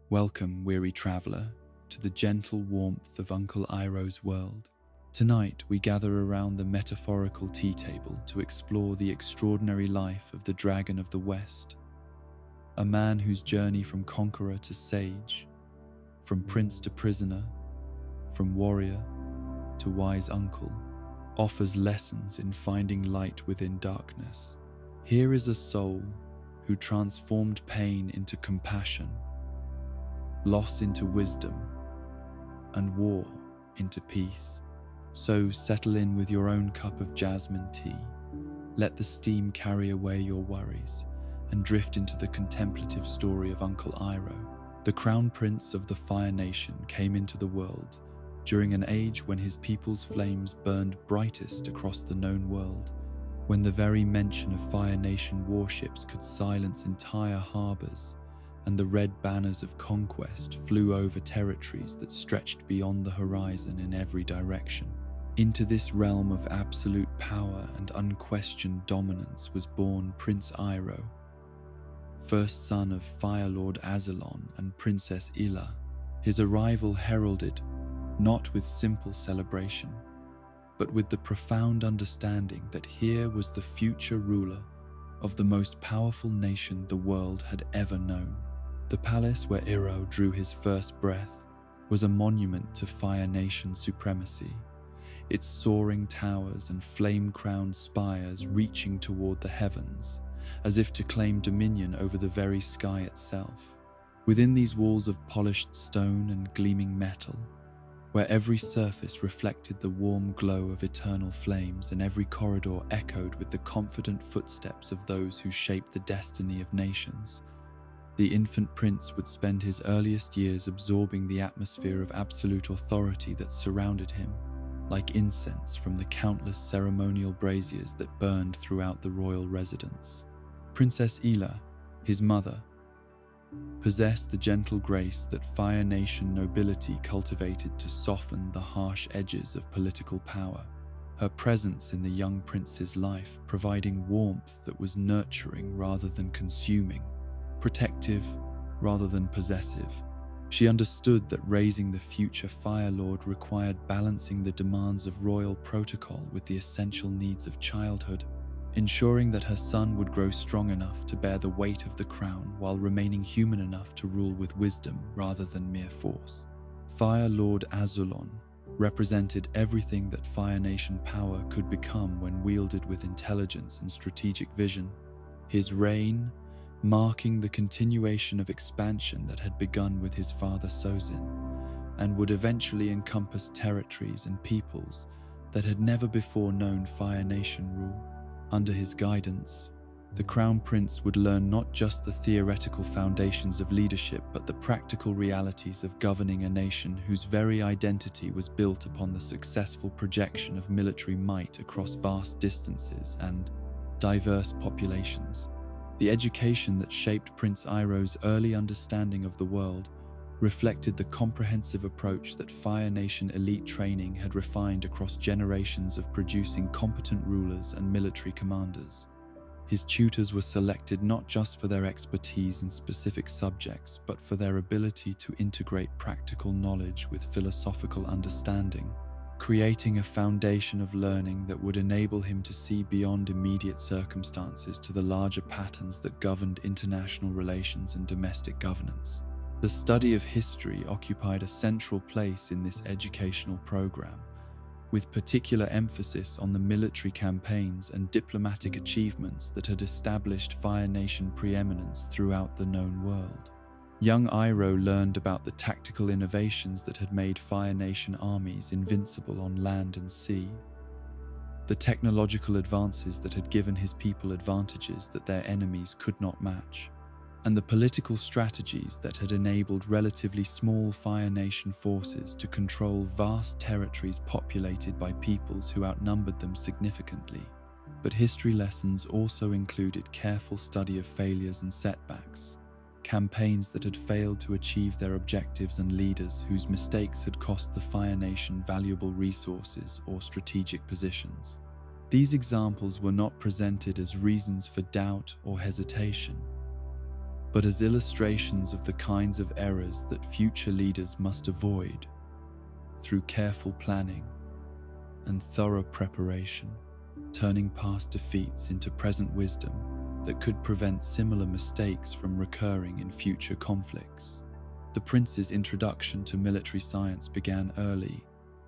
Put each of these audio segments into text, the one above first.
Welcome, weary traveler, to the gentle warmth of Uncle Iroh's world. Tonight, we gather around the metaphorical tea table to explore the extraordinary life of the Dragon of the West, a man whose journey from conqueror to sage, from prince to prisoner, from warrior to wise uncle, offers lessons in finding light within darkness. Here is a soul who transformed pain into compassion, loss into wisdom, and war into peace. So settle in with your own cup of jasmine tea. Let the steam carry away your worries and drift into the contemplative story of Uncle Iroh. The crown prince of the Fire Nation came into the world during an age when his people's flames burned brightest across the known world, when the very mention of Fire Nation warships could silence entire harbors, and the red banners of conquest flew over territories that stretched beyond the horizon in every direction. Into this realm of absolute power and unquestioned dominance was born Prince Iroh, first son of Fire Lord Azulon and Princess Ilah. His arrival heralded not with simple celebration, but with the profound understanding that here was the future ruler of the most powerful nation the world had ever known. The palace where Iroh drew his first breath was a monument to Fire Nation supremacy, its soaring towers and flame-crowned spires reaching toward the heavens, as if to claim dominion over the very sky itself. Within these walls of polished stone and gleaming metal, where every surface reflected the warm glow of eternal flames and every corridor echoed with the confident footsteps of those who shaped the destiny of nations, the infant prince would spend his earliest years absorbing the atmosphere of absolute authority that surrounded him, like incense from the countless ceremonial braziers that burned throughout the royal residence. Princess Ilah, his mother, possessed the gentle grace that Fire Nation nobility cultivated to soften the harsh edges of political power, her presence in the young prince's life providing warmth that was nurturing rather than consuming, protective rather than possessive. She understood that raising the future Fire Lord required balancing the demands of royal protocol with the essential needs of childhood, ensuring that her son would grow strong enough to bear the weight of the crown while remaining human enough to rule with wisdom rather than mere force. Fire Lord Azulon represented everything that Fire Nation power could become when wielded with intelligence and strategic vision. His reign marking the continuation of expansion that had begun with his father Sozin, and would eventually encompass territories and peoples that had never before known Fire Nation rule. Under his guidance, the Crown Prince would learn not just the theoretical foundations of leadership, but the practical realities of governing a nation whose very identity was built upon the successful projection of military might across vast distances and diverse populations. The education that shaped Prince Iroh's early understanding of the world reflected the comprehensive approach that Fire Nation elite training had refined across generations of producing competent rulers and military commanders. His tutors were selected not just for their expertise in specific subjects, but for their ability to integrate practical knowledge with philosophical understanding, creating a foundation of learning that would enable him to see beyond immediate circumstances to the larger patterns that governed international relations and domestic governance. The study of history occupied a central place in this educational program, with particular emphasis on the military campaigns and diplomatic achievements that had established Fire Nation preeminence throughout the known world. Young Iroh learned about the tactical innovations that had made Fire Nation armies invincible on land and sea, the technological advances that had given his people advantages that their enemies could not match, and the political strategies that had enabled relatively small Fire Nation forces to control vast territories populated by peoples who outnumbered them significantly. But history lessons also included careful study of failures and setbacks, campaigns that had failed to achieve their objectives and leaders whose mistakes had cost the Fire Nation valuable resources or strategic positions. These examples were not presented as reasons for doubt or hesitation, but as illustrations of the kinds of errors that future leaders must avoid through careful planning and thorough preparation, turning past defeats into present wisdom that could prevent similar mistakes from recurring in future conflicts. The prince's introduction to military science began early,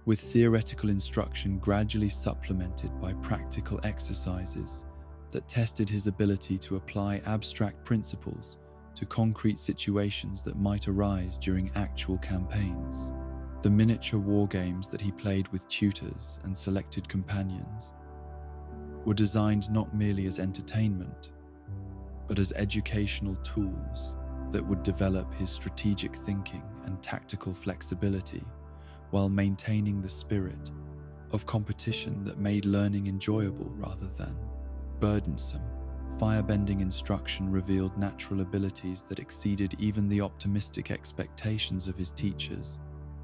with theoretical instruction gradually supplemented by practical exercises that tested his ability to apply abstract principles to concrete situations that might arise during actual campaigns. The miniature war games that he played with tutors and selected companions were designed not merely as entertainment, but as educational tools that would develop his strategic thinking and tactical flexibility while maintaining the spirit of competition that made learning enjoyable rather than burdensome. Firebending instruction revealed natural abilities that exceeded even the optimistic expectations of his teachers,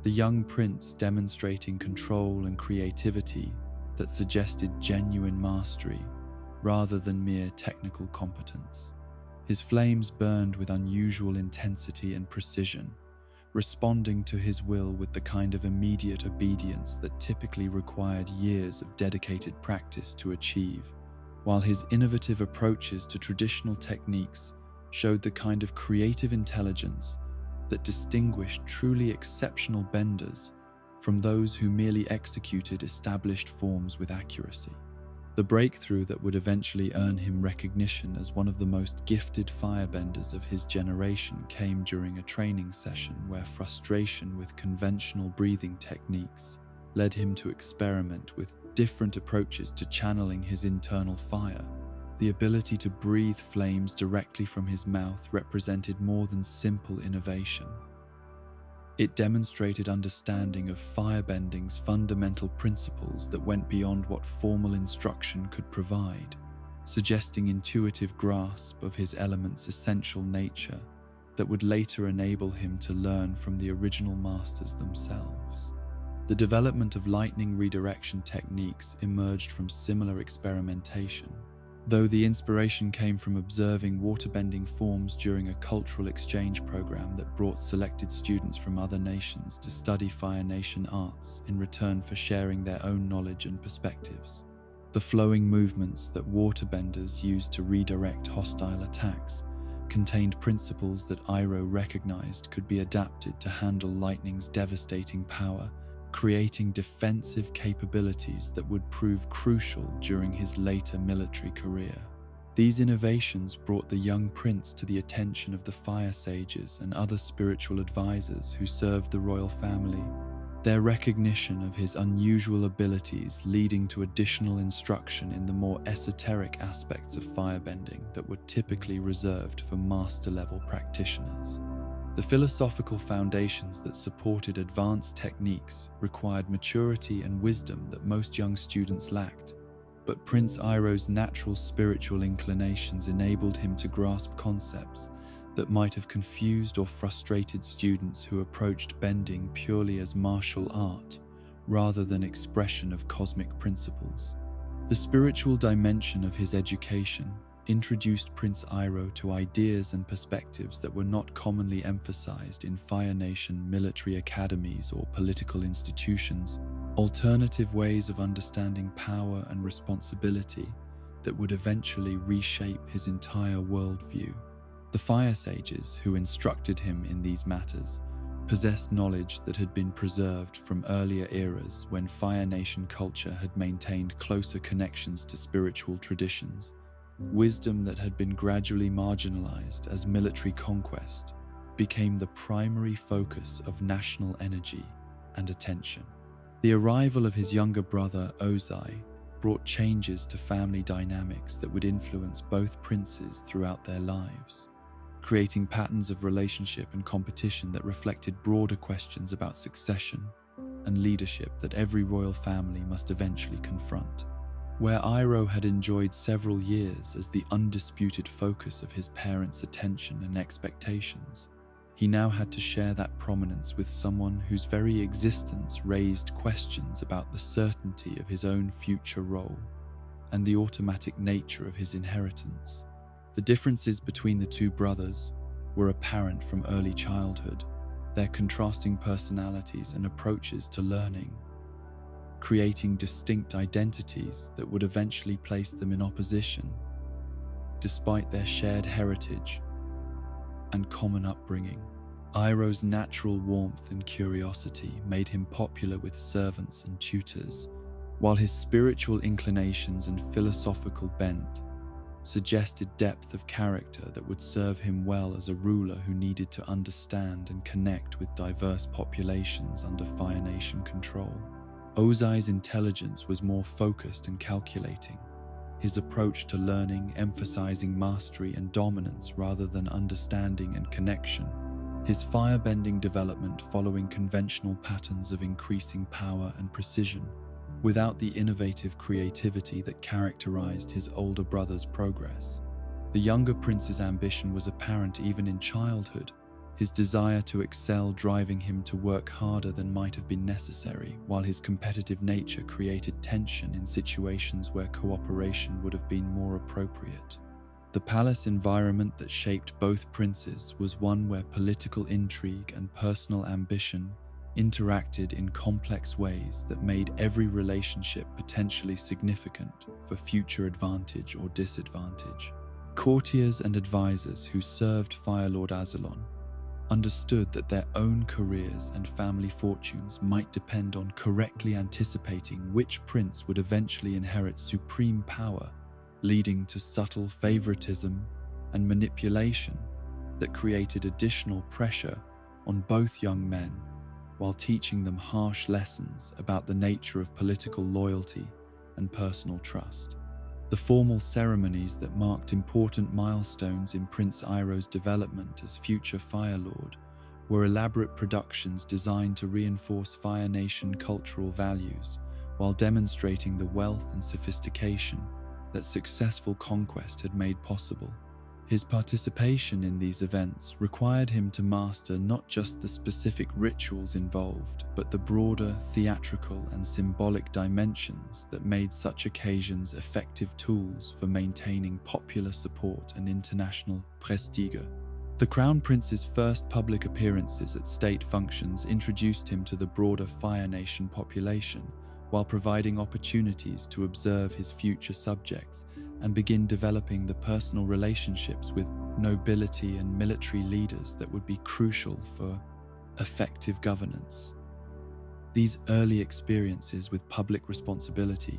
the young prince demonstrating control and creativity that suggested genuine mastery rather than mere technical competence. His flames burned with unusual intensity and precision, responding to his will with the kind of immediate obedience that typically required years of dedicated practice to achieve, while his innovative approaches to traditional techniques showed the kind of creative intelligence that distinguished truly exceptional benders from those who merely executed established forms with accuracy. The breakthrough that would eventually earn him recognition as one of the most gifted firebenders of his generation came during a training session where frustration with conventional breathing techniques led him to experiment with different approaches to channeling his internal fire. The ability to breathe flames directly from his mouth represented more than simple innovation. It demonstrated understanding of firebending's fundamental principles that went beyond what formal instruction could provide, suggesting intuitive grasp of his element's essential nature that would later enable him to learn from the original masters themselves. The development of lightning redirection techniques emerged from similar experimentation, though the inspiration came from observing waterbending forms during a cultural exchange program that brought selected students from other nations to study Fire Nation arts in return for sharing their own knowledge and perspectives. The flowing movements that waterbenders used to redirect hostile attacks contained principles that Iroh recognized could be adapted to handle lightning's devastating power, creating defensive capabilities that would prove crucial during his later military career. These innovations brought the young prince to the attention of the fire sages and other spiritual advisors who served the royal family, their recognition of his unusual abilities leading to additional instruction in the more esoteric aspects of firebending that were typically reserved for master-level practitioners. The philosophical foundations that supported advanced techniques required maturity and wisdom that most young students lacked, but Prince Iroh's natural spiritual inclinations enabled him to grasp concepts that might have confused or frustrated students who approached bending purely as martial art rather than expression of cosmic principles. The spiritual dimension of his education introduced Prince Iroh to ideas and perspectives that were not commonly emphasized in Fire Nation military academies or political institutions, alternative ways of understanding power and responsibility that would eventually reshape his entire worldview. The Fire Sages who instructed him in these matters possessed knowledge that had been preserved from earlier eras when Fire Nation culture had maintained closer connections to spiritual traditions. Wisdom that had been gradually marginalized as military conquest became the primary focus of national energy and attention. The arrival of his younger brother, Ozai, brought changes to family dynamics that would influence both princes throughout their lives, creating patterns of relationship and competition that reflected broader questions about succession and leadership that every royal family must eventually confront. Where Iroh had enjoyed several years as the undisputed focus of his parents' attention and expectations, he now had to share that prominence with someone whose very existence raised questions about the certainty of his own future role and the automatic nature of his inheritance. The differences between the two brothers, were apparent from early childhood, their contrasting personalities and approaches to learning, creating distinct identities that would eventually place them in opposition, despite their shared heritage and common upbringing. Iroh's natural warmth and curiosity made him popular with servants and tutors, while his spiritual inclinations and philosophical bent suggested depth of character that would serve him well as a ruler who needed to understand and connect with diverse populations under Fire Nation control. Ozai's intelligence was more focused and calculating, his approach to learning emphasizing mastery and dominance rather than understanding and connection. His firebending development following conventional patterns of increasing power and precision, without the innovative creativity that characterized his older brother's progress. The younger prince's ambition was apparent even in childhood, his desire to excel driving him to work harder than might have been necessary, while his competitive nature created tension in situations where cooperation would have been more appropriate. The palace environment that shaped both princes was one where political intrigue and personal ambition interacted in complex ways that made every relationship potentially significant for future advantage or disadvantage. Courtiers and advisors who served Fire Lord Azulon understood that their own careers and family fortunes might depend on correctly anticipating which prince would eventually inherit supreme power, leading to subtle favoritism and manipulation that created additional pressure on both young men, while teaching them harsh lessons about the nature of political loyalty and personal trust. The formal ceremonies that marked important milestones in Prince Iroh's development as future Fire Lord were elaborate productions designed to reinforce Fire Nation cultural values, while demonstrating the wealth and sophistication that successful conquest had made possible. His participation in these events required him to master not just the specific rituals involved, but the broader theatrical and symbolic dimensions that made such occasions effective tools for maintaining popular support and international prestige. The Crown Prince's first public appearances at state functions introduced him to the broader Fire Nation population, while providing opportunities to observe his future subjects and begin developing the personal relationships with nobility and military leaders that would be crucial for effective governance. These early experiences with public responsibility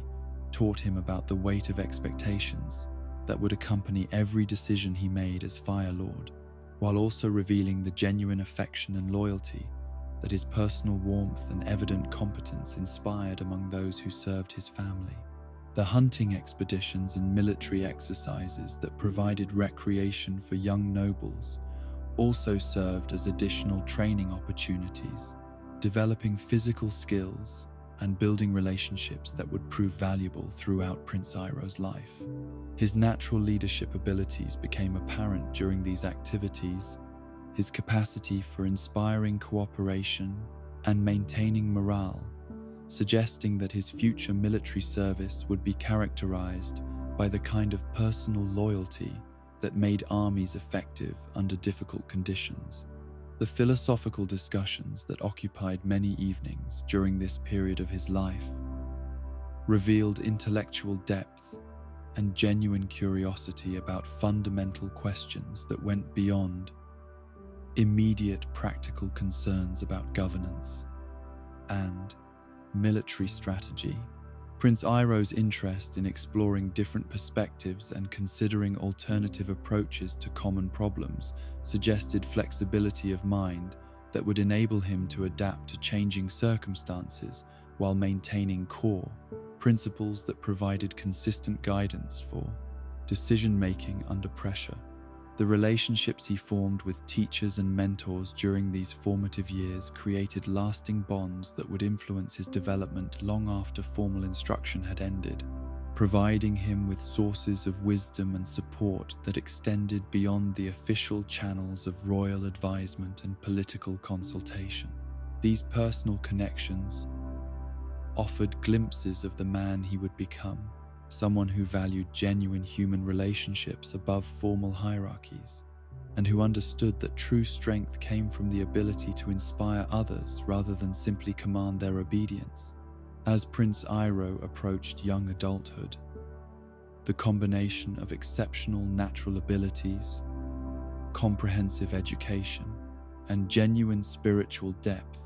taught him about the weight of expectations that would accompany every decision he made as Fire Lord, while also revealing the genuine affection and loyalty that his personal warmth and evident competence inspired among those who served his family. The hunting expeditions and military exercises that provided recreation for young nobles also served as additional training opportunities, developing physical skills and building relationships that would prove valuable throughout Prince Iroh's life. His natural leadership abilities became apparent during these activities. His capacity for inspiring cooperation and maintaining morale, suggesting that his future military service would be characterized by the kind of personal loyalty that made armies effective under difficult conditions. The philosophical discussions that occupied many evenings during this period of his life revealed intellectual depth and genuine curiosity about fundamental questions that went beyond immediate practical concerns about governance and military strategy. Prince Iroh's interest in exploring different perspectives and considering alternative approaches to common problems suggested flexibility of mind that would enable him to adapt to changing circumstances while maintaining core principles that provided consistent guidance for decision-making under pressure. The relationships he formed with teachers and mentors during these formative years created lasting bonds that would influence his development long after formal instruction had ended, providing him with sources of wisdom and support that extended beyond the official channels of royal advisement and political consultation. These personal connections offered glimpses of the man he would become, someone who valued genuine human relationships above formal hierarchies. and who understood that true strength came from the ability to inspire others rather than simply command their obedience. As Prince Iroh approached young adulthood, the combination of exceptional natural abilities, comprehensive education, and genuine spiritual depth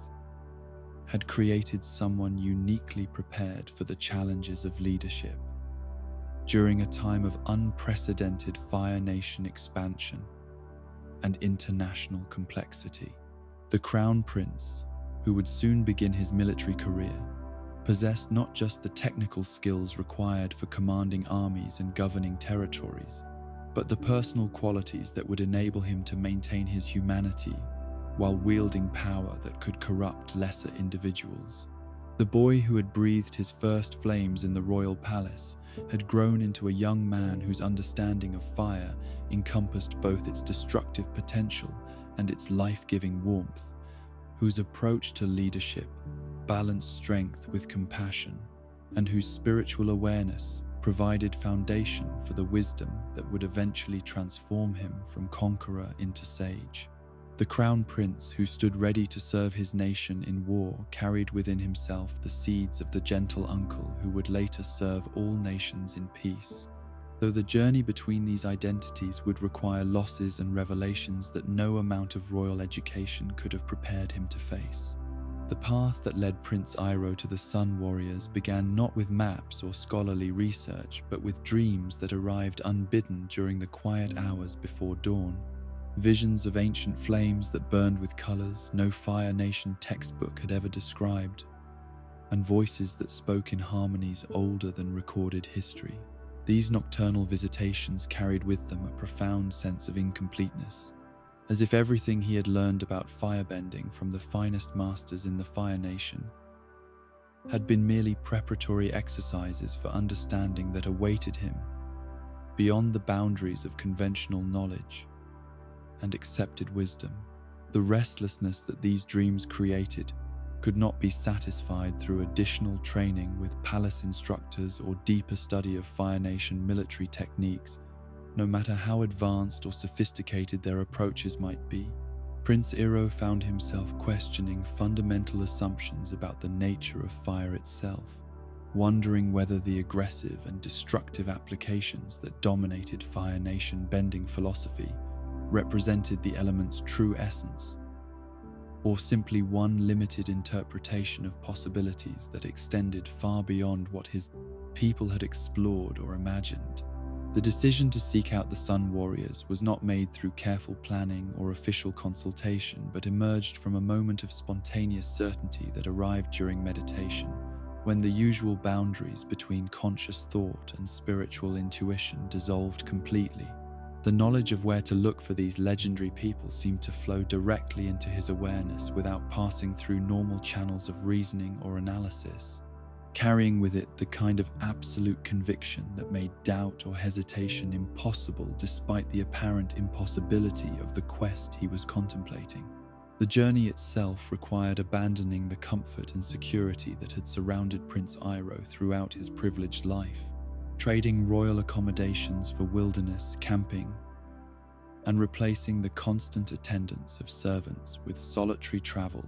had created someone uniquely prepared for the challenges of leadership. During a time of unprecedented Fire Nation expansion and international complexity, the Crown Prince, who would soon begin his military career, possessed not just the technical skills required for commanding armies and governing territories, but the personal qualities that would enable him to maintain his humanity while wielding power that could corrupt lesser individuals. The boy who had breathed his first flames in the royal palace had grown into a young man whose understanding of fire encompassed both its destructive potential and its life-giving warmth, whose approach to leadership balanced strength with compassion, and whose spiritual awareness provided foundation for the wisdom that would eventually transform him from conqueror into sage. The Crown Prince, who stood ready to serve his nation in war, carried within himself the seeds of the gentle uncle who would later serve all nations in peace. Though the journey between these identities would require losses and revelations that no amount of royal education could have prepared him to face. The path that led Prince Iroh to the Sun Warriors began not with maps or scholarly research, but with dreams that arrived unbidden during the quiet hours before dawn. Visions of ancient flames that burned with colors no Fire Nation textbook had ever described, and voices that spoke in harmonies older than recorded history. These nocturnal visitations carried with them a profound sense of incompleteness, as if everything he had learned about firebending from the finest masters in the Fire Nation had been merely preparatory exercises for understanding that awaited him beyond the boundaries of conventional knowledge and accepted wisdom. The restlessness that these dreams created could not be satisfied through additional training with palace instructors or deeper study of Fire Nation military techniques, no matter how advanced or sophisticated their approaches might be. Prince Iroh found himself questioning fundamental assumptions about the nature of fire itself, wondering whether the aggressive and destructive applications that dominated Fire Nation bending philosophy represented the element's true essence, or simply one limited interpretation of possibilities that extended far beyond what his people had explored or imagined. The decision to seek out the Sun Warriors was not made through careful planning or official consultation, but emerged from a moment of spontaneous certainty that arrived during meditation, when the usual boundaries between conscious thought and spiritual intuition dissolved completely. The knowledge of where to look for these legendary people seemed to flow directly into his awareness without passing through normal channels of reasoning or analysis, carrying with it the kind of absolute conviction that made doubt or hesitation impossible despite the apparent impossibility of the quest he was contemplating. The journey itself required abandoning the comfort and security that had surrounded Prince Iroh throughout his privileged life, trading royal accommodations for wilderness camping, and replacing the constant attendance of servants with solitary travel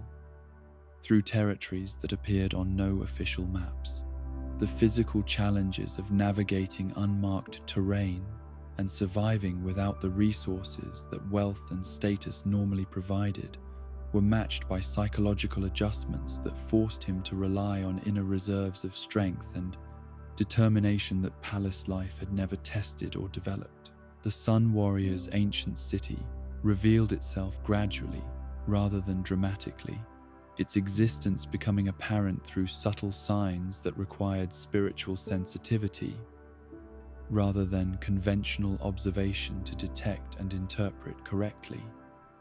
through territories that appeared on no official maps. The physical challenges of navigating unmarked terrain and surviving without the resources that wealth and status normally provided were matched by psychological adjustments that forced him to rely on inner reserves of strength and determination that palace life had never tested or developed. The Sun Warriors' ancient city revealed itself gradually rather than dramatically, its existence becoming apparent through subtle signs that required spiritual sensitivity rather than conventional observation to detect and interpret correctly.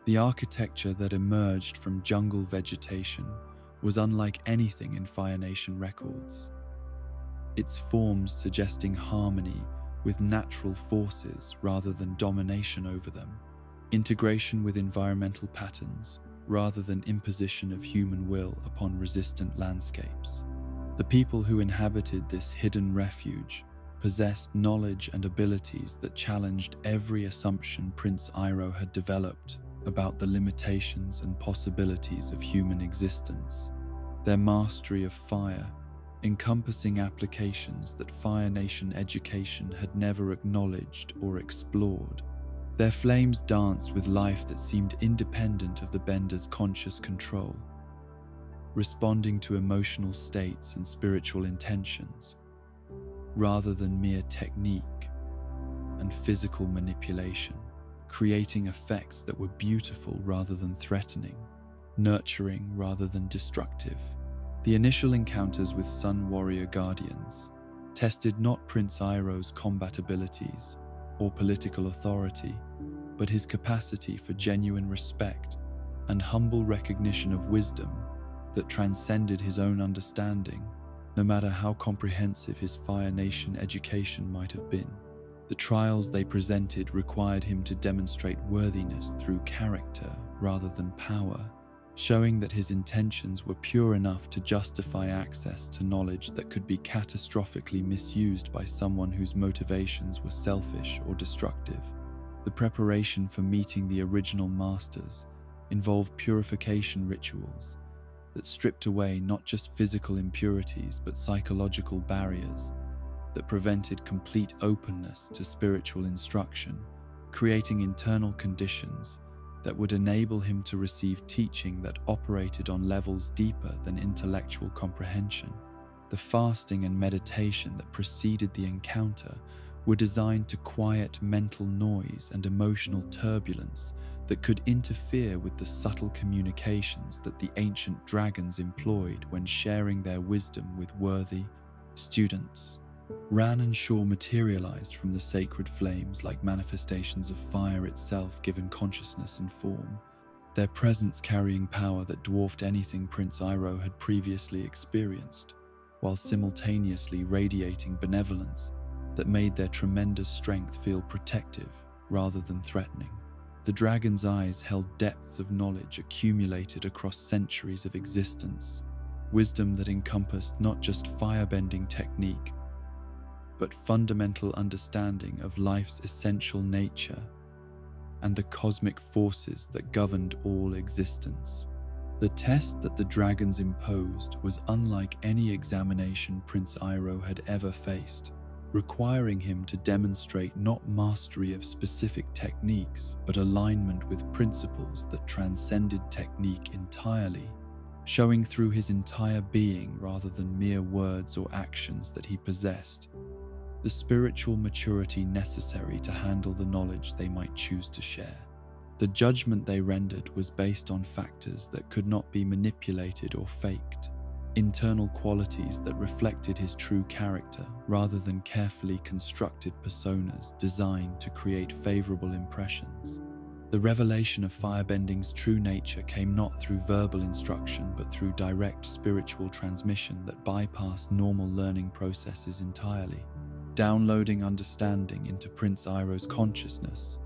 The architecture that emerged from jungle vegetation was unlike anything in Fire Nation records, its forms suggesting harmony with natural forces rather than domination over them, integration with environmental patterns rather than imposition of human will upon resistant landscapes. The people who inhabited this hidden refuge possessed knowledge and abilities that challenged every assumption Prince Iroh had developed about the limitations and possibilities of human existence. Their mastery of fire, encompassing applications that Fire Nation education had never acknowledged or explored. Their flames danced with life that seemed independent of the Bender's conscious control, responding to emotional states and spiritual intentions, rather than mere technique and physical manipulation, creating effects that were beautiful rather than threatening, nurturing rather than destructive. The initial encounters with Sun Warrior Guardians tested not Prince Iroh's combat abilities or political authority, but his capacity for genuine respect and humble recognition of wisdom that transcended his own understanding, no matter how comprehensive his Fire Nation education might have been. The trials they presented required him to demonstrate worthiness through character rather than power, showing that his intentions were pure enough to justify access to knowledge that could be catastrophically misused by someone whose motivations were selfish or destructive. The preparation for meeting the original masters involved purification rituals that stripped away not just physical impurities but psychological barriers that prevented complete openness to spiritual instruction, creating internal conditions that would enable him to receive teaching that operated on levels deeper than intellectual comprehension. The fasting and meditation that preceded the encounter were designed to quiet mental noise and emotional turbulence that could interfere with the subtle communications that the ancient dragons employed when sharing their wisdom with worthy students. Ran and Shaw materialized from the sacred flames like manifestations of fire itself given consciousness and form, their presence carrying power that dwarfed anything Prince Iroh had previously experienced, while simultaneously radiating benevolence that made their tremendous strength feel protective rather than threatening. The dragon's eyes held depths of knowledge accumulated across centuries of existence, wisdom that encompassed not just firebending technique, but fundamental understanding of life's essential nature and the cosmic forces that governed all existence. The test that the dragons imposed was unlike any examination Prince Iroh had ever faced, requiring him to demonstrate not mastery of specific techniques, but alignment with principles that transcended technique entirely, showing through his entire being rather than mere words or actions that he possessed the spiritual maturity necessary to handle the knowledge they might choose to share. The judgment they rendered was based on factors that could not be manipulated or faked, internal qualities that reflected his true character rather than carefully constructed personas designed to create favorable impressions. The revelation of firebending's true nature came not through verbal instruction but through direct spiritual transmission that bypassed normal learning processes entirely, downloading understanding into Prince Iroh's consciousness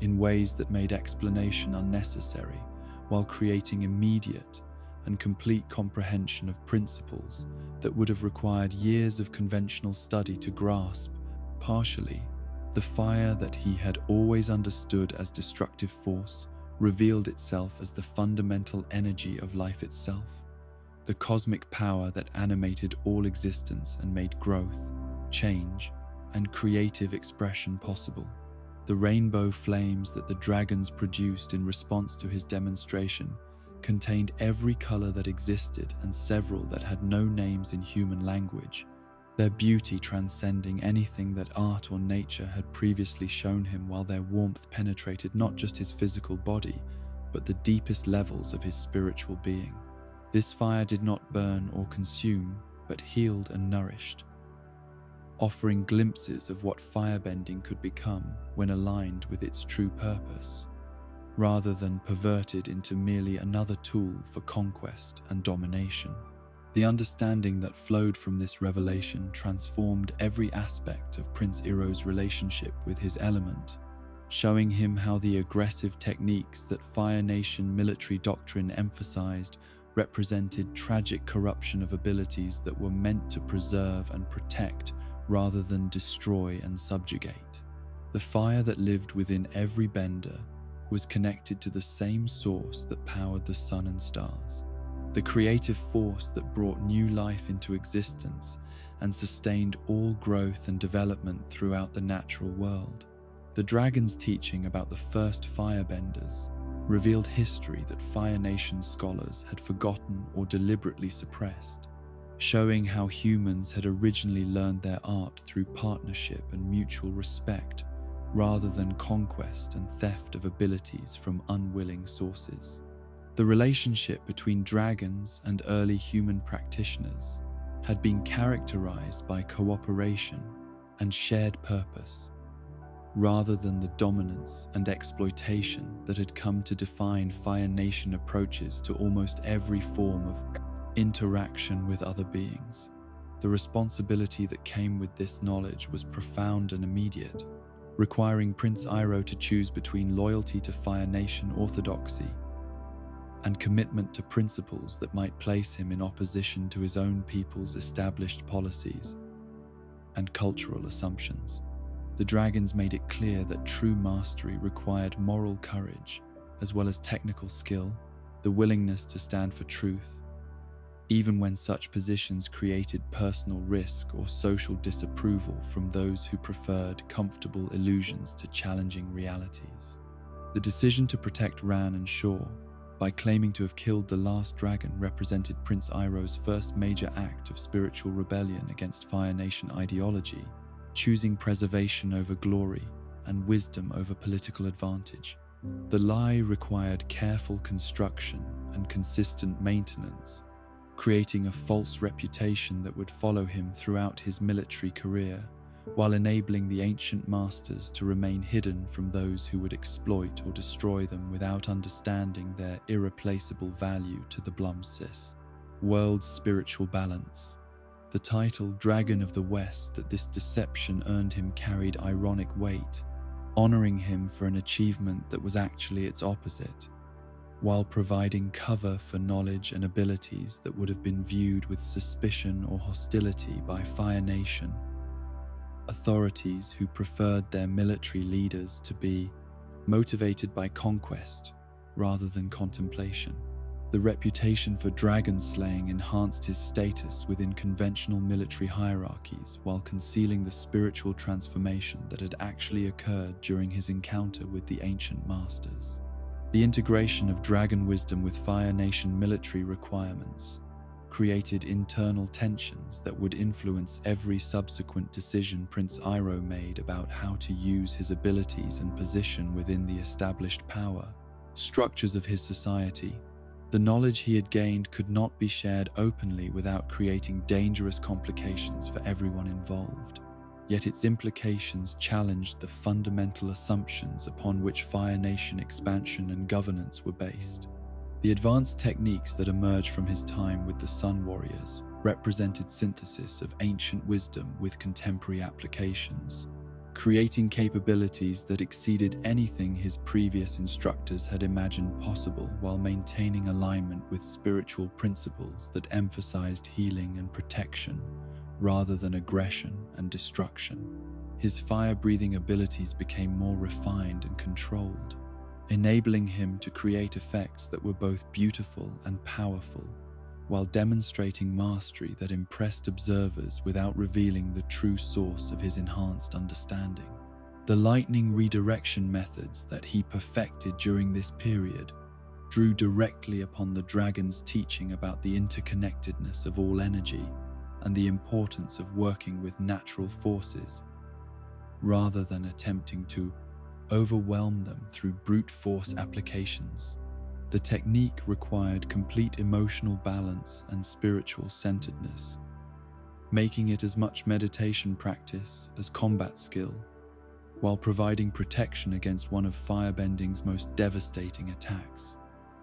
in ways that made explanation unnecessary while creating immediate and complete comprehension of principles that would have required years of conventional study to grasp. Partially, the fire that he had always understood as destructive force revealed itself as the fundamental energy of life itself, the cosmic power that animated all existence and made growth, change, and creative expression possible. The rainbow flames that the dragons produced in response to his demonstration contained every color that existed and several that had no names in human language, their beauty transcending anything that art or nature had previously shown him, while their warmth penetrated not just his physical body, but the deepest levels of his spiritual being. This fire did not burn or consume, but healed and nourished, offering glimpses of what firebending could become when aligned with its true purpose, rather than perverted into merely another tool for conquest and domination. The understanding that flowed from this revelation transformed every aspect of Prince Iroh's relationship with his element, showing him how the aggressive techniques that Fire Nation military doctrine emphasized represented tragic corruption of abilities that were meant to preserve and protect rather than destroy and subjugate. The fire that lived within every bender was connected to the same source that powered the sun and stars, the creative force that brought new life into existence and sustained all growth and development throughout the natural world. The dragon's teaching about the first firebenders revealed history that Fire Nation scholars had forgotten or deliberately suppressed, showing how humans had originally learned their art through partnership and mutual respect, rather than conquest and theft of abilities from unwilling sources. The relationship between dragons and early human practitioners had been characterized by cooperation and shared purpose, rather than the dominance and exploitation that had come to define Fire Nation approaches to almost every form of interaction with other beings. The responsibility that came with this knowledge was profound and immediate, requiring Prince Iroh to choose between loyalty to Fire Nation orthodoxy and commitment to principles that might place him in opposition to his own people's established policies and cultural assumptions. The dragons made it clear that true mastery required moral courage, as well as technical skill, the willingness to stand for truth, even when such positions created personal risk or social disapproval from those who preferred comfortable illusions to challenging realities. The decision to protect Ran and Shaw by claiming to have killed the last dragon represented Prince Iroh's first major act of spiritual rebellion against Fire Nation ideology, choosing preservation over glory and wisdom over political advantage. The lie required careful construction and consistent maintenance, creating a false reputation that would follow him throughout his military career, while enabling the ancient masters to remain hidden from those who would exploit or destroy them without understanding their irreplaceable value to the Blumsis. World's spiritual balance. The title Dragon of the West that this deception earned him carried ironic weight, honoring him for an achievement that was actually its opposite, while providing cover for knowledge and abilities that would have been viewed with suspicion or hostility by Fire Nation authorities who preferred their military leaders to be motivated by conquest rather than contemplation. The reputation for dragon slaying enhanced his status within conventional military hierarchies while concealing the spiritual transformation that had actually occurred during his encounter with the ancient masters. The integration of dragon wisdom with Fire Nation military requirements created internal tensions that would influence every subsequent decision Prince Iroh made about how to use his abilities and position within the established power structures of his society. The knowledge he had gained could not be shared openly without creating dangerous complications for everyone involved. Yet its implications challenged the fundamental assumptions upon which Fire Nation expansion and governance were based. The advanced techniques that emerged from his time with the Sun Warriors represented synthesis of ancient wisdom with contemporary applications, creating capabilities that exceeded anything his previous instructors had imagined possible while maintaining alignment with spiritual principles that emphasized healing and protection rather than aggression and destruction. His fire-breathing abilities became more refined and controlled, enabling him to create effects that were both beautiful and powerful, while demonstrating mastery that impressed observers without revealing the true source of his enhanced understanding. The lightning redirection methods that he perfected during this period drew directly upon the dragon's teaching about the interconnectedness of all energy and the importance of working with natural forces, rather than attempting to overwhelm them through brute force applications. The technique required complete emotional balance and spiritual centeredness, making it as much meditation practice as combat skill, while providing protection against one of firebending's most devastating attacks.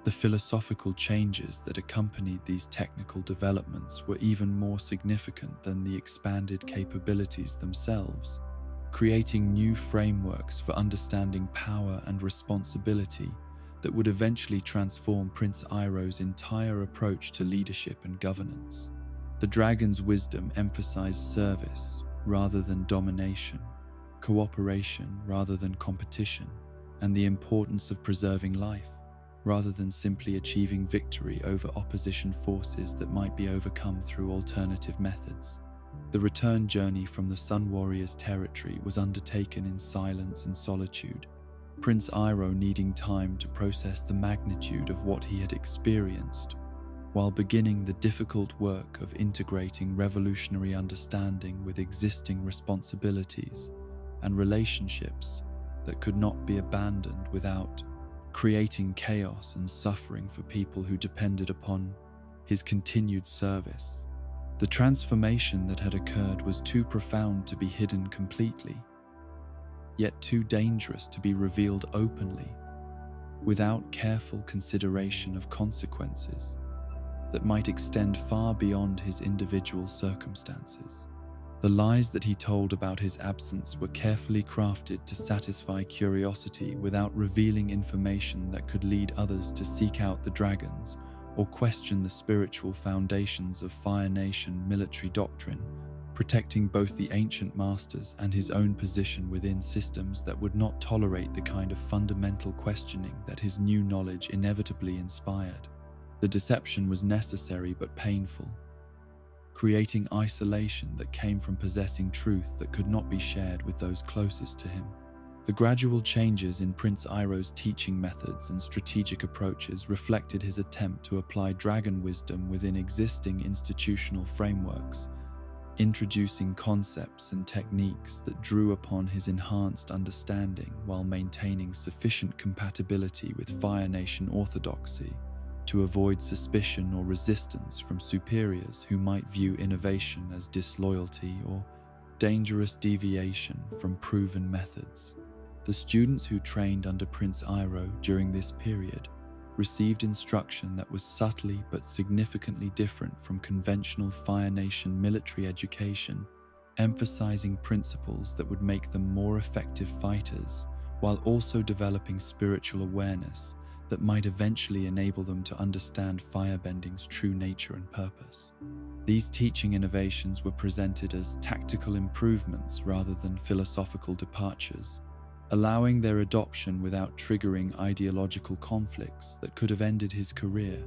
The philosophical changes that accompanied these technical developments were even more significant than the expanded capabilities themselves, creating new frameworks for understanding power and responsibility that would eventually transform Prince Iroh's entire approach to leadership and governance. The dragon's wisdom emphasized service rather than domination, cooperation rather than competition, and the importance of preserving life, rather than simply achieving victory over opposition forces that might be overcome through alternative methods. The return journey from the Sun Warrior's territory was undertaken in silence and solitude, Prince Iroh needing time to process the magnitude of what he had experienced, while beginning the difficult work of integrating revolutionary understanding with existing responsibilities and relationships that could not be abandoned without creating chaos and suffering for people who depended upon his continued service. The transformation that had occurred was too profound to be hidden completely, yet too dangerous to be revealed openly, without careful consideration of consequences that might extend far beyond his individual circumstances. The lies that he told about his absence were carefully crafted to satisfy curiosity without revealing information that could lead others to seek out the dragons or question the spiritual foundations of Fire Nation military doctrine, protecting both the ancient masters and his own position within systems that would not tolerate the kind of fundamental questioning that his new knowledge inevitably inspired. The deception was necessary but painful, creating isolation that came from possessing truth that could not be shared with those closest to him. The gradual changes in Prince Iroh's teaching methods and strategic approaches reflected his attempt to apply dragon wisdom within existing institutional frameworks, introducing concepts and techniques that drew upon his enhanced understanding while maintaining sufficient compatibility with Fire Nation orthodoxy to avoid suspicion or resistance from superiors who might view innovation as disloyalty or dangerous deviation from proven methods. The students who trained under Prince Iroh during this period received instruction that was subtly but significantly different from conventional Fire Nation military education, emphasizing principles that would make them more effective fighters, while also developing spiritual awareness that might eventually enable them to understand firebending's true nature and purpose. These teaching innovations were presented as tactical improvements rather than philosophical departures, allowing their adoption without triggering ideological conflicts that could have ended his career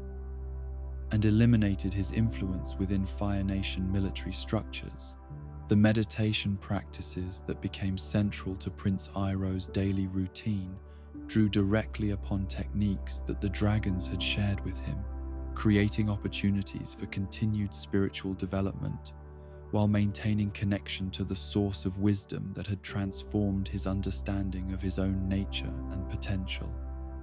and eliminated his influence within Fire Nation military structures. The meditation practices that became central to Prince Iroh's daily routine drew directly upon techniques that the dragons had shared with him, creating opportunities for continued spiritual development while maintaining connection to the source of wisdom that had transformed his understanding of his own nature and potential.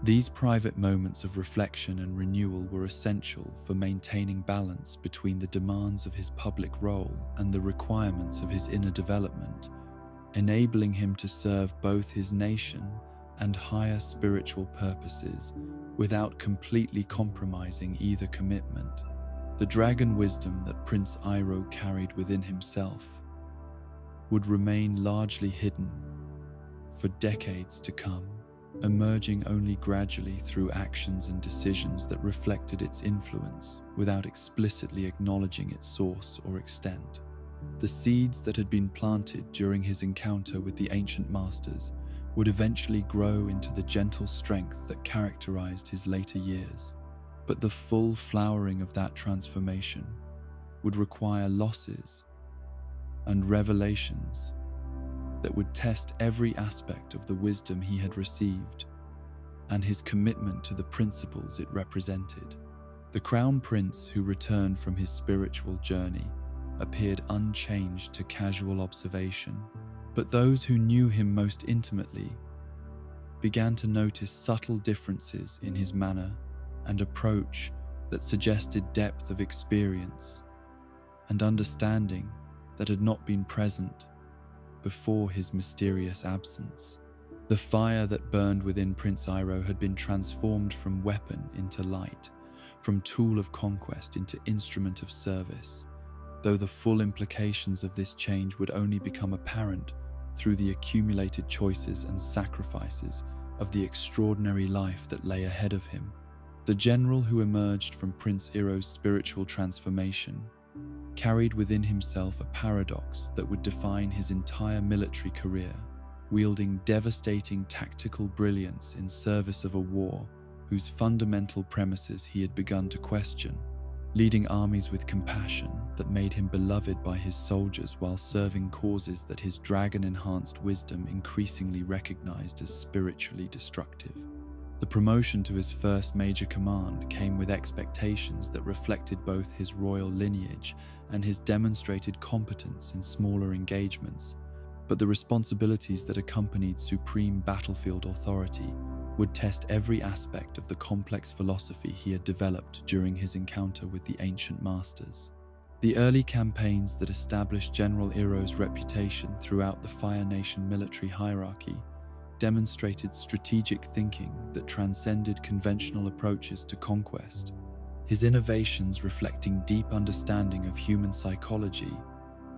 These private moments of reflection and renewal were essential for maintaining balance between the demands of his public role and the requirements of his inner development, enabling him to serve both his nation and higher spiritual purposes without completely compromising either commitment. The dragon wisdom that Prince Iroh carried within himself would remain largely hidden for decades to come, emerging only gradually through actions and decisions that reflected its influence without explicitly acknowledging its source or extent. The seeds that had been planted during his encounter with the ancient masters would eventually grow into the gentle strength that characterized his later years. But the full flowering of that transformation would require losses and revelations that would test every aspect of the wisdom he had received and his commitment to the principles it represented. The Crown Prince, who returned from his spiritual journey, appeared unchanged to casual observation, but those who knew him most intimately began to notice subtle differences in his manner and approach that suggested depth of experience and understanding that had not been present before his mysterious absence. The fire that burned within Prince Iroh had been transformed from weapon into light, from tool of conquest into instrument of service, though the full implications of this change would only become apparent through the accumulated choices and sacrifices of the extraordinary life that lay ahead of him. The general who emerged from Prince Iroh's spiritual transformation carried within himself a paradox that would define his entire military career, wielding devastating tactical brilliance in service of a war whose fundamental premises he had begun to question, leading armies with compassion that made him beloved by his soldiers while serving causes that his dragon-enhanced wisdom increasingly recognized as spiritually destructive. The promotion to his first major command came with expectations that reflected both his royal lineage and his demonstrated competence in smaller engagements, but the responsibilities that accompanied supreme battlefield authority would test every aspect of the complex philosophy he had developed during his encounter with the ancient masters. The early campaigns that established General Iroh's reputation throughout the Fire Nation military hierarchy demonstrated strategic thinking that transcended conventional approaches to conquest, his innovations reflecting deep understanding of human psychology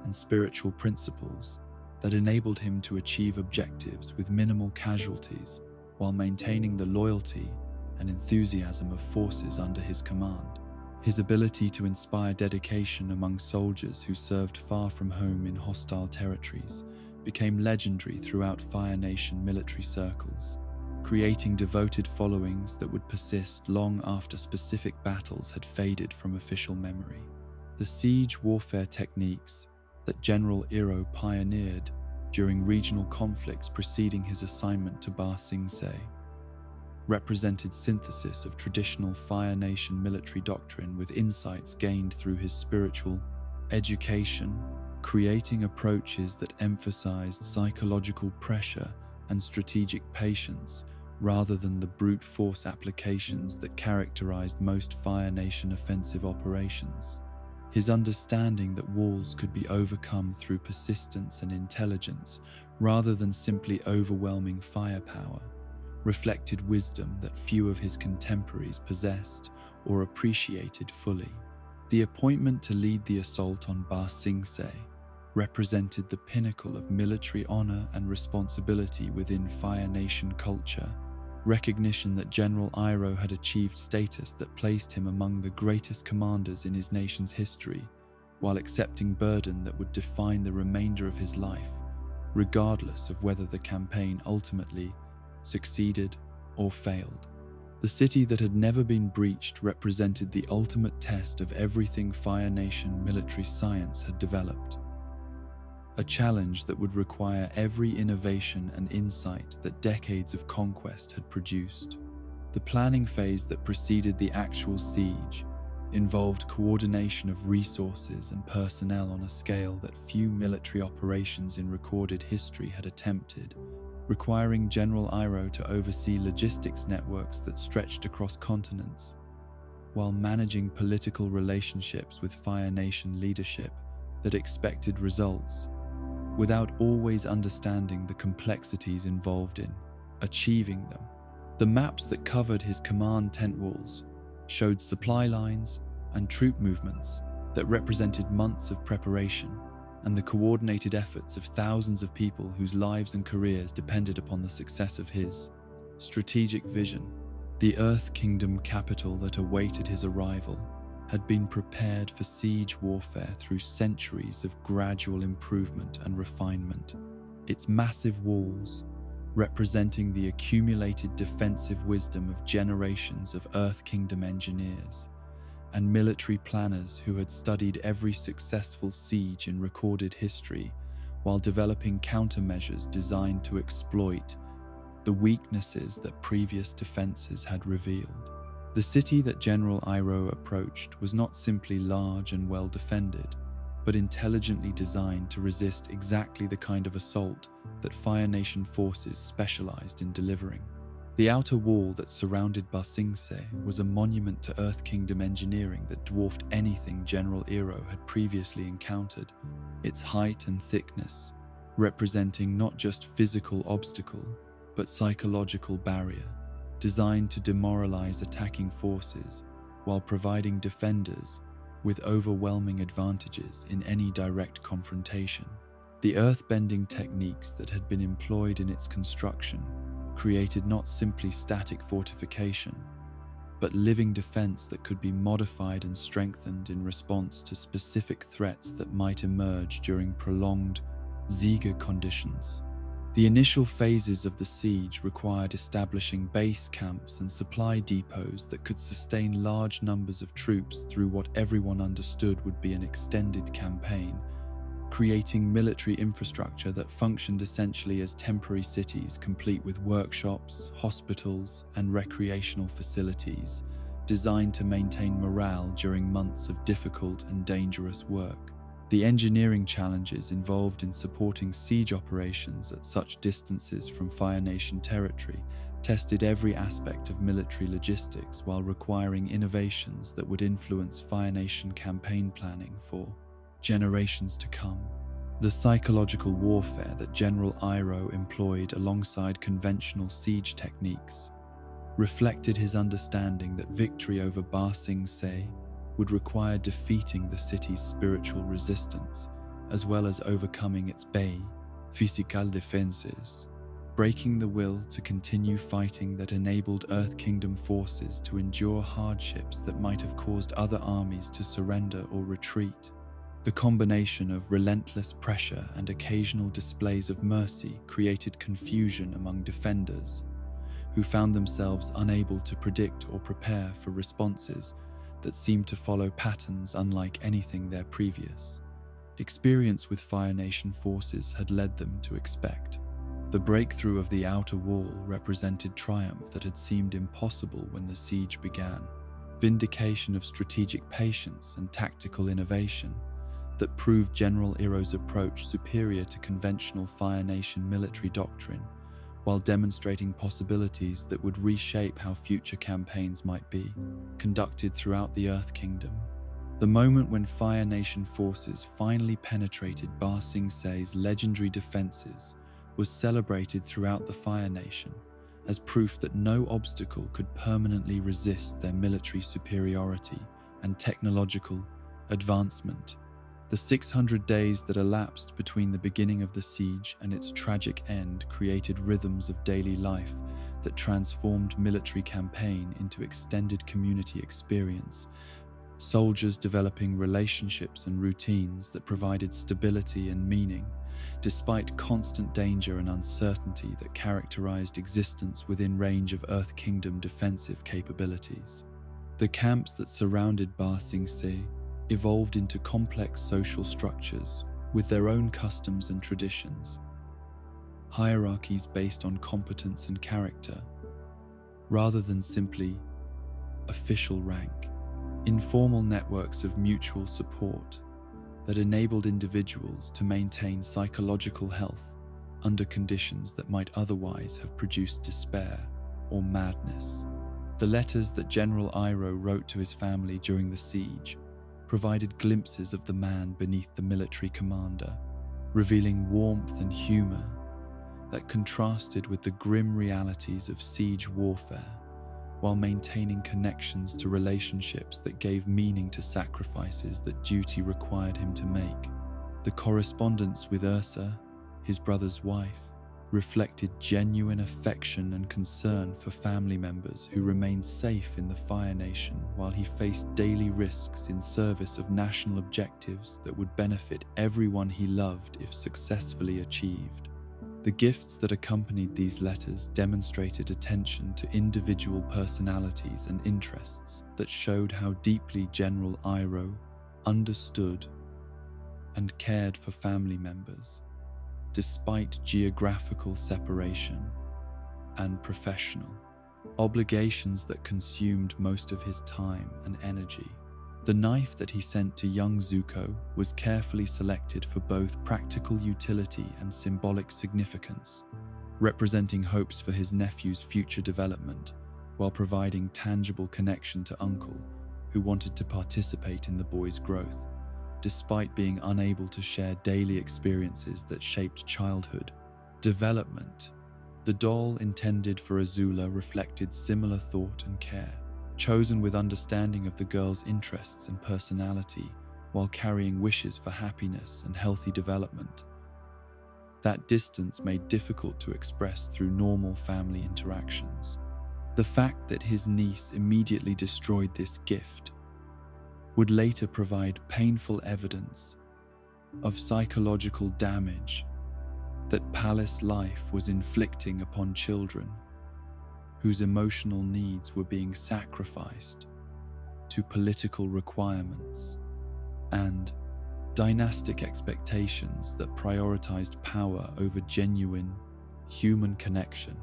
and spiritual principles that enabled him to achieve objectives with minimal casualties while maintaining the loyalty and enthusiasm of forces under his command. His ability to inspire dedication among soldiers who served far from home in hostile territories became legendary throughout Fire Nation military circles, creating devoted followings that would persist long after specific battles had faded from official memory. The siege warfare techniques that General Iroh pioneered during regional conflicts preceding his assignment to Ba Sing Se represented synthesis of traditional Fire Nation military doctrine with insights gained through his spiritual education, creating approaches that emphasized psychological pressure and strategic patience rather than the brute force applications that characterized most Fire Nation offensive operations. His understanding that walls could be overcome through persistence and intelligence rather than simply overwhelming firepower reflected wisdom that few of his contemporaries possessed or appreciated fully. The appointment to lead the assault on Ba Sing Se represented the pinnacle of military honor and responsibility within Fire Nation culture, recognition that General Iroh had achieved status that placed him among the greatest commanders in his nation's history, while accepting burden that would define the remainder of his life, regardless of whether the campaign ultimately succeeded or failed. The city that had never been breached represented the ultimate test of everything Fire Nation military science had developed, a challenge that would require every innovation and insight that decades of conquest had produced. The planning phase that preceded the actual siege involved coordination of resources and personnel on a scale that few military operations in recorded history had attempted, requiring General Iroh to oversee logistics networks that stretched across continents, while managing political relationships with Fire Nation leadership that expected results, without always understanding the complexities involved in achieving them. The maps that covered his command tent walls showed supply lines and troop movements that represented months of preparation and the coordinated efforts of thousands of people whose lives and careers depended upon the success of his strategic vision. The Earth Kingdom capital that awaited his arrival had been prepared for siege warfare through centuries of gradual improvement and refinement. Its massive walls, representing the accumulated defensive wisdom of generations of Earth Kingdom engineers and military planners who had studied every successful siege in recorded history while developing countermeasures designed to exploit the weaknesses that previous defenses had revealed. The city that General Iroh approached was not simply large and well defended, but intelligently designed to resist exactly the kind of assault that Fire Nation forces specialized in delivering. The outer wall that surrounded Ba Sing Se was a monument to Earth Kingdom engineering that dwarfed anything General Iroh had previously encountered, its height and thickness representing not just physical obstacle, but psychological barrier, designed to demoralize attacking forces while providing defenders with overwhelming advantages in any direct confrontation. The earth-bending techniques that had been employed in its construction created not simply static fortification, but living defense that could be modified and strengthened in response to specific threats that might emerge during prolonged Ziga conditions. The initial phases of the siege required establishing base camps and supply depots that could sustain large numbers of troops through what everyone understood would be an extended campaign, creating military infrastructure that functioned essentially as temporary cities, complete with workshops, hospitals, and recreational facilities, designed to maintain morale during months of difficult and dangerous work. The engineering challenges involved in supporting siege operations at such distances from Fire Nation territory tested every aspect of military logistics while requiring innovations that would influence Fire Nation campaign planning for generations to come. The psychological warfare that General Iroh employed alongside conventional siege techniques reflected his understanding that victory over Ba Sing Se would require defeating the city's spiritual resistance, as well as overcoming its physical defenses, breaking the will to continue fighting that enabled Earth Kingdom forces to endure hardships that might have caused other armies to surrender or retreat. The combination of relentless pressure and occasional displays of mercy created confusion among defenders, who found themselves unable to predict or prepare for responses that seemed to follow patterns unlike anything their previous experience with Fire Nation forces had led them to expect. The breakthrough of the outer wall represented triumph that had seemed impossible when the siege began, vindication of strategic patience and tactical innovation that proved General Iroh's approach superior to conventional Fire Nation military doctrine, while demonstrating possibilities that would reshape how future campaigns might be conducted throughout the Earth Kingdom. The moment when Fire Nation forces finally penetrated Ba Sing Se's legendary defenses was celebrated throughout the Fire Nation as proof that no obstacle could permanently resist their military superiority and technological advancement. The 600 days that elapsed between the beginning of the siege and its tragic end created rhythms of daily life that transformed military campaign into extended community experience, soldiers developing relationships and routines that provided stability and meaning, despite constant danger and uncertainty that characterized existence within range of Earth Kingdom defensive capabilities. The camps that surrounded Ba Sing Se evolved into complex social structures with their own customs and traditions, hierarchies based on competence and character, rather than simply official rank, informal networks of mutual support that enabled individuals to maintain psychological health under conditions that might otherwise have produced despair or madness. The letters that General Iroh wrote to his family during the siege provided glimpses of the man beneath the military commander, revealing warmth and humor that contrasted with the grim realities of siege warfare, while maintaining connections to relationships that gave meaning to sacrifices that duty required him to make. The correspondence with Ursa, his brother's wife, reflected genuine affection and concern for family members who remained safe in the Fire Nation while he faced daily risks in service of national objectives that would benefit everyone he loved if successfully achieved. The gifts that accompanied these letters demonstrated attention to individual personalities and interests that showed how deeply General Iroh understood and cared for family members, despite geographical separation and professional obligations that consumed most of his time and energy. The knife that he sent to young Zuko was carefully selected for both practical utility and symbolic significance, representing hopes for his nephew's future development, while providing tangible connection to Uncle, who wanted to participate in the boy's growth, despite being unable to share daily experiences that shaped childhood development. The doll intended for Azula reflected similar thought and care, chosen with understanding of the girl's interests and personality, while carrying wishes for happiness and healthy development. That distance made difficult to express through normal family interactions. The fact that his niece immediately destroyed this gift would later provide painful evidence of psychological damage that palace life was inflicting upon children whose emotional needs were being sacrificed to political requirements and dynastic expectations that prioritized power over genuine human connection.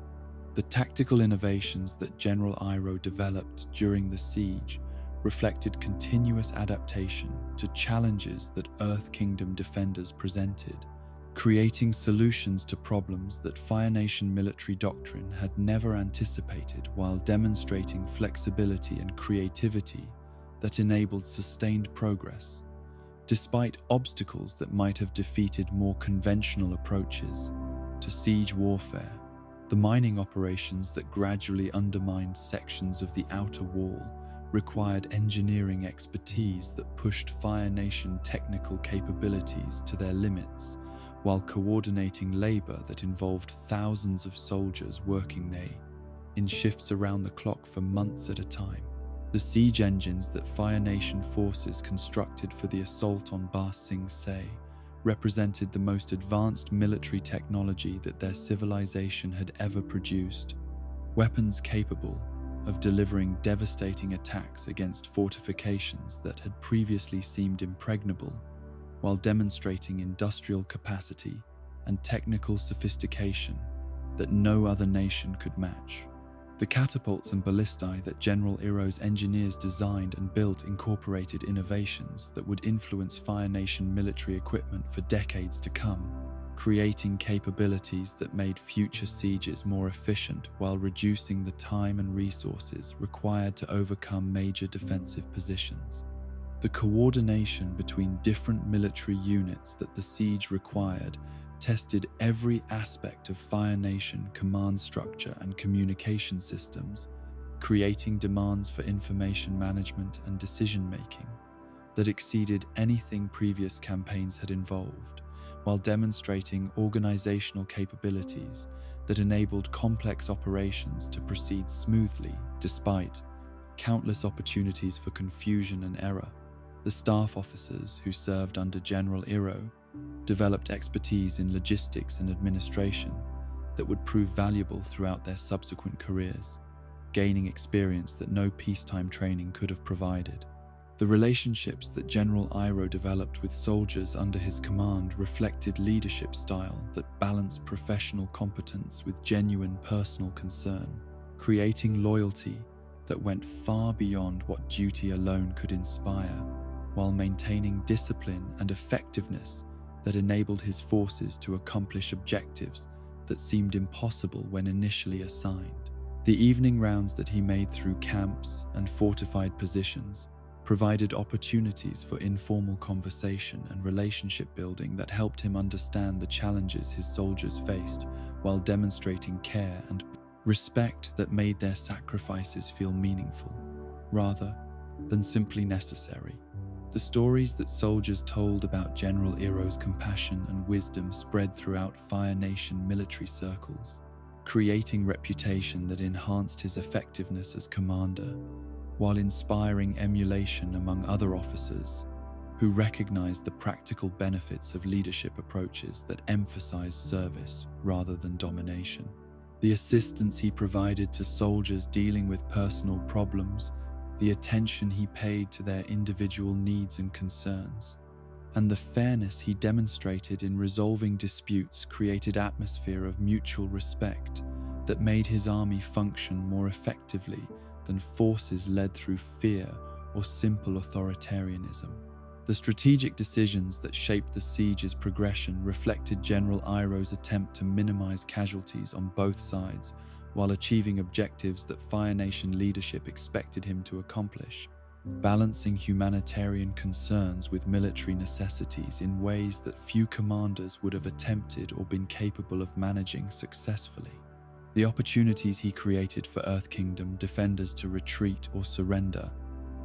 The tactical innovations that General Iroh developed during the siege reflected continuous adaptation to challenges that Earth Kingdom defenders presented, creating solutions to problems that Fire Nation military doctrine had never anticipated, while demonstrating flexibility and creativity that enabled sustained progress, despite obstacles that might have defeated more conventional approaches to siege warfare. The mining operations that gradually undermined sections of the outer wall required engineering expertise that pushed Fire Nation technical capabilities to their limits, while coordinating labor that involved thousands of soldiers working in shifts around the clock for months at a time. The siege engines that Fire Nation forces constructed for the assault on Ba Sing Se represented the most advanced military technology that their civilization had ever produced, weapons capable of delivering devastating attacks against fortifications that had previously seemed impregnable, while demonstrating industrial capacity and technical sophistication that no other nation could match. The catapults and ballistae that General Iroh's engineers designed and built incorporated innovations that would influence Fire Nation military equipment for decades to come, creating capabilities that made future sieges more efficient while reducing the time and resources required to overcome major defensive positions. The coordination between different military units that the siege required tested every aspect of Fire Nation command structure and communication systems, creating demands for information management and decision-making that exceeded anything previous campaigns had involved, while demonstrating organizational capabilities that enabled complex operations to proceed smoothly despite countless opportunities for confusion and error. The staff officers who served under General Iroh developed expertise in logistics and administration that would prove valuable throughout their subsequent careers, gaining experience that no peacetime training could have provided. The relationships that General Iroh developed with soldiers under his command reflected leadership style that balanced professional competence with genuine personal concern, creating loyalty that went far beyond what duty alone could inspire, while maintaining discipline and effectiveness that enabled his forces to accomplish objectives that seemed impossible when initially assigned. The evening rounds that he made through camps and fortified positions provided opportunities for informal conversation and relationship building that helped him understand the challenges his soldiers faced, while demonstrating care and respect that made their sacrifices feel meaningful, rather than simply necessary. The stories that soldiers told about General Iroh's compassion and wisdom spread throughout Fire Nation military circles, creating reputation that enhanced his effectiveness as commander, while inspiring emulation among other officers who recognized the practical benefits of leadership approaches that emphasized service rather than domination. The assistance he provided to soldiers dealing with personal problems, the attention he paid to their individual needs and concerns, and the fairness he demonstrated in resolving disputes created atmosphere of mutual respect that made his army function more effectively than forces led through fear or simple authoritarianism. The strategic decisions that shaped the siege's progression reflected General Iroh's attempt to minimize casualties on both sides while achieving objectives that Fire Nation leadership expected him to accomplish, balancing humanitarian concerns with military necessities in ways that few commanders would have attempted or been capable of managing successfully. The opportunities he created for Earth Kingdom defenders to retreat or surrender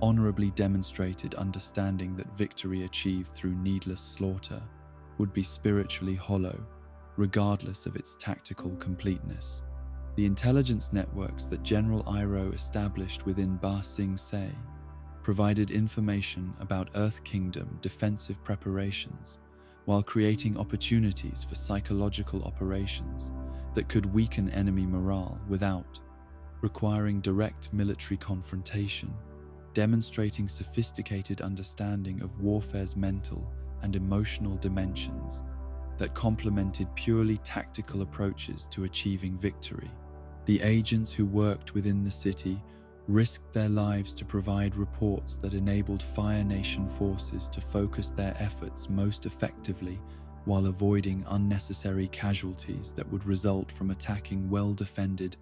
honorably demonstrated understanding that victory achieved through needless slaughter would be spiritually hollow, regardless of its tactical completeness. The intelligence networks that General Iroh established within Ba Sing Se provided information about Earth Kingdom defensive preparations while creating opportunities for psychological operations that could weaken enemy morale without requiring direct military confrontation, demonstrating sophisticated understanding of warfare's mental and emotional dimensions that complemented purely tactical approaches to achieving victory. The agents who worked within the city risked their lives to provide reports that enabled Fire Nation forces to focus their efforts most effectively while avoiding unnecessary casualties that would result from attacking well-defended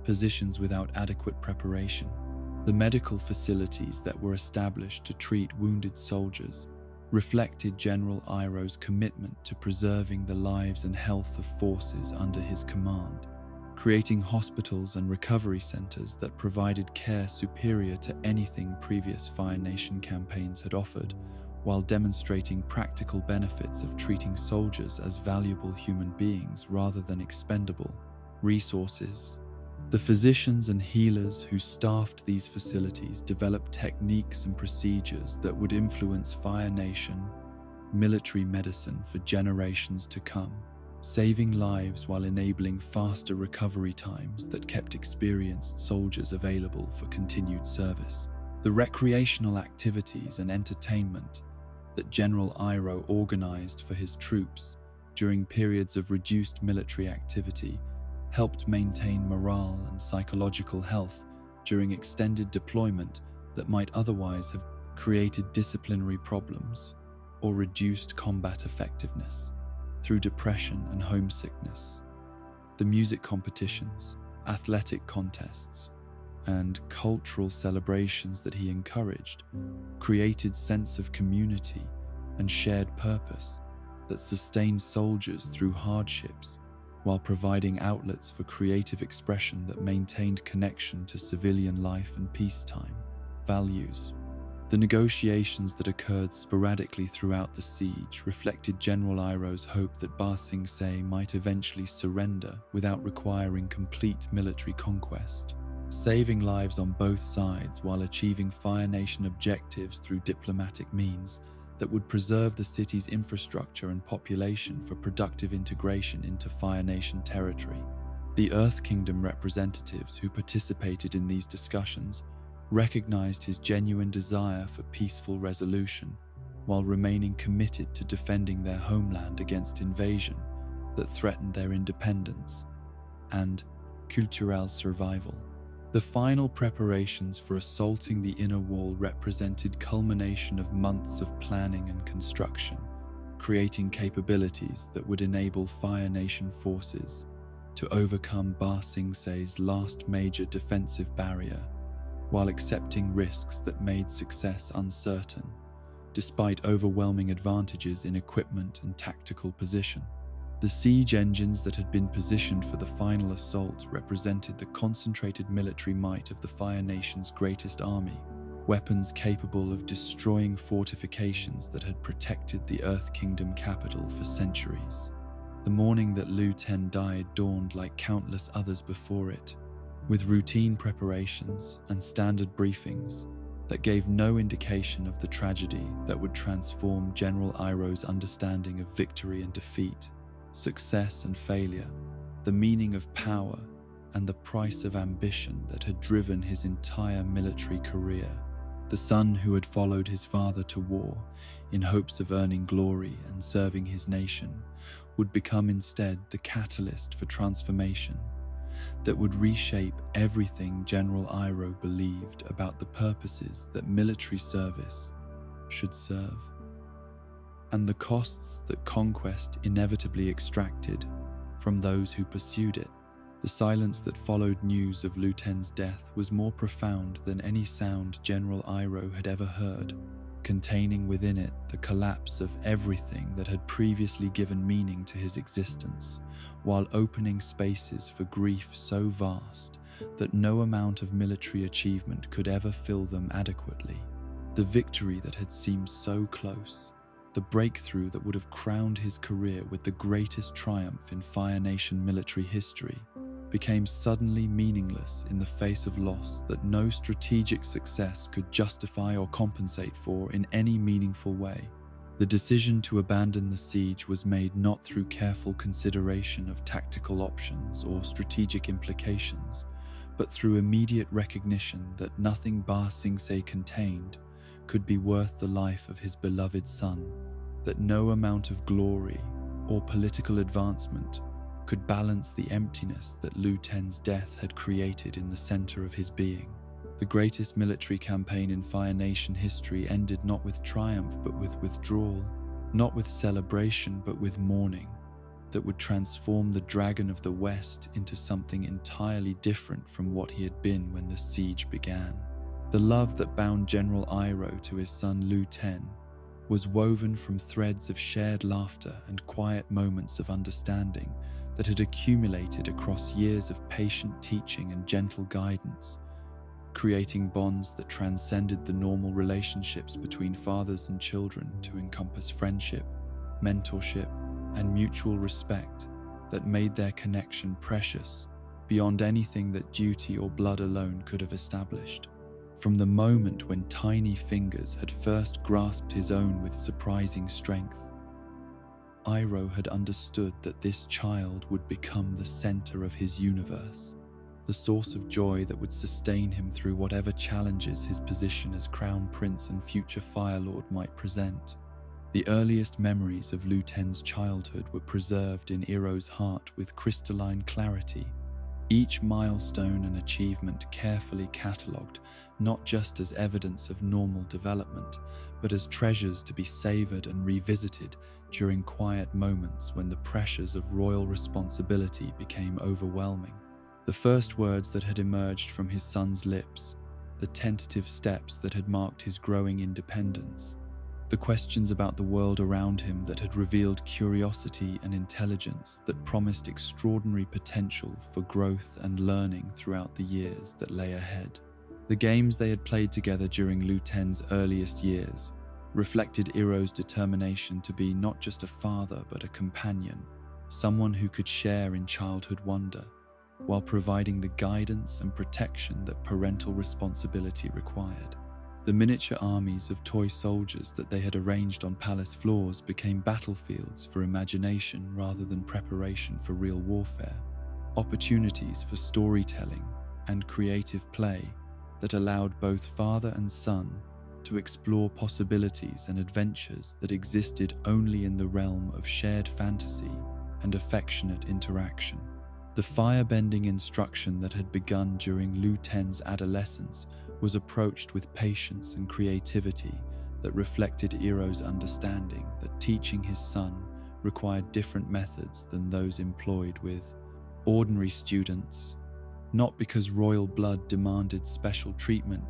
positions without adequate preparation. The medical facilities that were established to treat wounded soldiers reflected General Iroh's commitment to preserving the lives and health of forces under his command, creating hospitals and recovery centers that provided care superior to anything previous Fire Nation campaigns had offered, while demonstrating practical benefits of treating soldiers as valuable human beings rather than expendable resources. The physicians and healers who staffed these facilities developed techniques and procedures that would influence Fire Nation military medicine for generations to come, saving lives while enabling faster recovery times that kept experienced soldiers available for continued service. The recreational activities and entertainment that General Iroh organized for his troops during periods of reduced military activity helped maintain morale and psychological health during extended deployment that might otherwise have created disciplinary problems or reduced combat effectiveness. Through depression and homesickness, the music competitions, athletic contests, and cultural celebrations that he encouraged created sense of community and shared purpose that sustained soldiers through hardships, while providing outlets for creative expression that maintained connection to civilian life and peacetime values. The negotiations that occurred sporadically throughout the siege reflected General Iroh's hope that Ba Sing Se might eventually surrender without requiring complete military conquest, saving lives on both sides while achieving Fire Nation objectives through diplomatic means that would preserve the city's infrastructure and population for productive integration into Fire Nation territory. The Earth Kingdom representatives who participated in these discussions recognized his genuine desire for peaceful resolution while remaining committed to defending their homeland against invasion that threatened their independence and cultural survival. The final preparations for assaulting the inner wall represented culmination of months of planning and construction, creating capabilities that would enable Fire Nation forces to overcome Ba Sing Se's last major defensive barrier, while accepting risks that made success uncertain, despite overwhelming advantages in equipment and tactical position. The siege engines that had been positioned for the final assault represented the concentrated military might of the Fire Nation's greatest army, weapons capable of destroying fortifications that had protected the Earth Kingdom capital for centuries. The morning that Lu Ten died dawned like countless others before it, with routine preparations and standard briefings that gave no indication of the tragedy that would transform General Iroh's understanding of victory and defeat, success and failure, the meaning of power, and the price of ambition that had driven his entire military career. The son who had followed his father to war in hopes of earning glory and serving his nation would become instead the catalyst for transformation that would reshape everything General Iroh believed about the purposes that military service should serve, and the costs that conquest inevitably extracted from those who pursued it. The silence that followed news of Lu Ten's death was more profound than any sound General Iroh had ever heard, containing within it the collapse of everything that had previously given meaning to his existence, while opening spaces for grief so vast that no amount of military achievement could ever fill them adequately. The victory that had seemed so close, the breakthrough that would have crowned his career with the greatest triumph in Fire Nation military history, became suddenly meaningless in the face of loss that no strategic success could justify or compensate for in any meaningful way. The decision to abandon the siege was made not through careful consideration of tactical options or strategic implications, but through immediate recognition that nothing Ba Sing Se contained could be worth the life of his beloved son, that no amount of glory or political advancement could balance the emptiness that Lu Ten's death had created in the center of his being. The greatest military campaign in Fire Nation history ended not with triumph but with withdrawal, not with celebration but with mourning, that would transform the Dragon of the West into something entirely different from what he had been when the siege began. The love that bound General Iroh to his son Lu Ten was woven from threads of shared laughter and quiet moments of understanding that had accumulated across years of patient teaching and gentle guidance, creating bonds that transcended the normal relationships between fathers and children to encompass friendship, mentorship, and mutual respect that made their connection precious beyond anything that duty or blood alone could have established. From the moment when tiny fingers had first grasped his own with surprising strength, Iroh had understood that this child would become the center of his universe, the source of joy that would sustain him through whatever challenges his position as Crown Prince and future Fire Lord might present. The earliest memories of Lu Ten's childhood were preserved in Iroh's heart with crystalline clarity, each milestone and achievement carefully catalogued, not just as evidence of normal development, but as treasures to be savored and revisited during quiet moments when the pressures of royal responsibility became overwhelming. The first words that had emerged from his son's lips, the tentative steps that had marked his growing independence, the questions about the world around him that had revealed curiosity and intelligence that promised extraordinary potential for growth and learning throughout the years that lay ahead. The games they had played together during Lu Ten's earliest years reflected Iroh's determination to be not just a father but a companion, someone who could share in childhood wonder, while providing the guidance and protection that parental responsibility required. The miniature armies of toy soldiers that they had arranged on palace floors became battlefields for imagination rather than preparation for real warfare, opportunities for storytelling and creative play that allowed both father and son to explore possibilities and adventures that existed only in the realm of shared fantasy and affectionate interaction. The firebending instruction that had begun during Lu Ten's adolescence was approached with patience and creativity that reflected Iroh's understanding that teaching his son required different methods than those employed with ordinary students, not because royal blood demanded special treatment,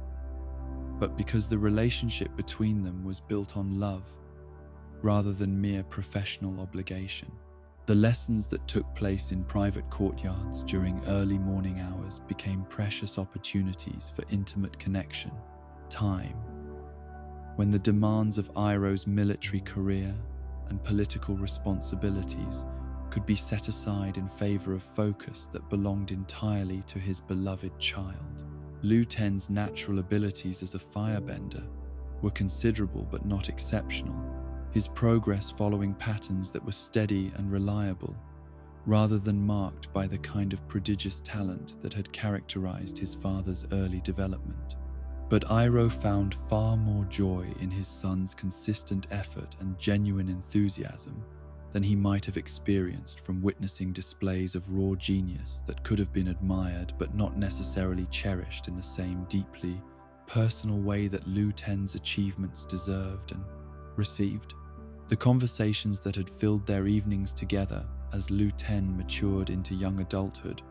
but because the relationship between them was built on love rather than mere professional obligation. The lessons that took place in private courtyards during early morning hours became precious opportunities for intimate connection, time, when the demands of Iroh's military career and political responsibilities could be set aside in favor of focus that belonged entirely to his beloved child. Lu Ten's natural abilities as a firebender were considerable but not exceptional, his progress following patterns that were steady and reliable, rather than marked by the kind of prodigious talent that had characterized his father's early development. But Iroh found far more joy in his son's consistent effort and genuine enthusiasm than he might have experienced from witnessing displays of raw genius that could have been admired but not necessarily cherished in the same deeply personal way that Lu Ten's achievements deserved and received. The conversations that had filled their evenings together as Lu Ten matured into young adulthood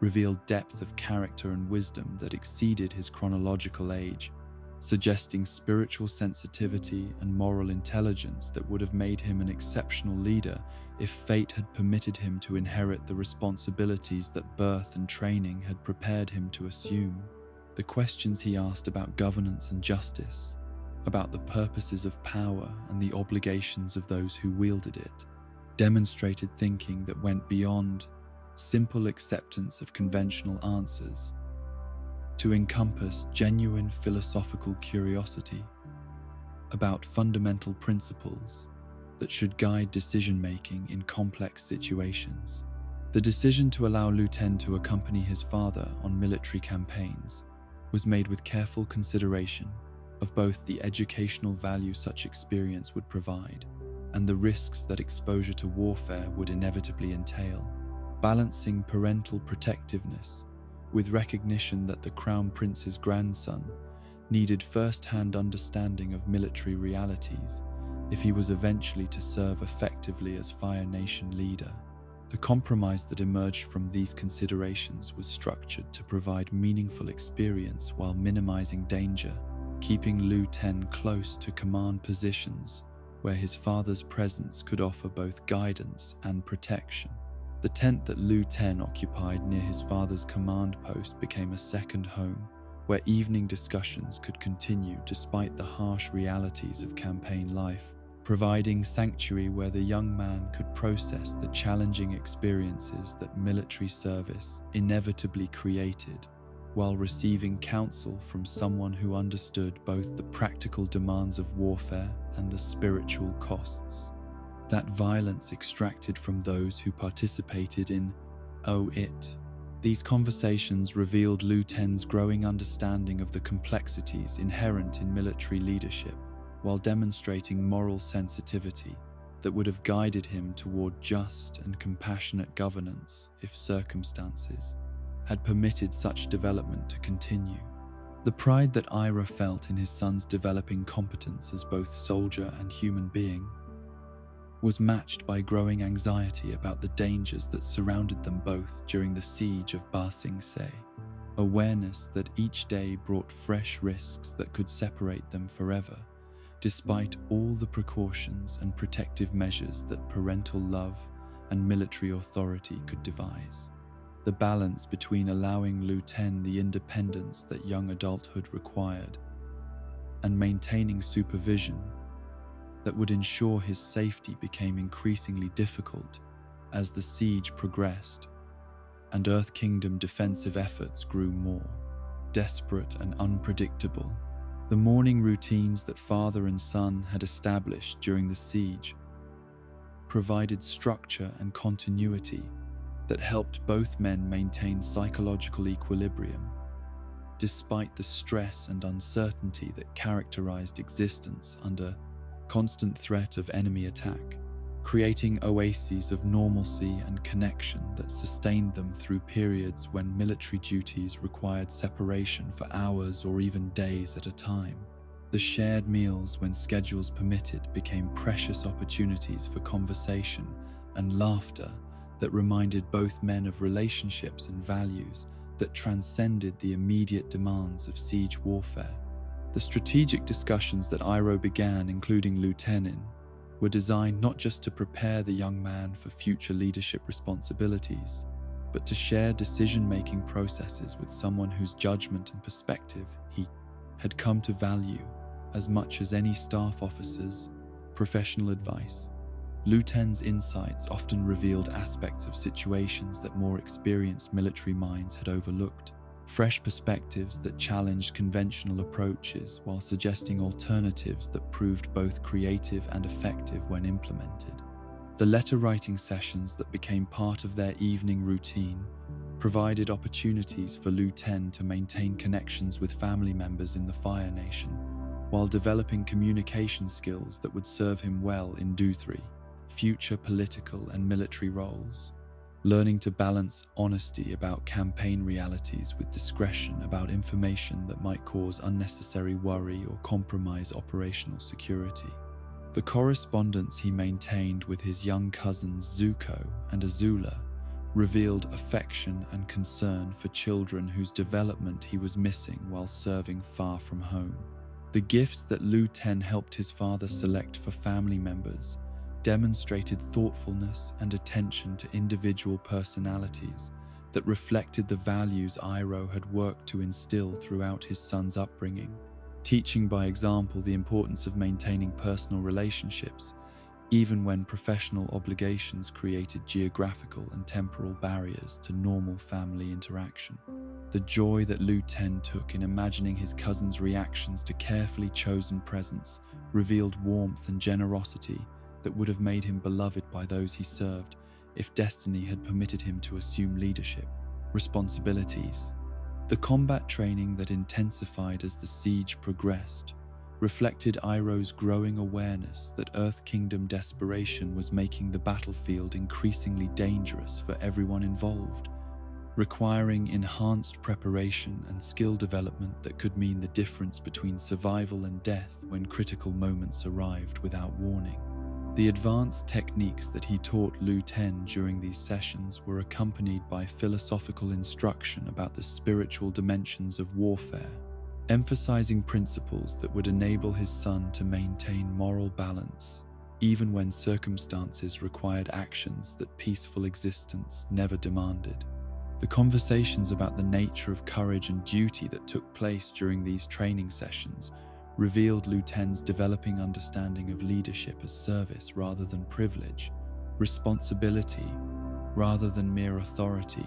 revealed depth of character and wisdom that exceeded his chronological age, suggesting spiritual sensitivity and moral intelligence that would have made him an exceptional leader if fate had permitted him to inherit the responsibilities that birth and training had prepared him to assume. The questions he asked about governance and justice, about the purposes of power and the obligations of those who wielded it, demonstrated thinking that went beyond simple acceptance of conventional answers to encompass genuine philosophical curiosity about fundamental principles that should guide decision-making in complex situations. The decision to allow Lu Ten to accompany his father on military campaigns was made with careful consideration of both the educational value such experience would provide and the risks that exposure to warfare would inevitably entail, balancing parental protectiveness with recognition that the Crown Prince's grandson needed first-hand understanding of military realities if he was eventually to serve effectively as Fire Nation leader. The compromise that emerged from these considerations was structured to provide meaningful experience while minimizing danger, keeping Lu Ten close to command positions where his father's presence could offer both guidance and protection. The tent that Lu Ten occupied near his father's command post became a second home, where evening discussions could continue despite the harsh realities of campaign life, providing sanctuary where the young man could process the challenging experiences that military service inevitably created, while receiving counsel from someone who understood both the practical demands of warfare and the spiritual costs that violence extracted from those who participated in it. These conversations revealed Lu Ten's growing understanding of the complexities inherent in military leadership, while demonstrating moral sensitivity that would have guided him toward just and compassionate governance if circumstances had permitted such development to continue. The pride that Iroh felt in his son's developing competence as both soldier and human being was matched by growing anxiety about the dangers that surrounded them both during the siege of Ba Sing Se, awareness that each day brought fresh risks that could separate them forever, despite all the precautions and protective measures that parental love and military authority could devise. The balance between allowing Lu Ten the independence that young adulthood required and maintaining supervision that would ensure his safety became increasingly difficult as the siege progressed and Earth Kingdom defensive efforts grew more desperate and unpredictable. The morning routines that father and son had established during the siege provided structure and continuity that helped both men maintain psychological equilibrium, despite the stress and uncertainty that characterized existence under constant threat of enemy attack, creating oases of normalcy and connection that sustained them through periods when military duties required separation for hours or even days at a time. The shared meals, when schedules permitted, became precious opportunities for conversation and laughter that reminded both men of relationships and values that transcended the immediate demands of siege warfare. The strategic discussions that Iroh began, including Lu Ten, were designed not just to prepare the young man for future leadership responsibilities, but to share decision-making processes with someone whose judgment and perspective he had come to value as much as any staff officer's professional advice. Lu Ten's insights often revealed aspects of situations that more experienced military minds had overlooked, fresh perspectives that challenged conventional approaches while suggesting alternatives that proved both creative and effective when implemented. The letter-writing sessions that became part of their evening routine provided opportunities for Lu Ten to maintain connections with family members in the Fire Nation, while developing communication skills that would serve him well in future political and military roles. Learning to balance honesty about campaign realities with discretion about information that might cause unnecessary worry or compromise operational security. The correspondence he maintained with his young cousins Zuko and Azula revealed affection and concern for children whose development he was missing while serving far from home. The gifts that Lu Ten helped his father select for family members demonstrated thoughtfulness and attention to individual personalities that reflected the values Iroh had worked to instill throughout his son's upbringing. Teaching by example the importance of maintaining personal relationships even when professional obligations created geographical and temporal barriers to normal family interaction. The joy that Lu Ten took in imagining his cousin's reactions to carefully chosen presents revealed warmth and generosity that would have made him beloved by those he served if destiny had permitted him to assume leadership responsibilities. The combat training that intensified as the siege progressed reflected Iroh's growing awareness that Earth Kingdom desperation was making the battlefield increasingly dangerous for everyone involved, requiring enhanced preparation and skill development that could mean the difference between survival and death when critical moments arrived without warning. The advanced techniques that he taught Lu Ten during these sessions were accompanied by philosophical instruction about the spiritual dimensions of warfare, emphasizing principles that would enable his son to maintain moral balance, even when circumstances required actions that peaceful existence never demanded. The conversations about the nature of courage and duty that took place during these training sessions revealed Lu Ten's developing understanding of leadership as service rather than privilege, responsibility rather than mere authority,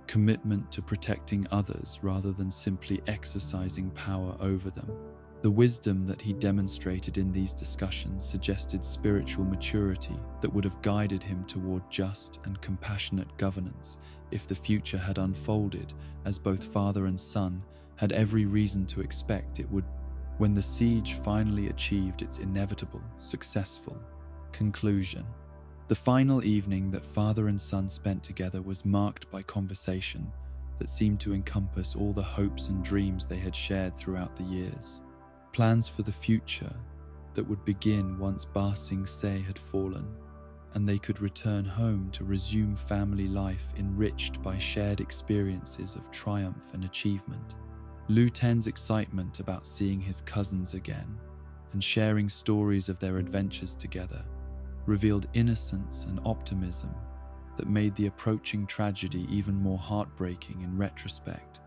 commitment to protecting others rather than simply exercising power over them. The wisdom that he demonstrated in these discussions suggested spiritual maturity that would have guided him toward just and compassionate governance if the future had unfolded as both father and son had every reason to expect it would. When the siege finally achieved its inevitable, successful conclusion, the final evening that father and son spent together was marked by conversation that seemed to encompass all the hopes and dreams they had shared throughout the years. Plans for the future that would begin once Ba Sing Se had fallen, and they could return home to resume family life enriched by shared experiences of triumph and achievement. Lu Ten's excitement about seeing his cousins again and sharing stories of their adventures together revealed innocence and optimism that made the approaching tragedy even more heartbreaking in retrospect,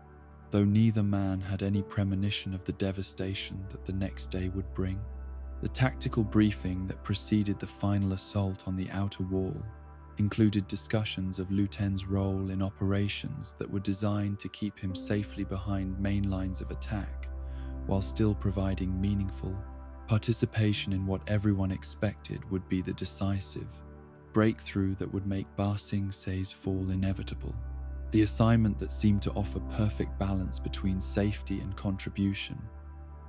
though neither man had any premonition of the devastation that the next day would bring. The tactical briefing that preceded the final assault on the outer wall included discussions of Lu Ten's role in operations that were designed to keep him safely behind main lines of attack, while still providing meaningful participation in what everyone expected would be the decisive breakthrough that would make Ba Sing Se's fall inevitable. The assignment that seemed to offer perfect balance between safety and contribution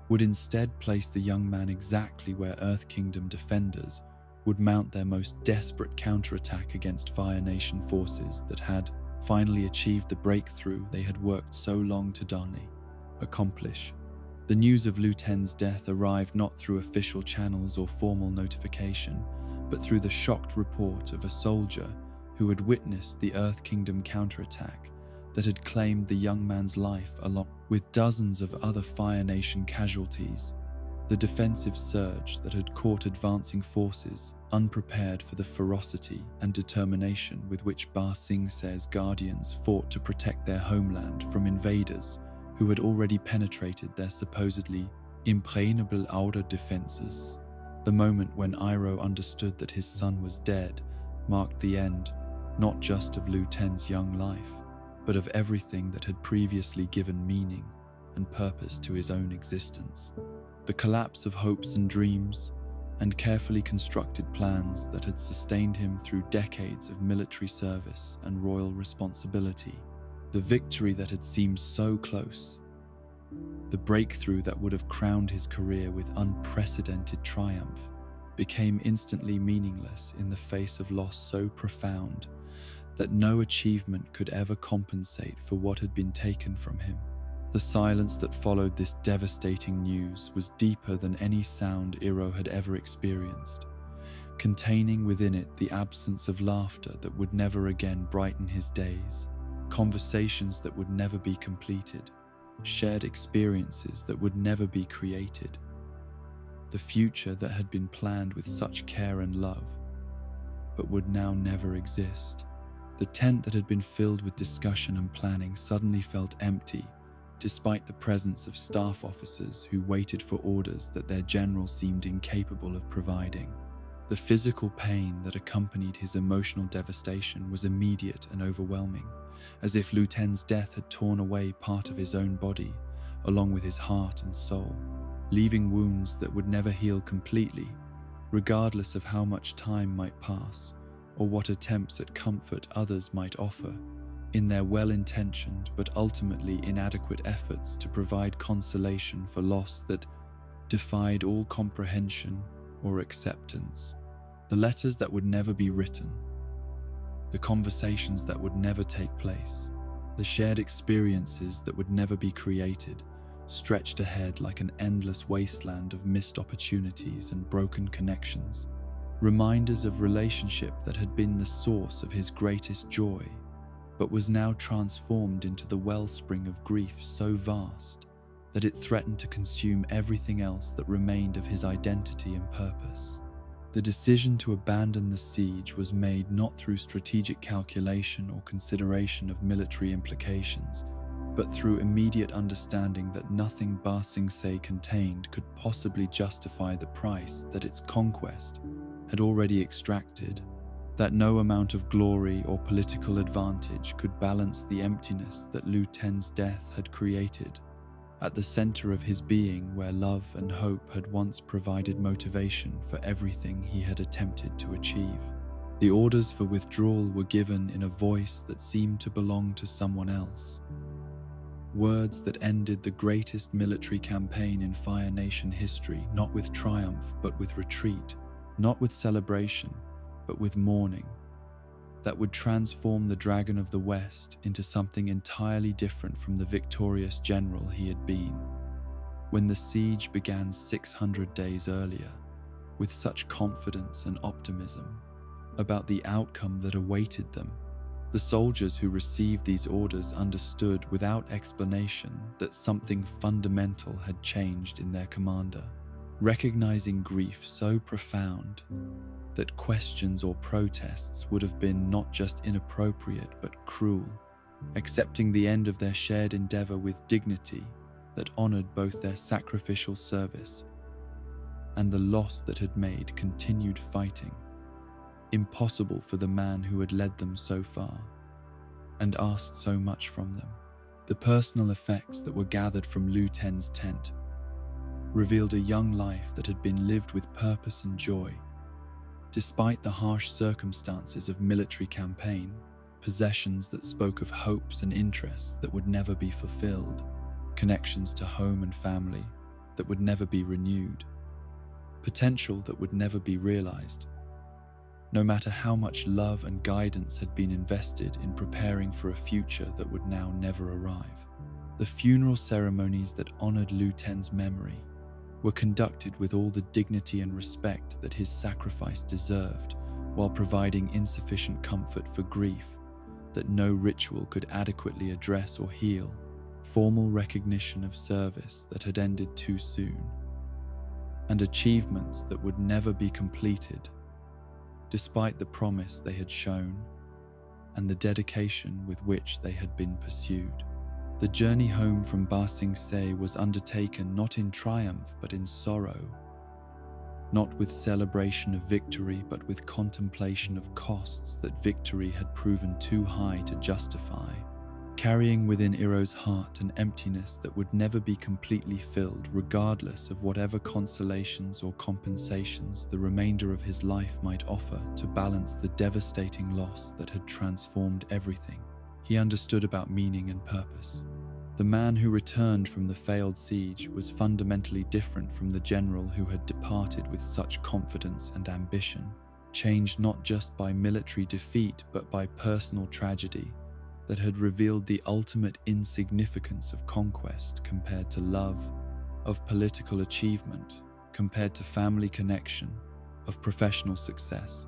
would instead place the young man exactly where Earth Kingdom defenders would mount their most desperate counterattack against Fire Nation forces that had finally achieved the breakthrough they had worked so long to accomplish. The news of Lu Ten's death arrived not through official channels or formal notification, but through the shocked report of a soldier who had witnessed the Earth Kingdom counterattack that had claimed the young man's life along with dozens of other Fire Nation casualties. The defensive surge that had caught advancing forces unprepared for the ferocity and determination with which Ba Sing Se's guardians fought to protect their homeland from invaders who had already penetrated their supposedly impregnable outer defenses. The moment when Iroh understood that his son was dead marked the end not just of Lu Ten's young life, but of everything that had previously given meaning and purpose to his own existence. The collapse of hopes and dreams and carefully constructed plans that had sustained him through decades of military service and royal responsibility. The victory that had seemed so close, the breakthrough that would have crowned his career with unprecedented triumph, became instantly meaningless in the face of loss so profound that no achievement could ever compensate for what had been taken from him. The silence that followed this devastating news was deeper than any sound Iroh had ever experienced, containing within it the absence of laughter that would never again brighten his days, conversations that would never be completed, shared experiences that would never be created. The future that had been planned with such care and love, but would now never exist. The tent that had been filled with discussion and planning suddenly felt empty, despite the presence of staff officers who waited for orders that their general seemed incapable of providing. The physical pain that accompanied his emotional devastation was immediate and overwhelming, as if Lu Ten's death had torn away part of his own body, along with his heart and soul, leaving wounds that would never heal completely, regardless of how much time might pass or what attempts at comfort others might offer in their well-intentioned but ultimately inadequate efforts to provide consolation for loss that defied all comprehension or acceptance. The letters that would never be written, the conversations that would never take place, the shared experiences that would never be created, stretched ahead like an endless wasteland of missed opportunities and broken connections, reminders of relationship that had been the source of his greatest joy, but was now transformed into the wellspring of grief so vast that it threatened to consume everything else that remained of his identity and purpose. The decision to abandon the siege was made not through strategic calculation or consideration of military implications, but through immediate understanding that nothing Ba Sing Se contained could possibly justify the price that its conquest had already extracted, that no amount of glory or political advantage could balance the emptiness that Lu Ten's death had created. At the center of his being, where love and hope had once provided motivation for everything he had attempted to achieve, the orders for withdrawal were given in a voice that seemed to belong to someone else. Words that ended the greatest military campaign in Fire Nation history, not with triumph but with retreat, not with celebration but with mourning, that would transform the Dragon of the West into something entirely different from the victorious general he had been. When the siege began 600 days earlier, with such confidence and optimism about the outcome that awaited them, the soldiers who received these orders understood without explanation that something fundamental had changed in their commander. Recognizing grief so profound that questions or protests would have been not just inappropriate but cruel, accepting the end of their shared endeavor with dignity that honored both their sacrificial service and the loss that had made continued fighting impossible for the man who had led them so far and asked so much from them. The personal effects that were gathered from Lu Ten's tent revealed a young life that had been lived with purpose and joy. Despite the harsh circumstances of military campaign, possessions that spoke of hopes and interests that would never be fulfilled, connections to home and family that would never be renewed, potential that would never be realized. No matter how much love and guidance had been invested in preparing for a future that would now never arrive. The funeral ceremonies that honored Lu Ten's memory were conducted with all the dignity and respect that his sacrifice deserved, while providing insufficient comfort for grief that no ritual could adequately address or heal, formal recognition of service that had ended too soon, and achievements that would never be completed, despite the promise they had shown and the dedication with which they had been pursued. The journey home from Ba Sing Se was undertaken not in triumph but in sorrow, not with celebration of victory but with contemplation of costs that victory had proven too high to justify, carrying within Iroh's heart an emptiness that would never be completely filled regardless of whatever consolations or compensations the remainder of his life might offer to balance the devastating loss that had transformed everything he understood about meaning and purpose. The man who returned from the failed siege was fundamentally different from the general who had departed with such confidence and ambition, changed not just by military defeat but by personal tragedy that had revealed the ultimate insignificance of conquest compared to love, of political achievement compared to family connection, of professional success,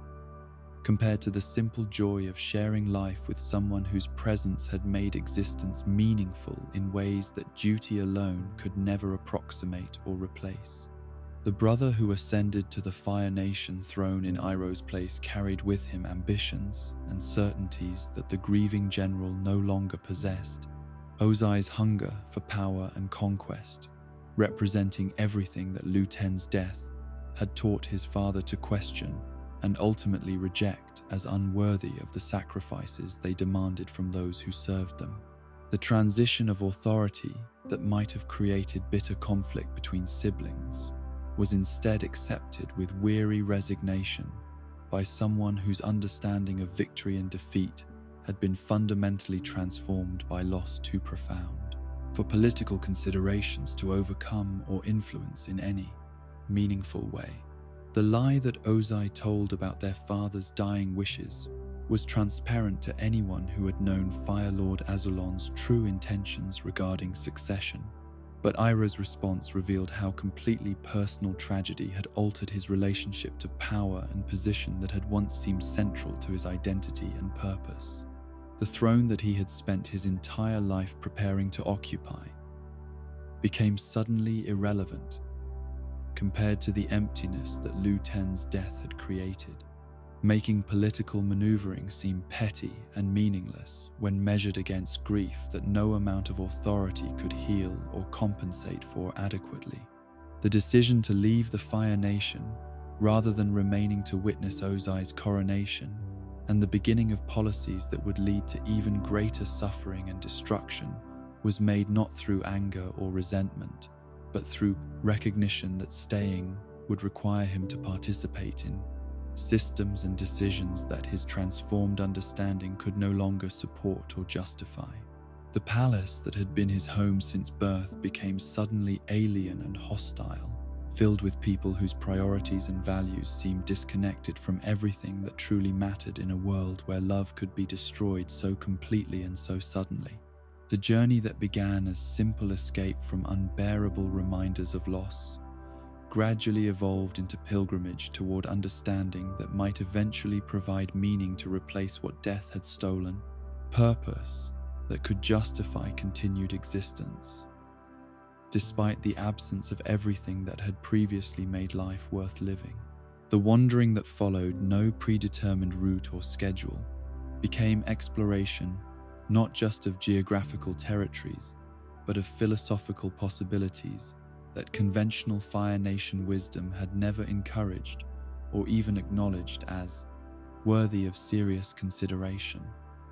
compared to the simple joy of sharing life with someone whose presence had made existence meaningful in ways that duty alone could never approximate or replace. The brother who ascended to the Fire Nation throne in Iroh's place carried with him ambitions and certainties that the grieving general no longer possessed. Ozai's hunger for power and conquest, representing everything that Lu Ten's death had taught his father to question and ultimately reject as unworthy of the sacrifices they demanded from those who served them. The transition of authority that might have created bitter conflict between siblings was instead accepted with weary resignation by someone whose understanding of victory and defeat had been fundamentally transformed by loss too profound for political considerations to overcome or influence in any meaningful way. The lie that Ozai told about their father's dying wishes was transparent to anyone who had known Fire Lord Azulon's true intentions regarding succession. But Iroh's response revealed how completely personal tragedy had altered his relationship to power and position that had once seemed central to his identity and purpose. The throne that he had spent his entire life preparing to occupy became suddenly irrelevant compared to the emptiness that Lu Ten's death had created, making political maneuvering seem petty and meaningless when measured against grief that no amount of authority could heal or compensate for adequately. The decision to leave the Fire Nation, rather than remaining to witness Ozai's coronation, and the beginning of policies that would lead to even greater suffering and destruction, was made not through anger or resentment, but through recognition that staying would require him to participate in systems and decisions that his transformed understanding could no longer support or justify. The palace that had been his home since birth became suddenly alien and hostile, filled with people whose priorities and values seemed disconnected from everything that truly mattered in a world where love could be destroyed so completely and so suddenly. The journey that began as simple escape from unbearable reminders of loss gradually evolved into pilgrimage toward understanding that might eventually provide meaning to replace what death had stolen, purpose that could justify continued existence. Despite the absence of everything that had previously made life worth living, the wandering that followed no predetermined route or schedule became exploration not just of geographical territories, but of philosophical possibilities that conventional Fire Nation wisdom had never encouraged or even acknowledged as worthy of serious consideration.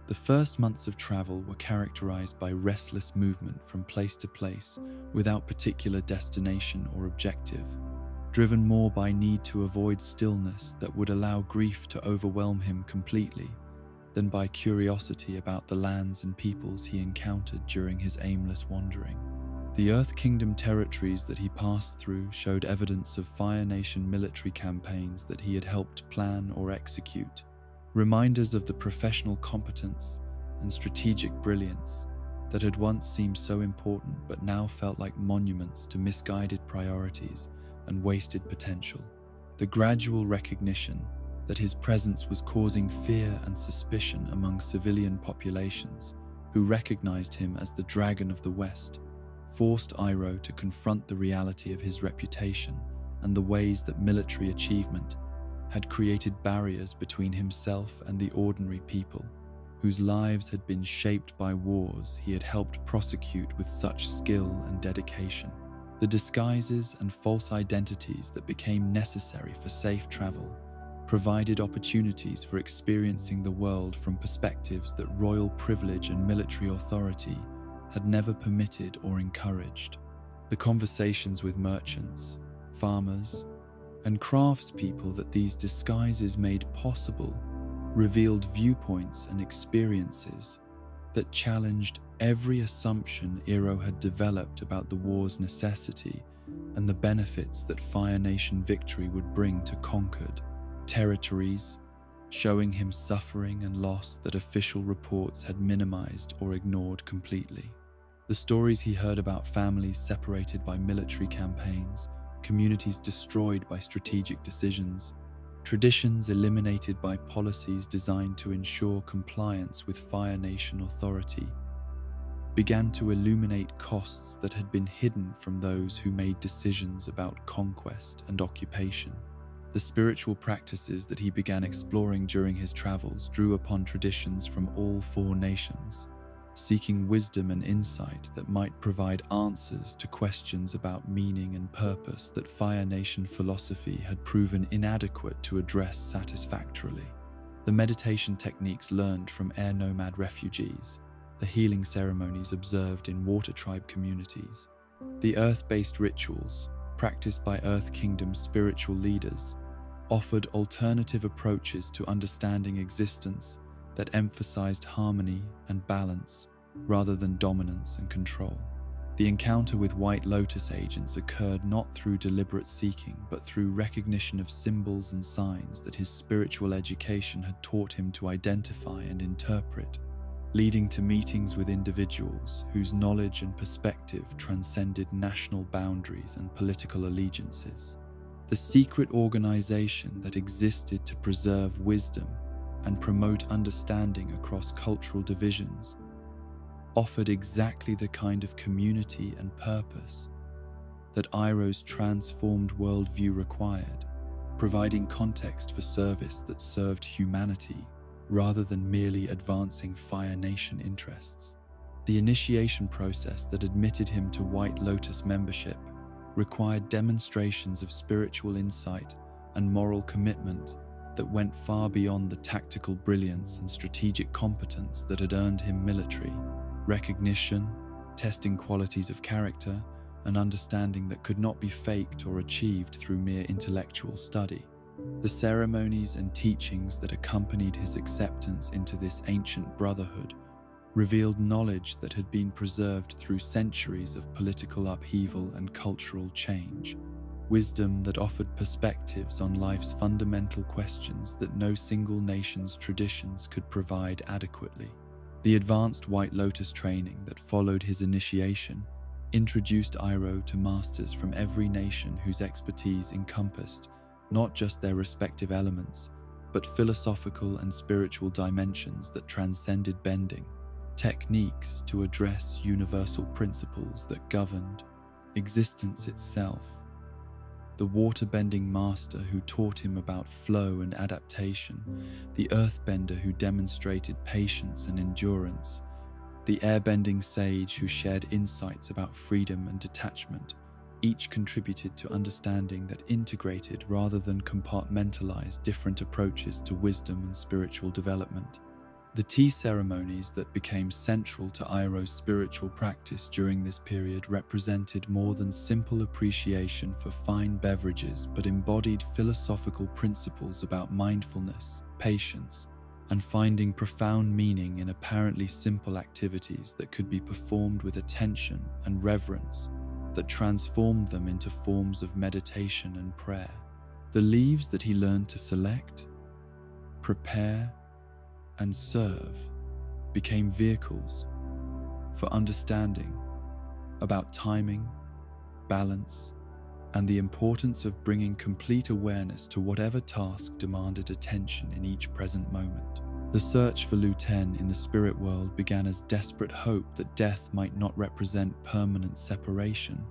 The first months of travel were characterized by restless movement from place to place without particular destination or objective, driven more by need to avoid stillness that would allow grief to overwhelm him completely than by curiosity about the lands and peoples he encountered during his aimless wandering. The Earth Kingdom territories that he passed through showed evidence of Fire Nation military campaigns that he had helped plan or execute, reminders of the professional competence and strategic brilliance that had once seemed so important but now felt like monuments to misguided priorities and wasted potential. The gradual recognition that his presence was causing fear and suspicion among civilian populations who recognized him as the Dragon of the West forced Iroh to confront the reality of his reputation and the ways that military achievement had created barriers between himself and the ordinary people whose lives had been shaped by wars he had helped prosecute with such skill and dedication. The disguises and false identities that became necessary for safe travel provided opportunities for experiencing the world from perspectives that royal privilege and military authority had never permitted or encouraged. The conversations with merchants, farmers, and craftspeople that these disguises made possible revealed viewpoints and experiences that challenged every assumption Iroh had developed about the war's necessity and the benefits that Fire Nation victory would bring to conquered territories, showing him suffering and loss that official reports had minimized or ignored completely. The stories he heard about families separated by military campaigns, communities destroyed by strategic decisions, traditions eliminated by policies designed to ensure compliance with Fire Nation authority, began to illuminate costs that had been hidden from those who made decisions about conquest and occupation. The spiritual practices that he began exploring during his travels drew upon traditions from all four nations, seeking wisdom and insight that might provide answers to questions about meaning and purpose that Fire Nation philosophy had proven inadequate to address satisfactorily. The meditation techniques learned from air nomad refugees, the healing ceremonies observed in water tribe communities, the earth-based rituals practiced by Earth Kingdom's spiritual leaders offered alternative approaches to understanding existence that emphasized harmony and balance rather than dominance and control. The encounter with White Lotus agents occurred not through deliberate seeking, but through recognition of symbols and signs that his spiritual education had taught him to identify and interpret, leading to meetings with individuals whose knowledge and perspective transcended national boundaries and political allegiances. The secret organization that existed to preserve wisdom and promote understanding across cultural divisions offered exactly the kind of community and purpose that Iroh's transformed worldview required, providing context for service that served humanity rather than merely advancing Fire Nation interests. The initiation process that admitted him to White Lotus membership required demonstrations of spiritual insight and moral commitment that went far beyond the tactical brilliance and strategic competence that had earned him military recognition, testing qualities of character, and understanding that could not be faked or achieved through mere intellectual study. The ceremonies and teachings that accompanied his acceptance into this ancient brotherhood revealed knowledge that had been preserved through centuries of political upheaval and cultural change, wisdom that offered perspectives on life's fundamental questions that no single nation's traditions could provide adequately. The advanced White Lotus training that followed his initiation introduced Iroh to masters from every nation whose expertise encompassed not just their respective elements, but philosophical and spiritual dimensions that transcended bending, techniques to address universal principles that governed existence itself. The waterbending master who taught him about flow and adaptation, the earthbender who demonstrated patience and endurance, the airbending sage who shared insights about freedom and detachment, each contributed to understanding that integrated rather than compartmentalized different approaches to wisdom and spiritual development. The tea ceremonies that became central to Iroh's spiritual practice during this period represented more than simple appreciation for fine beverages, but embodied philosophical principles about mindfulness, patience, and finding profound meaning in apparently simple activities that could be performed with attention and reverence that transformed them into forms of meditation and prayer. The leaves that he learned to select, prepare, and serve became vehicles for understanding about timing, balance, and the importance of bringing complete awareness to whatever task demanded attention in each present moment. The search for Lu Ten in the spirit world began as desperate hope that death might not represent permanent separation,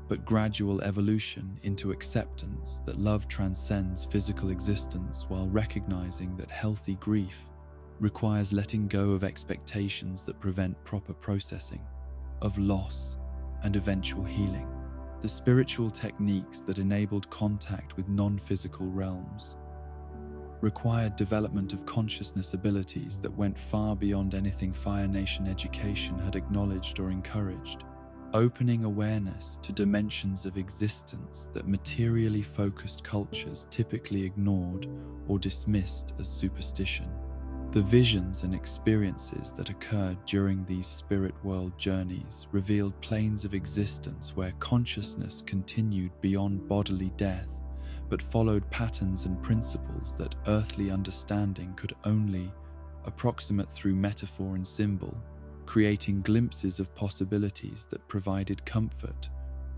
but gradual evolution into acceptance that love transcends physical existence, while recognizing that healthy grief requires letting go of expectations that prevent proper processing of loss and eventual healing. The spiritual techniques that enabled contact with non-physical realms required development of consciousness abilities that went far beyond anything Fire Nation education had acknowledged or encouraged, opening awareness to dimensions of existence that materially focused cultures typically ignored or dismissed as superstition. The visions and experiences that occurred during these spirit world journeys revealed planes of existence where consciousness continued beyond bodily death, but followed patterns and principles that earthly understanding could only approximate through metaphor and symbol, creating glimpses of possibilities that provided comfort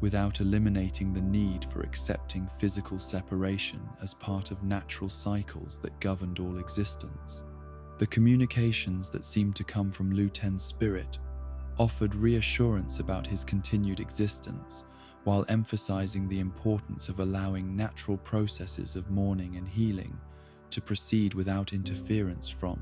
without eliminating the need for accepting physical separation as part of natural cycles that governed all existence. The communications that seemed to come from Lu Ten's spirit offered reassurance about his continued existence, while emphasizing the importance of allowing natural processes of mourning and healing to proceed without interference from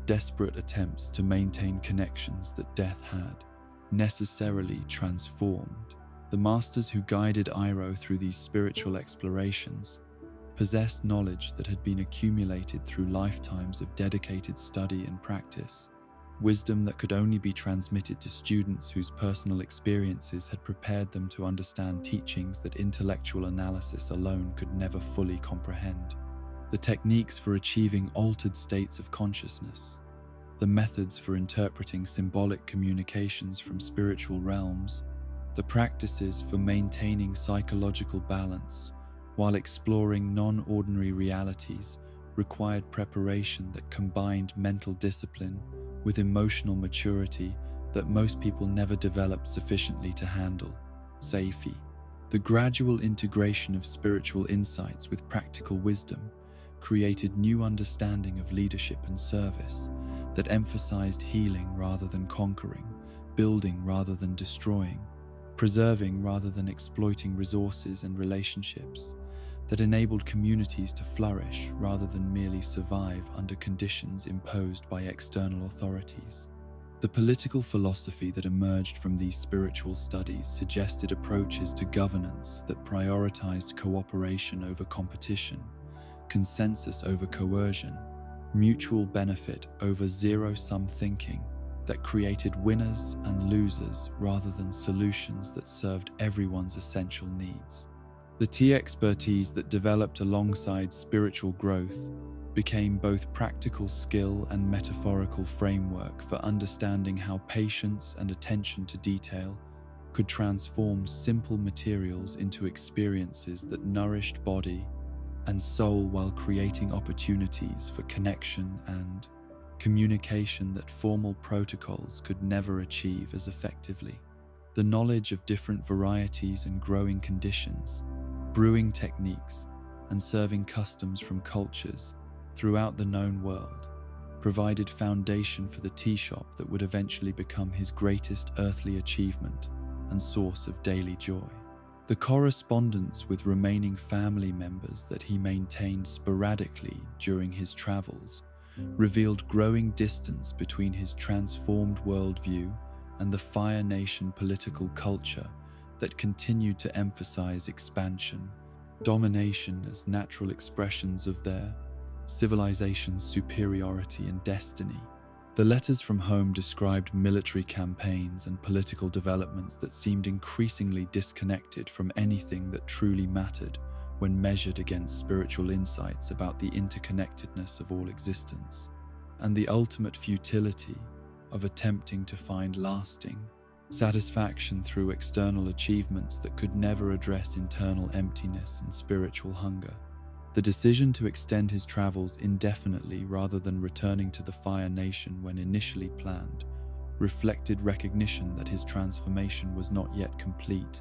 desperate attempts to maintain connections that death had necessarily transformed. The masters who guided Iroh through these spiritual explorations possessed knowledge that had been accumulated through lifetimes of dedicated study and practice, wisdom that could only be transmitted to students whose personal experiences had prepared them to understand teachings that intellectual analysis alone could never fully comprehend. The techniques for achieving altered states of consciousness, the methods for interpreting symbolic communications from spiritual realms, the practices for maintaining psychological balance while exploring non-ordinary realities required preparation that combined mental discipline with emotional maturity that most people never developed sufficiently to handle. Seifi. The gradual integration of spiritual insights with practical wisdom created new understanding of leadership and service that emphasized healing rather than conquering, building rather than destroying, preserving rather than exploiting resources and relationships, that enabled communities to flourish rather than merely survive under conditions imposed by external authorities. The political philosophy that emerged from these spiritual studies suggested approaches to governance that prioritized cooperation over competition, consensus over coercion, mutual benefit over zero-sum thinking, that created winners and losers rather than solutions that served everyone's essential needs. The tea expertise that developed alongside spiritual growth became both practical skill and metaphorical framework for understanding how patience and attention to detail could transform simple materials into experiences that nourished body and soul while creating opportunities for connection and communication that formal protocols could never achieve as effectively. The knowledge of different varieties and growing conditions, brewing techniques, and serving customs from cultures throughout the known world provided foundation for the tea shop that would eventually become his greatest earthly achievement and source of daily joy. The correspondence with remaining family members that he maintained sporadically during his travels revealed growing distance between his transformed worldview and the Fire Nation political culture that continued to emphasize expansion, domination as natural expressions of their civilization's superiority and destiny. The letters from home described military campaigns and political developments that seemed increasingly disconnected from anything that truly mattered when measured against spiritual insights about the interconnectedness of all existence, and the ultimate futility of attempting to find lasting satisfaction through external achievements that could never address internal emptiness and spiritual hunger. The decision to extend his travels indefinitely rather than returning to the Fire Nation when initially planned reflected recognition that his transformation was not yet complete,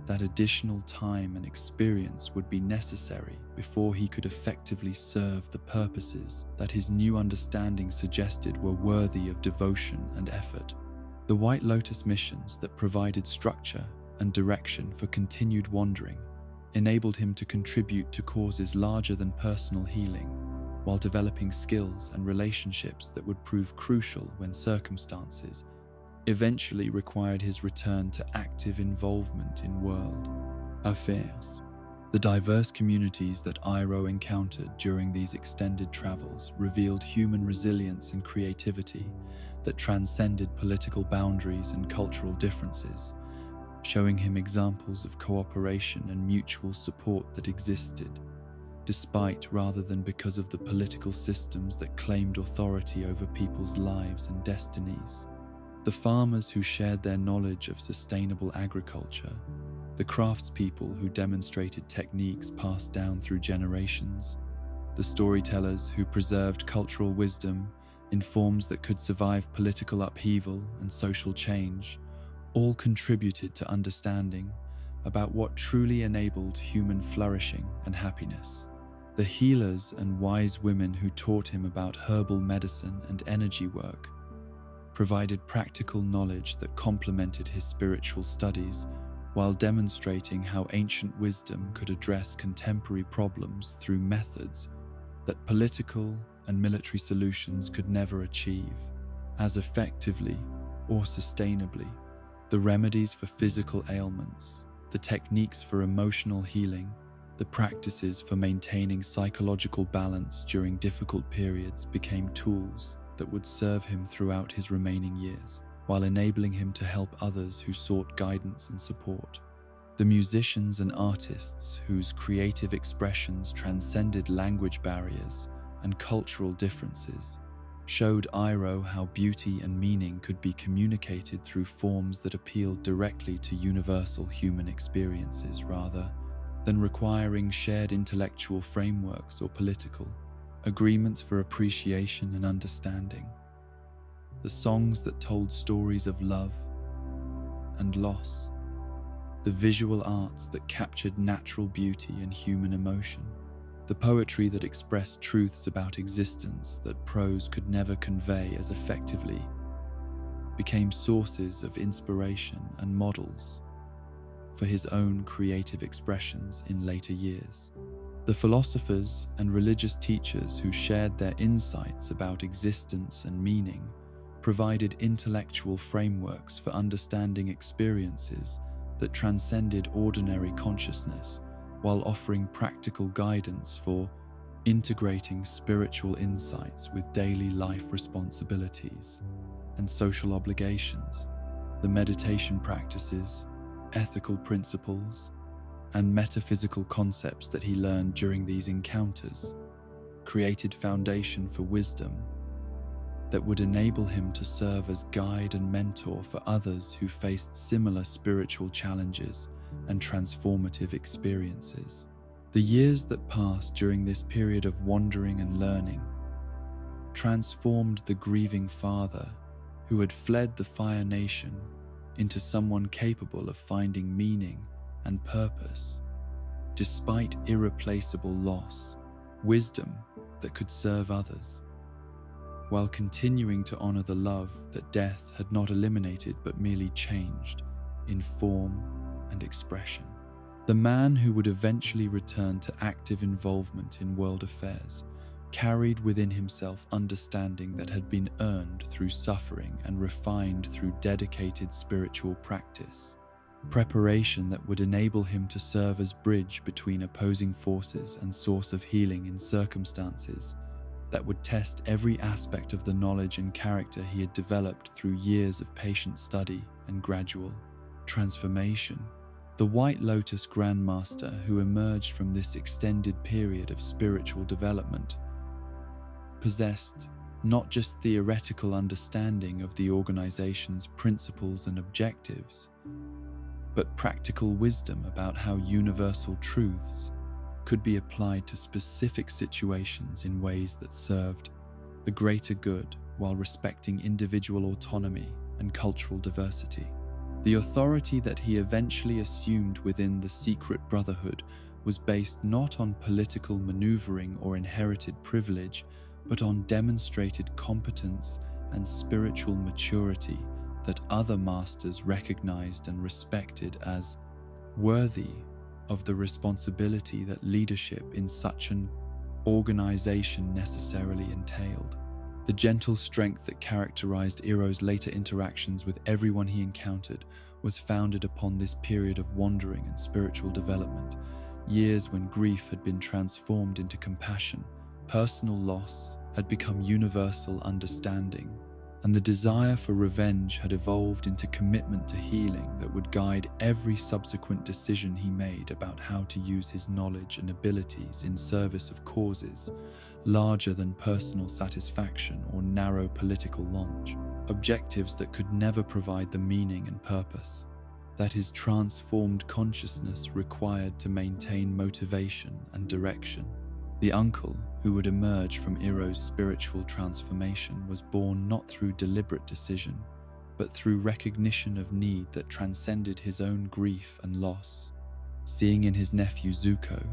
that additional time and experience would be necessary before he could effectively serve the purposes that his new understanding suggested were worthy of devotion and effort. The White Lotus missions that provided structure and direction for continued wandering enabled him to contribute to causes larger than personal healing, while developing skills and relationships that would prove crucial when circumstances eventually required his return to active involvement in world affairs. The diverse communities that Iroh encountered during these extended travels revealed human resilience and creativity that transcended political boundaries and cultural differences, showing him examples of cooperation and mutual support that existed, despite rather than because of the political systems that claimed authority over people's lives and destinies. The farmers who shared their knowledge of sustainable agriculture, the craftspeople who demonstrated techniques passed down through generations, the storytellers who preserved cultural wisdom in forms that could survive political upheaval and social change, all contributed to understanding about what truly enabled human flourishing and happiness. The healers and wise women who taught him about herbal medicine and energy work provided practical knowledge that complemented his spiritual studies while demonstrating how ancient wisdom could address contemporary problems through methods that political and military solutions could never achieve as effectively or sustainably. The remedies for physical ailments, the techniques for emotional healing, the practices for maintaining psychological balance during difficult periods became tools that would serve him throughout his remaining years, while enabling him to help others who sought guidance and support. The musicians and artists whose creative expressions transcended language barriers and cultural differences showed Iroh how beauty and meaning could be communicated through forms that appealed directly to universal human experiences rather than requiring shared intellectual frameworks or political agreements for appreciation and understanding. The songs that told stories of love and loss, the visual arts that captured natural beauty and human emotion, the poetry that expressed truths about existence that prose could never convey as effectively, became sources of inspiration and models for his own creative expressions in later years. The philosophers and religious teachers who shared their insights about existence and meaning provided intellectual frameworks for understanding experiences that transcended ordinary consciousness, while offering practical guidance for integrating spiritual insights with daily life responsibilities and social obligations. The meditation practices, ethical principles, and metaphysical concepts that he learned during these encounters created foundation for wisdom that would enable him to serve as guide and mentor for others who faced similar spiritual challenges and transformative experiences. The years that passed during this period of wandering and learning transformed the grieving father who had fled the Fire Nation into someone capable of finding meaning and purpose. Despite irreplaceable loss, wisdom that could serve others, while continuing to honor the love that death had not eliminated but merely changed in form and expression. The man who would eventually return to active involvement in world affairs carried within himself understanding that had been earned through suffering and refined through dedicated spiritual practice, preparation that would enable him to serve as bridge between opposing forces and source of healing in circumstances that would test every aspect of the knowledge and character he had developed through years of patient study and gradual transformation. The White Lotus Grandmaster who emerged from this extended period of spiritual development possessed not just theoretical understanding of the organization's principles and objectives, but practical wisdom about how universal truths could be applied to specific situations in ways that served the greater good while respecting individual autonomy and cultural diversity. The authority that he eventually assumed within the secret brotherhood was based not on political maneuvering or inherited privilege, but on demonstrated competence and spiritual maturity that other masters recognized and respected as worthy of the responsibility that leadership in such an organization necessarily entailed. The gentle strength that characterized Iroh's later interactions with everyone he encountered was founded upon this period of wandering and spiritual development, years when grief had been transformed into compassion, personal loss had become universal understanding, and the desire for revenge had evolved into commitment to healing that would guide every subsequent decision he made about how to use his knowledge and abilities in service of causes larger than personal satisfaction or narrow political launch, objectives that could never provide the meaning and purpose that his transformed consciousness required to maintain motivation and direction. The uncle who would emerge from Iroh's spiritual transformation was born not through deliberate decision, but through recognition of need that transcended his own grief and loss, seeing in his nephew Zuko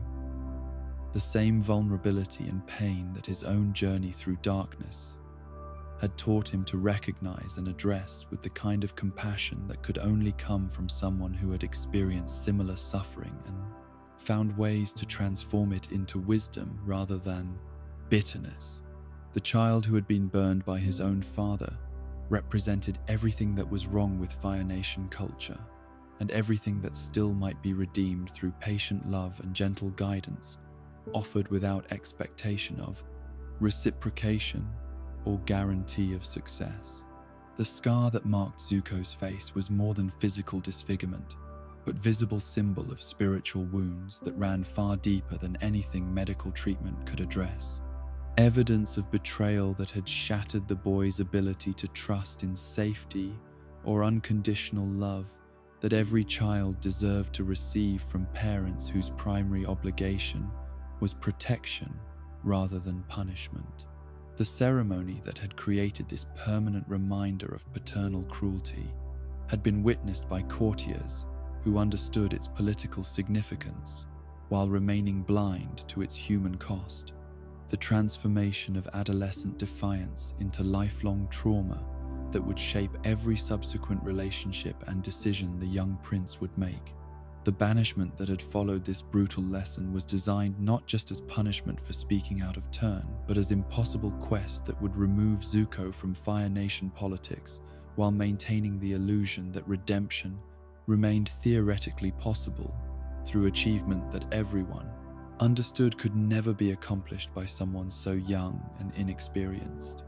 the same vulnerability and pain that his own journey through darkness had taught him to recognize and address with the kind of compassion that could only come from someone who had experienced similar suffering and found ways to transform it into wisdom rather than bitterness. The child who had been burned by his own father represented everything that was wrong with Fire Nation culture, and everything that still might be redeemed through patient love and gentle guidance, offered without expectation of reciprocation or guarantee of success. The scar that marked Zuko's face was more than physical disfigurement, but visible symbol of spiritual wounds that ran far deeper than anything medical treatment could address. Evidence of betrayal that had shattered the boy's ability to trust in safety or unconditional love that every child deserved to receive from parents whose primary obligation was protection rather than punishment. The ceremony that had created this permanent reminder of paternal cruelty had been witnessed by courtiers who understood its political significance while remaining blind to its human cost. The transformation of adolescent defiance into lifelong trauma that would shape every subsequent relationship and decision the young prince would make. The banishment that had followed this brutal lesson was designed not just as punishment for speaking out of turn, but as impossible quest that would remove Zuko from Fire Nation politics while maintaining the illusion that redemption remained theoretically possible through achievement that everyone understood could never be accomplished by someone so young and inexperienced.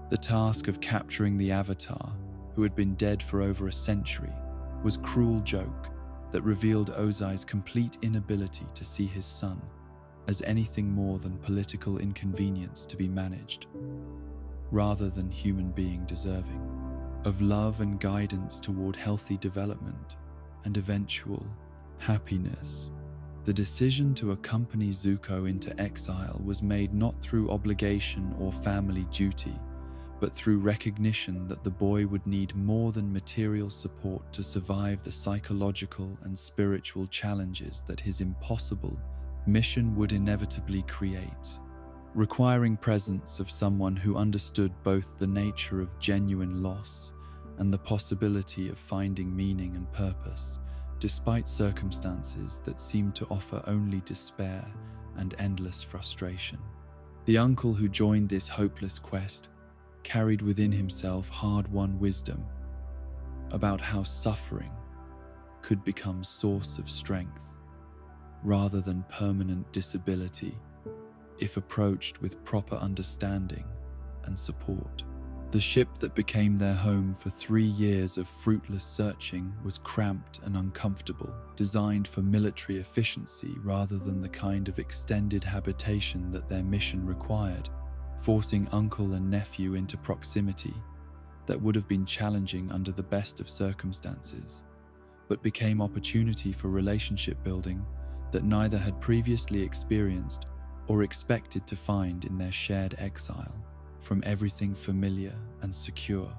The task of capturing the Avatar, who had been dead for over a century, was a cruel joke that revealed Ozai's complete inability to see his son as anything more than political inconvenience to be managed, rather than human being deserving of love and guidance toward healthy development and eventual happiness. The decision to accompany Zuko into exile was made not through obligation or family duty, but through recognition that the boy would need more than material support to survive the psychological and spiritual challenges that his impossible mission would inevitably create, requiring presence of someone who understood both the nature of genuine loss and the possibility of finding meaning and purpose, despite circumstances that seemed to offer only despair and endless frustration. The uncle who joined this hopeless quest carried within himself hard-won wisdom about how suffering could become source of strength rather than permanent disability if approached with proper understanding and support. The ship that became their home for 3 years of fruitless searching was cramped and uncomfortable, designed for military efficiency rather than the kind of extended habitation that their mission required, forcing uncle and nephew into proximity that would have been challenging under the best of circumstances, but became opportunity for relationship building that neither had previously experienced or expected to find in their shared exile from everything familiar and secure.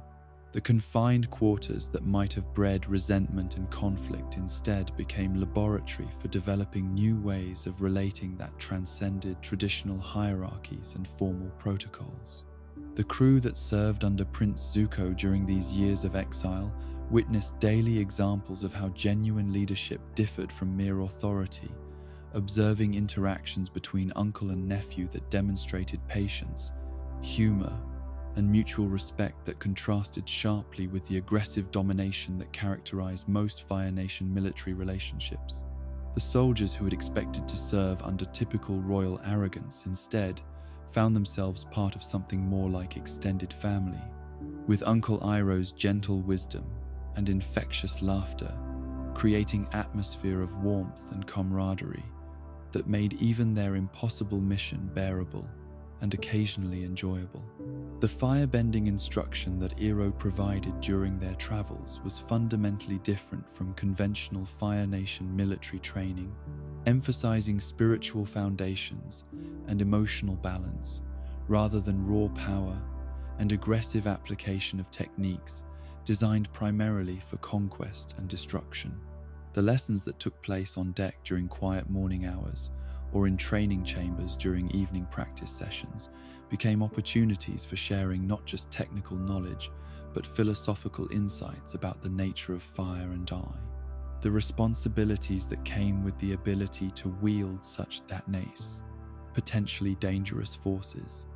The confined quarters that might have bred resentment and conflict instead became laboratory for developing new ways of relating that transcended traditional hierarchies and formal protocols. The crew that served under Prince Zuko during these years of exile witnessed daily examples of how genuine leadership differed from mere authority, observing interactions between uncle and nephew that demonstrated patience, humor, and mutual respect that contrasted sharply with the aggressive domination that characterized most Fire Nation military relationships. The soldiers who had expected to serve under typical royal arrogance instead found themselves part of something more like extended family, with Uncle Iroh's gentle wisdom and infectious laughter creating atmosphere of warmth and camaraderie that made even their impossible mission bearable and occasionally enjoyable. The firebending instruction that Iroh provided during their travels was fundamentally different from conventional Fire Nation military training, emphasizing spiritual foundations and emotional balance, rather than raw power and aggressive application of techniques designed primarily for conquest and destruction. The lessons that took place on deck during quiet morning hours or in training chambers during evening practice sessions became opportunities for sharing not just technical knowledge, but philosophical insights about the nature of fire and the responsibilities that came with the ability to wield such potentially dangerous forces.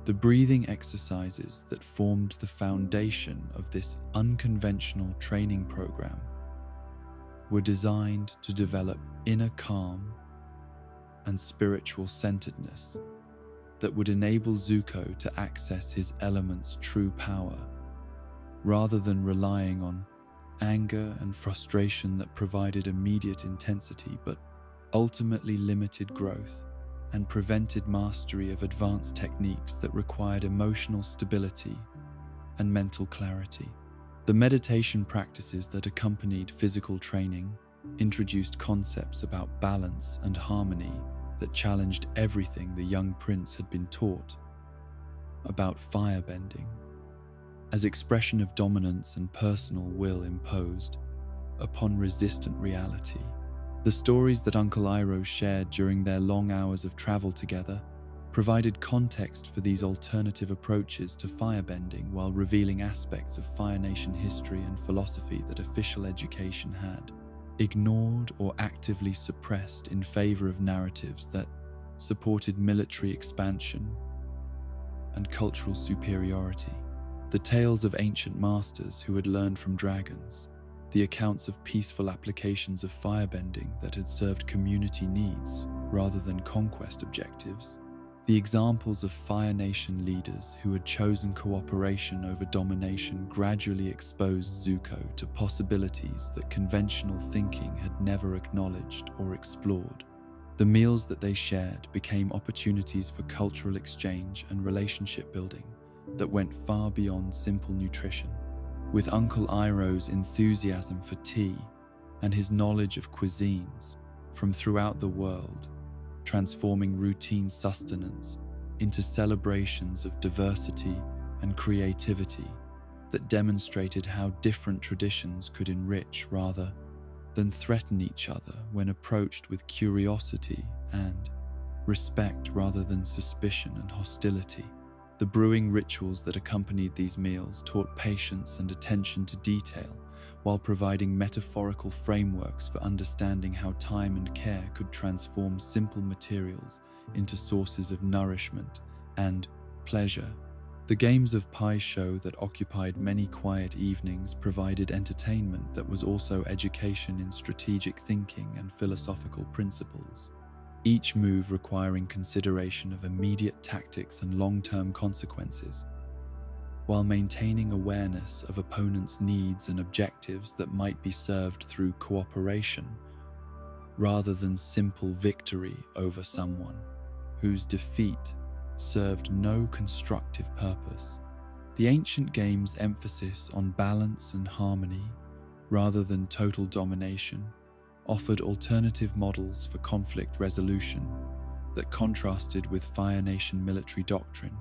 The breathing exercises that formed the foundation of this unconventional training program were designed to develop inner calm and spiritual centeredness that would enable Zuko to access his element's true power, rather than relying on anger and frustration that provided immediate intensity but ultimately limited growth and prevented mastery of advanced techniques that required emotional stability and mental clarity. The meditation practices that accompanied physical training introduced concepts about balance and harmony that challenged everything the young prince had been taught about firebending, as expression of dominance and personal will imposed upon resistant reality. The stories that Uncle Iroh shared during their long hours of travel together provided context for these alternative approaches to firebending while revealing aspects of Fire Nation history and philosophy that official education had ignored or actively suppressed in favor of narratives that supported military expansion and cultural superiority. The tales of ancient masters who had learned from dragons, the accounts of peaceful applications of firebending that had served community needs rather than conquest objectives, the examples of Fire Nation leaders who had chosen cooperation over domination gradually exposed Zuko to possibilities that conventional thinking had never acknowledged or explored. The meals that they shared became opportunities for cultural exchange and relationship building that went far beyond simple nutrition. With Uncle Iroh's enthusiasm for tea and his knowledge of cuisines from throughout the world, transforming routine sustenance into celebrations of diversity and creativity that demonstrated how different traditions could enrich rather than threaten each other when approached with curiosity and respect rather than suspicion and hostility. The brewing rituals that accompanied these meals taught patience and attention to detail, while providing metaphorical frameworks for understanding how time and care could transform simple materials into sources of nourishment and pleasure. The games of Pai Sho that occupied many quiet evenings provided entertainment that was also education in strategic thinking and philosophical principles, each move requiring consideration of immediate tactics and long-term consequences, while maintaining awareness of opponents' needs and objectives that might be served through cooperation, rather than simple victory over someone whose defeat served no constructive purpose. The ancient game's emphasis on balance and harmony, rather than total domination, offered alternative models for conflict resolution that contrasted with Fire Nation military doctrine,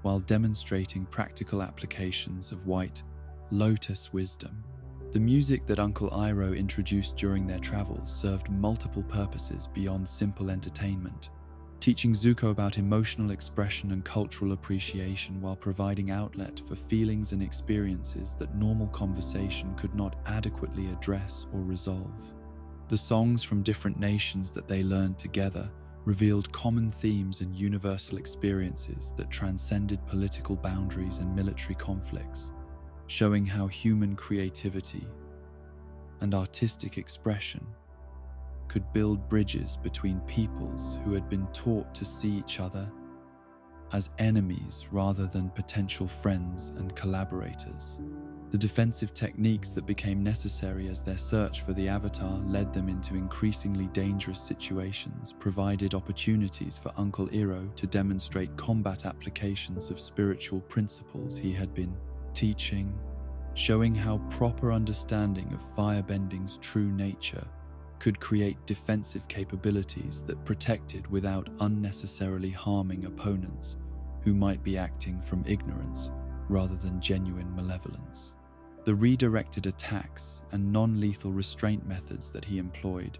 while demonstrating practical applications of White Lotus wisdom. The music that Uncle Iroh introduced during their travels served multiple purposes beyond simple entertainment, teaching Zuko about emotional expression and cultural appreciation while providing outlet for feelings and experiences that normal conversation could not adequately address or resolve. The songs from different nations that they learned together revealed common themes and universal experiences that transcended political boundaries and military conflicts, showing how human creativity and artistic expression could build bridges between peoples who had been taught to see each other as enemies rather than potential friends and collaborators. The defensive techniques that became necessary as their search for the Avatar led them into increasingly dangerous situations, provided opportunities for Uncle Iroh to demonstrate combat applications of spiritual principles he had been teaching, showing how proper understanding of firebending's true nature could create defensive capabilities that protected without unnecessarily harming opponents who might be acting from ignorance rather than genuine malevolence. The redirected attacks and non-lethal restraint methods that he employed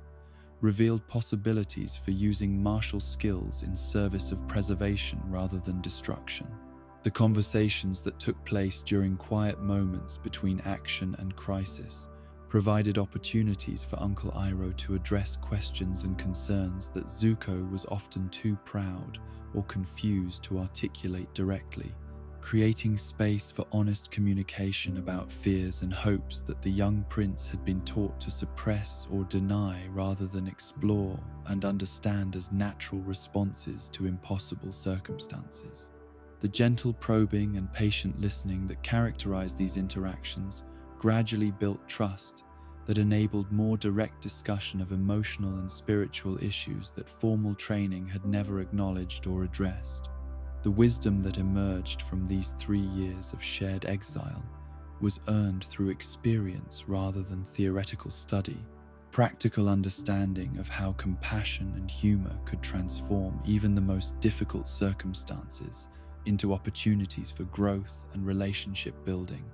revealed possibilities for using martial skills in service of preservation rather than destruction. The conversations that took place during quiet moments between action and crisis provided opportunities for Uncle Iroh to address questions and concerns that Zuko was often too proud or confused to articulate directly, creating space for honest communication about fears and hopes that the young prince had been taught to suppress or deny rather than explore and understand as natural responses to impossible circumstances. The gentle probing and patient listening that characterized these interactions gradually built trust that enabled more direct discussion of emotional and spiritual issues that formal training had never acknowledged or addressed. The wisdom that emerged from these 3 years of shared exile was earned through experience rather than theoretical study, practical understanding of how compassion and humor could transform even the most difficult circumstances into opportunities for growth and relationship building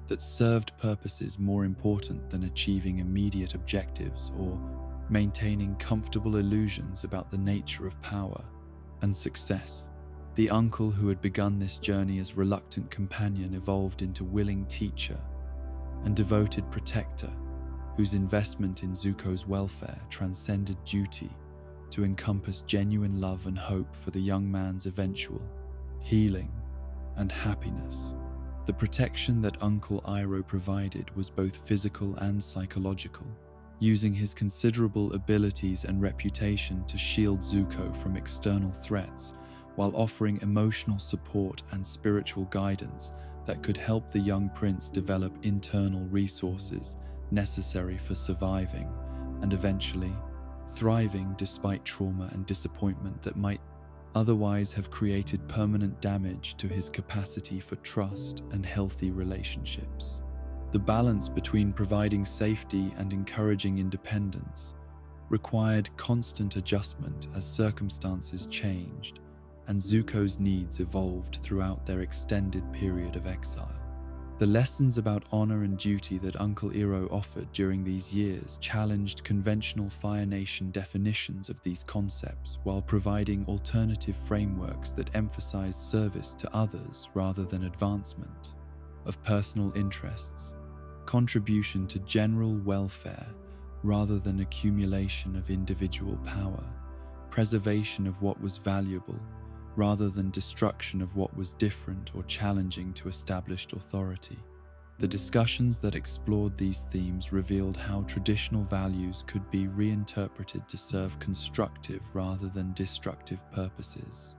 that served purposes more important than achieving immediate objectives or maintaining comfortable illusions about the nature of power and success. The uncle who had begun this journey as reluctant companion evolved into willing teacher and devoted protector, whose investment in Zuko's welfare transcended duty to encompass genuine love and hope for the young man's eventual healing and happiness. The protection that Uncle Iroh provided was both physical and psychological, using his considerable abilities and reputation to shield Zuko from external threats, while offering emotional support and spiritual guidance that could help the young prince develop internal resources necessary for surviving and eventually thriving despite trauma and disappointment that might otherwise have created permanent damage to his capacity for trust and healthy relationships. The balance between providing safety and encouraging independence required constant adjustment as circumstances changed and Zuko's needs evolved throughout their extended period of exile. The lessons about honor and duty that Uncle Iroh offered during these years challenged conventional Fire Nation definitions of these concepts while providing alternative frameworks that emphasized service to others rather than advancement of personal interests, contribution to general welfare rather than accumulation of individual power, preservation of what was valuable rather than destruction of what was different or challenging to established authority. The discussions that explored these themes revealed how traditional values could be reinterpreted to serve constructive rather than destructive purposes.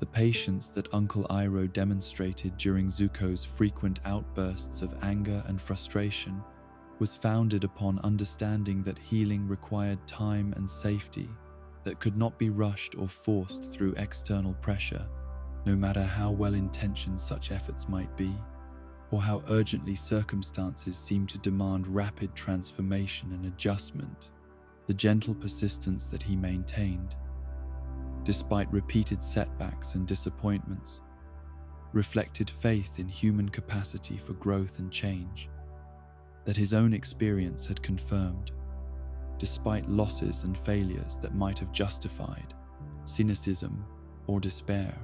The patience that Uncle Iroh demonstrated during Zuko's frequent outbursts of anger and frustration was founded upon understanding that healing required time and safety that could not be rushed or forced through external pressure, no matter how well-intentioned such efforts might be, or how urgently circumstances seem to demand rapid transformation and adjustment. The gentle persistence that he maintained, despite repeated setbacks and disappointments, reflected faith in human capacity for growth and change that his own experience had confirmed. Despite losses and failures that might have justified cynicism or despair,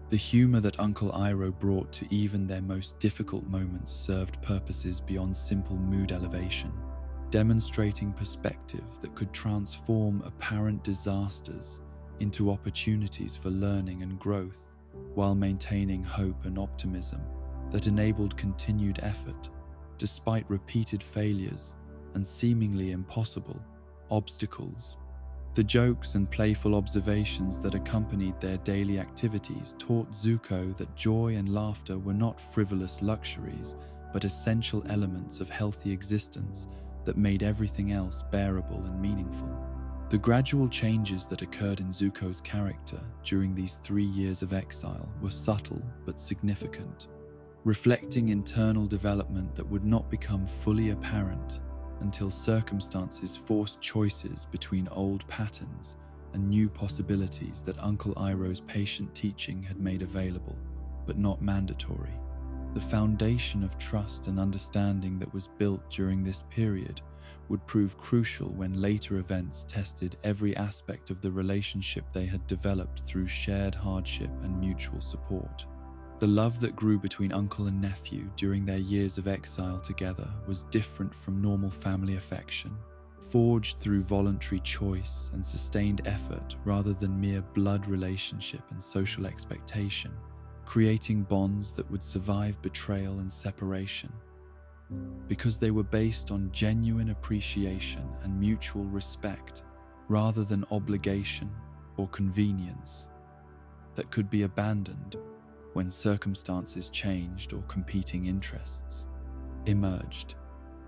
the humor that Uncle Iroh brought to even their most difficult moments served purposes beyond simple mood elevation, demonstrating perspective that could transform apparent disasters into opportunities for learning and growth, while maintaining hope and optimism that enabled continued effort, despite repeated failures and seemingly impossible obstacles. The jokes and playful observations that accompanied their daily activities taught Zuko that joy and laughter were not frivolous luxuries, but essential elements of healthy existence that made everything else bearable and meaningful. The gradual changes that occurred in Zuko's character during these 3 years of exile were subtle but significant, reflecting internal development that would not become fully apparent until circumstances forced choices between old patterns and new possibilities that Uncle Iroh's patient teaching had made available, but not mandatory. The foundation of trust and understanding that was built during this period would prove crucial when later events tested every aspect of the relationship they had developed through shared hardship and mutual support. The love that grew between uncle and nephew during their years of exile together was different from normal family affection, forged through voluntary choice and sustained effort rather than mere blood relationship and social expectation, creating bonds that would survive betrayal and separation. Because they were based on genuine appreciation and mutual respect rather than obligation or convenience that could be abandoned when circumstances changed or competing interests emerged.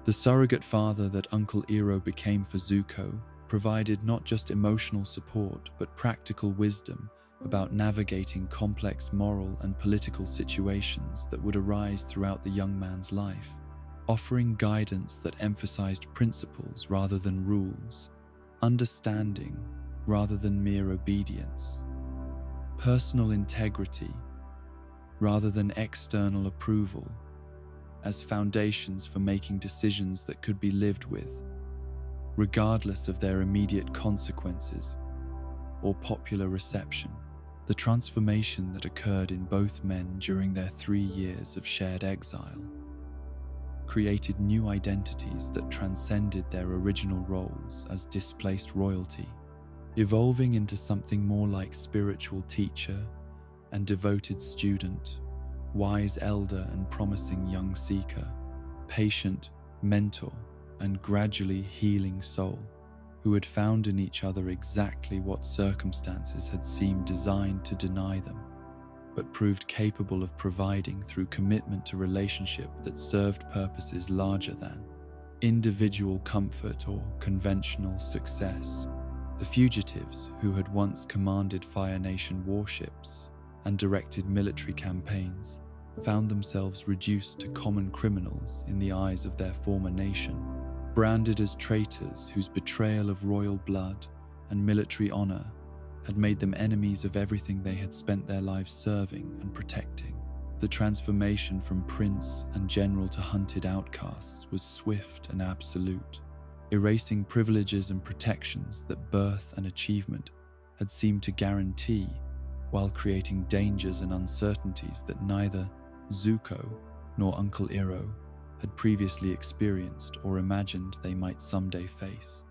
The surrogate father that Uncle Iroh became for Zuko provided not just emotional support but practical wisdom about navigating complex moral and political situations that would arise throughout the young man's life, offering guidance that emphasized principles rather than rules, understanding rather than mere obedience, personal integrity rather than external approval, as foundations for making decisions that could be lived with, regardless of their immediate consequences or popular reception. The transformation that occurred in both men during their 3 years of shared exile created new identities that transcended their original roles as displaced royalty, evolving into something more like spiritual teacher and devoted student, wise elder and promising young seeker, patient mentor and gradually healing soul, who had found in each other exactly what circumstances had seemed designed to deny them, but proved capable of providing through commitment to relationship that served purposes larger than individual comfort or conventional success. The fugitives, who had once commanded Fire Nation warships and directed military campaigns, found themselves reduced to common criminals in the eyes of their former nation, branded as traitors whose betrayal of royal blood and military honor had made them enemies of everything they had spent their lives serving and protecting. The transformation from prince and general to hunted outcasts was swift and absolute, erasing privileges and protections that birth and achievement had seemed to guarantee, while creating dangers and uncertainties that neither Zuko nor Uncle Iroh had previously experienced or imagined they might someday face.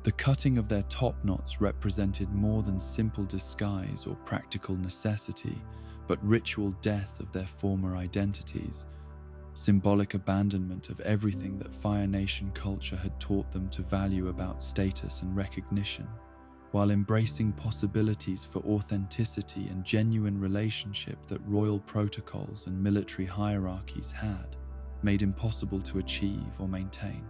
The cutting of their top knots represented more than simple disguise or practical necessity, but ritual death of their former identities, symbolic abandonment of everything that Fire Nation culture had taught them to value about status and recognition, while embracing possibilities for authenticity and genuine relationship that royal protocols and military hierarchies had made impossible to achieve or maintain.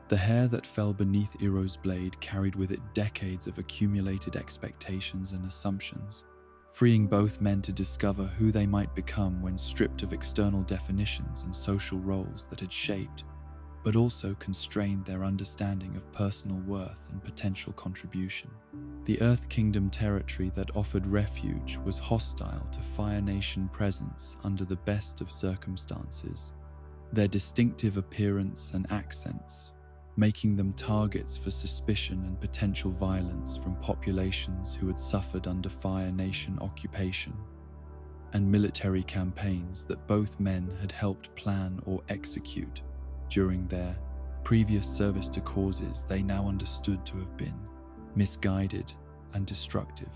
The hair that fell beneath Iroh's blade carried with it decades of accumulated expectations and assumptions, freeing both men to discover who they might become when stripped of external definitions and social roles that had shaped, but also constrained their understanding of personal worth and potential contribution. The Earth Kingdom territory that offered refuge was hostile to Fire Nation presence under the best of circumstances, their distinctive appearance and accents making them targets for suspicion and potential violence from populations who had suffered under Fire Nation occupation and military campaigns that both men had helped plan or execute during their previous service to causes they now understood to have been misguided and destructive.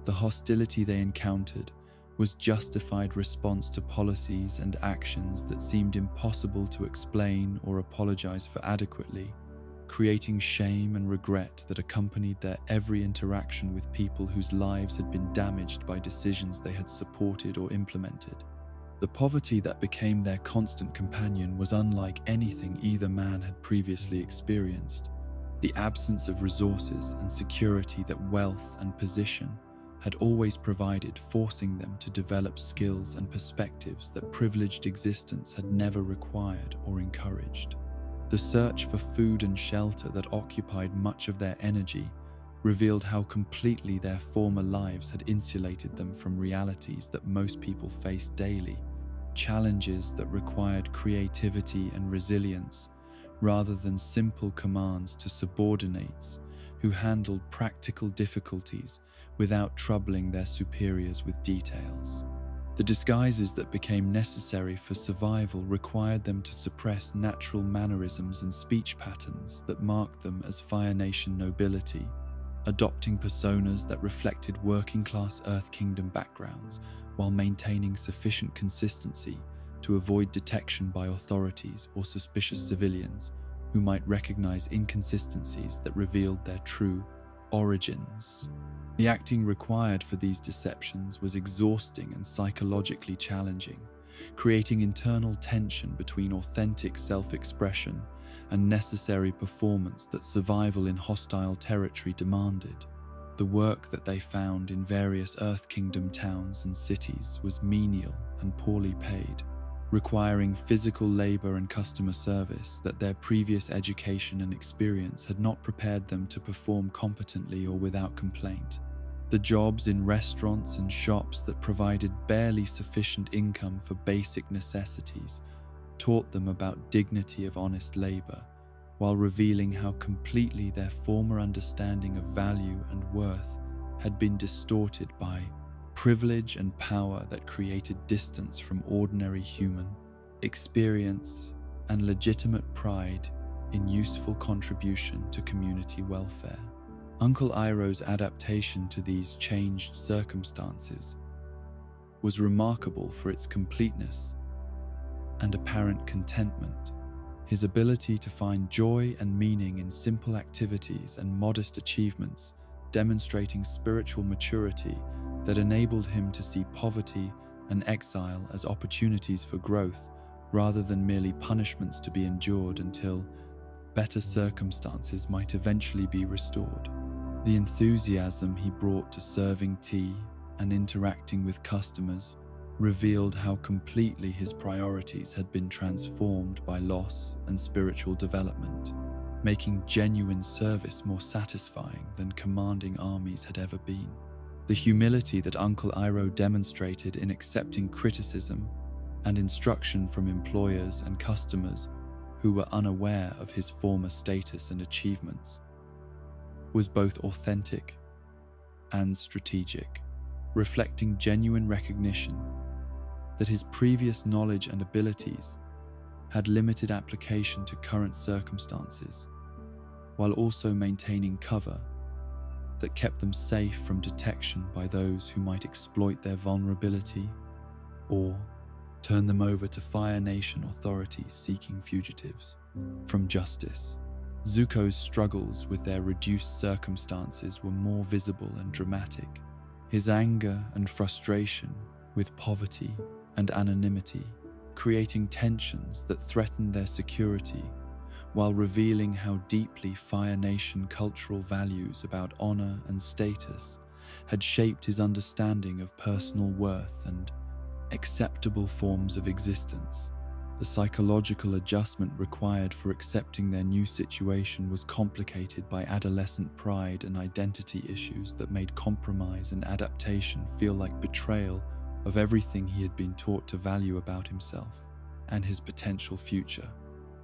The hostility they encountered was justified response to policies and actions that seemed impossible to explain or apologize for adequately, creating shame and regret that accompanied their every interaction with people whose lives had been damaged by decisions they had supported or implemented. The poverty that became their constant companion was unlike anything either man had previously experienced. The absence of resources and security that wealth and position had always provided, forcing them to develop skills and perspectives that privileged existence had never required or encouraged. The search for food and shelter that occupied much of their energy revealed how completely their former lives had insulated them from realities that most people face daily, challenges that required creativity and resilience rather than simple commands to subordinates who handled practical difficulties without troubling their superiors with details. The disguises that became necessary for survival required them to suppress natural mannerisms and speech patterns that marked them as Fire Nation nobility, adopting personas that reflected working-class Earth Kingdom backgrounds while maintaining sufficient consistency to avoid detection by authorities or suspicious civilians who might recognize inconsistencies that revealed their true origins. The acting required for these deceptions was exhausting and psychologically challenging, creating internal tension between authentic self-expression and necessary performance that survival in hostile territory demanded. The work that they found in various Earth Kingdom towns and cities was menial and poorly paid, requiring physical labor and customer service that their previous education and experience had not prepared them to perform competently or without complaint. The jobs in restaurants and shops that provided barely sufficient income for basic necessities taught them about dignity of honest labor, while revealing how completely their former understanding of value and worth had been distorted by privilege and power that created distance from ordinary human experience and legitimate pride in useful contribution to community welfare. Uncle Iroh's adaptation to these changed circumstances was remarkable for its completeness and apparent contentment. His ability to find joy and meaning in simple activities and modest achievements, demonstrating spiritual maturity that enabled him to see poverty and exile as opportunities for growth rather than merely punishments to be endured until better circumstances might eventually be restored. The enthusiasm he brought to serving tea and interacting with customers revealed how completely his priorities had been transformed by loss and spiritual development, making genuine service more satisfying than commanding armies had ever been. The humility that Uncle Iroh demonstrated in accepting criticism and instruction from employers and customers who were unaware of his former status and achievements was both authentic and strategic, reflecting genuine recognition that his previous knowledge and abilities had limited application to current circumstances, while also maintaining cover that kept them safe from detection by those who might exploit their vulnerability or turn them over to Fire Nation authorities seeking fugitives from justice. Zuko's struggles with their reduced circumstances were more visible and dramatic. His anger and frustration with poverty and anonymity, creating tensions that threatened their security, while revealing how deeply Fire Nation cultural values about honor and status had shaped his understanding of personal worth and acceptable forms of existence. The psychological adjustment required for accepting their new situation was complicated by adolescent pride and identity issues that made compromise and adaptation feel like betrayal of everything he had been taught to value about himself and his potential future.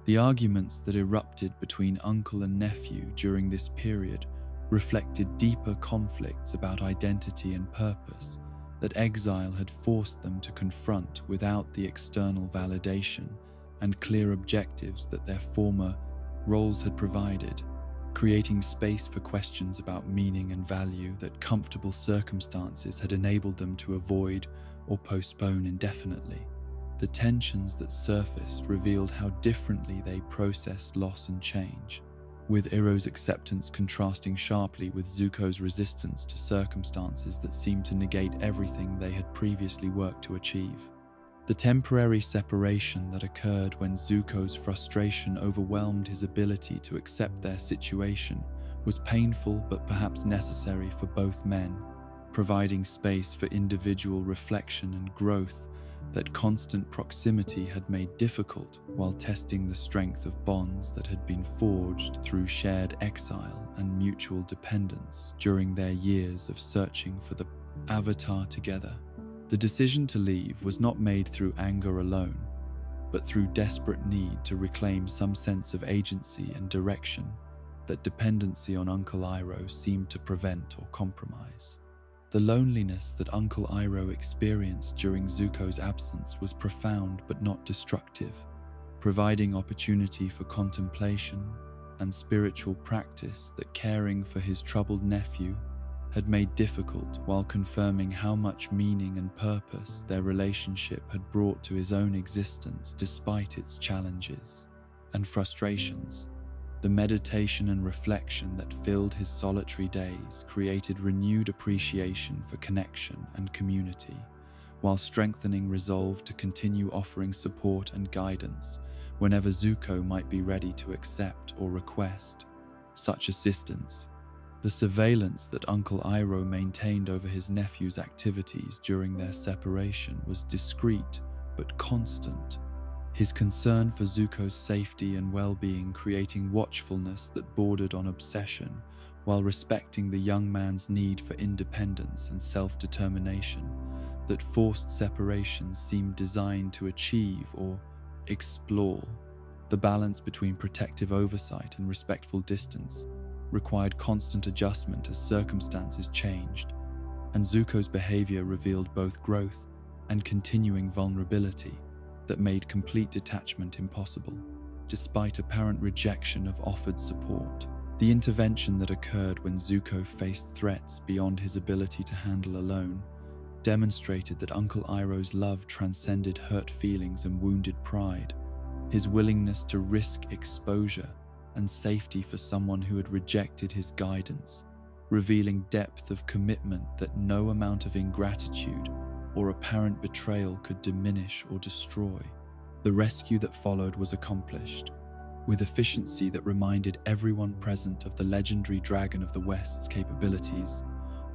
The arguments that erupted between uncle and nephew during this period reflected deeper conflicts about identity and purpose that exile had forced them to confront without the external validation and clear objectives that their former roles had provided, creating space for questions about meaning and value that comfortable circumstances had enabled them to avoid or postpone indefinitely. The tensions that surfaced revealed how differently they processed loss and change, with Iroh's acceptance contrasting sharply with Zuko's resistance to circumstances that seemed to negate everything they had previously worked to achieve. The temporary separation that occurred when Zuko's frustration overwhelmed his ability to accept their situation was painful but perhaps necessary for both men, providing space for individual reflection and growth that constant proximity had made difficult, while testing the strength of bonds that had been forged through shared exile and mutual dependence during their years of searching for the Avatar together. The decision to leave was not made through anger alone, but through desperate need to reclaim some sense of agency and direction that dependency on Uncle Iroh seemed to prevent or compromise. The loneliness that Uncle Iroh experienced during Zuko's absence was profound but not destructive, providing opportunity for contemplation and spiritual practice that caring for his troubled nephew had made difficult, while confirming how much meaning and purpose their relationship had brought to his own existence despite its challenges and frustrations. The meditation and reflection that filled his solitary days created renewed appreciation for connection and community, while strengthening resolve to continue offering support and guidance whenever Zuko might be ready to accept or request such assistance. The surveillance that Uncle Iroh maintained over his nephew's activities during their separation was discreet but constant, his concern for Zuko's safety and well-being creating watchfulness that bordered on obsession, while respecting the young man's need for independence and self-determination that forced separations seemed designed to achieve or explore. The balance between protective oversight and respectful distance required constant adjustment as circumstances changed, and Zuko's behavior revealed both growth and continuing vulnerability that made complete detachment impossible, despite apparent rejection of offered support. The intervention that occurred when Zuko faced threats beyond his ability to handle alone demonstrated that Uncle Iroh's love transcended hurt feelings and wounded pride, his willingness to risk exposure and safety for someone who had rejected his guidance, revealing depth of commitment that no amount of ingratitude or apparent betrayal could diminish or destroy. The rescue that followed was accomplished with efficiency that reminded everyone present of the legendary Dragon of the West's capabilities,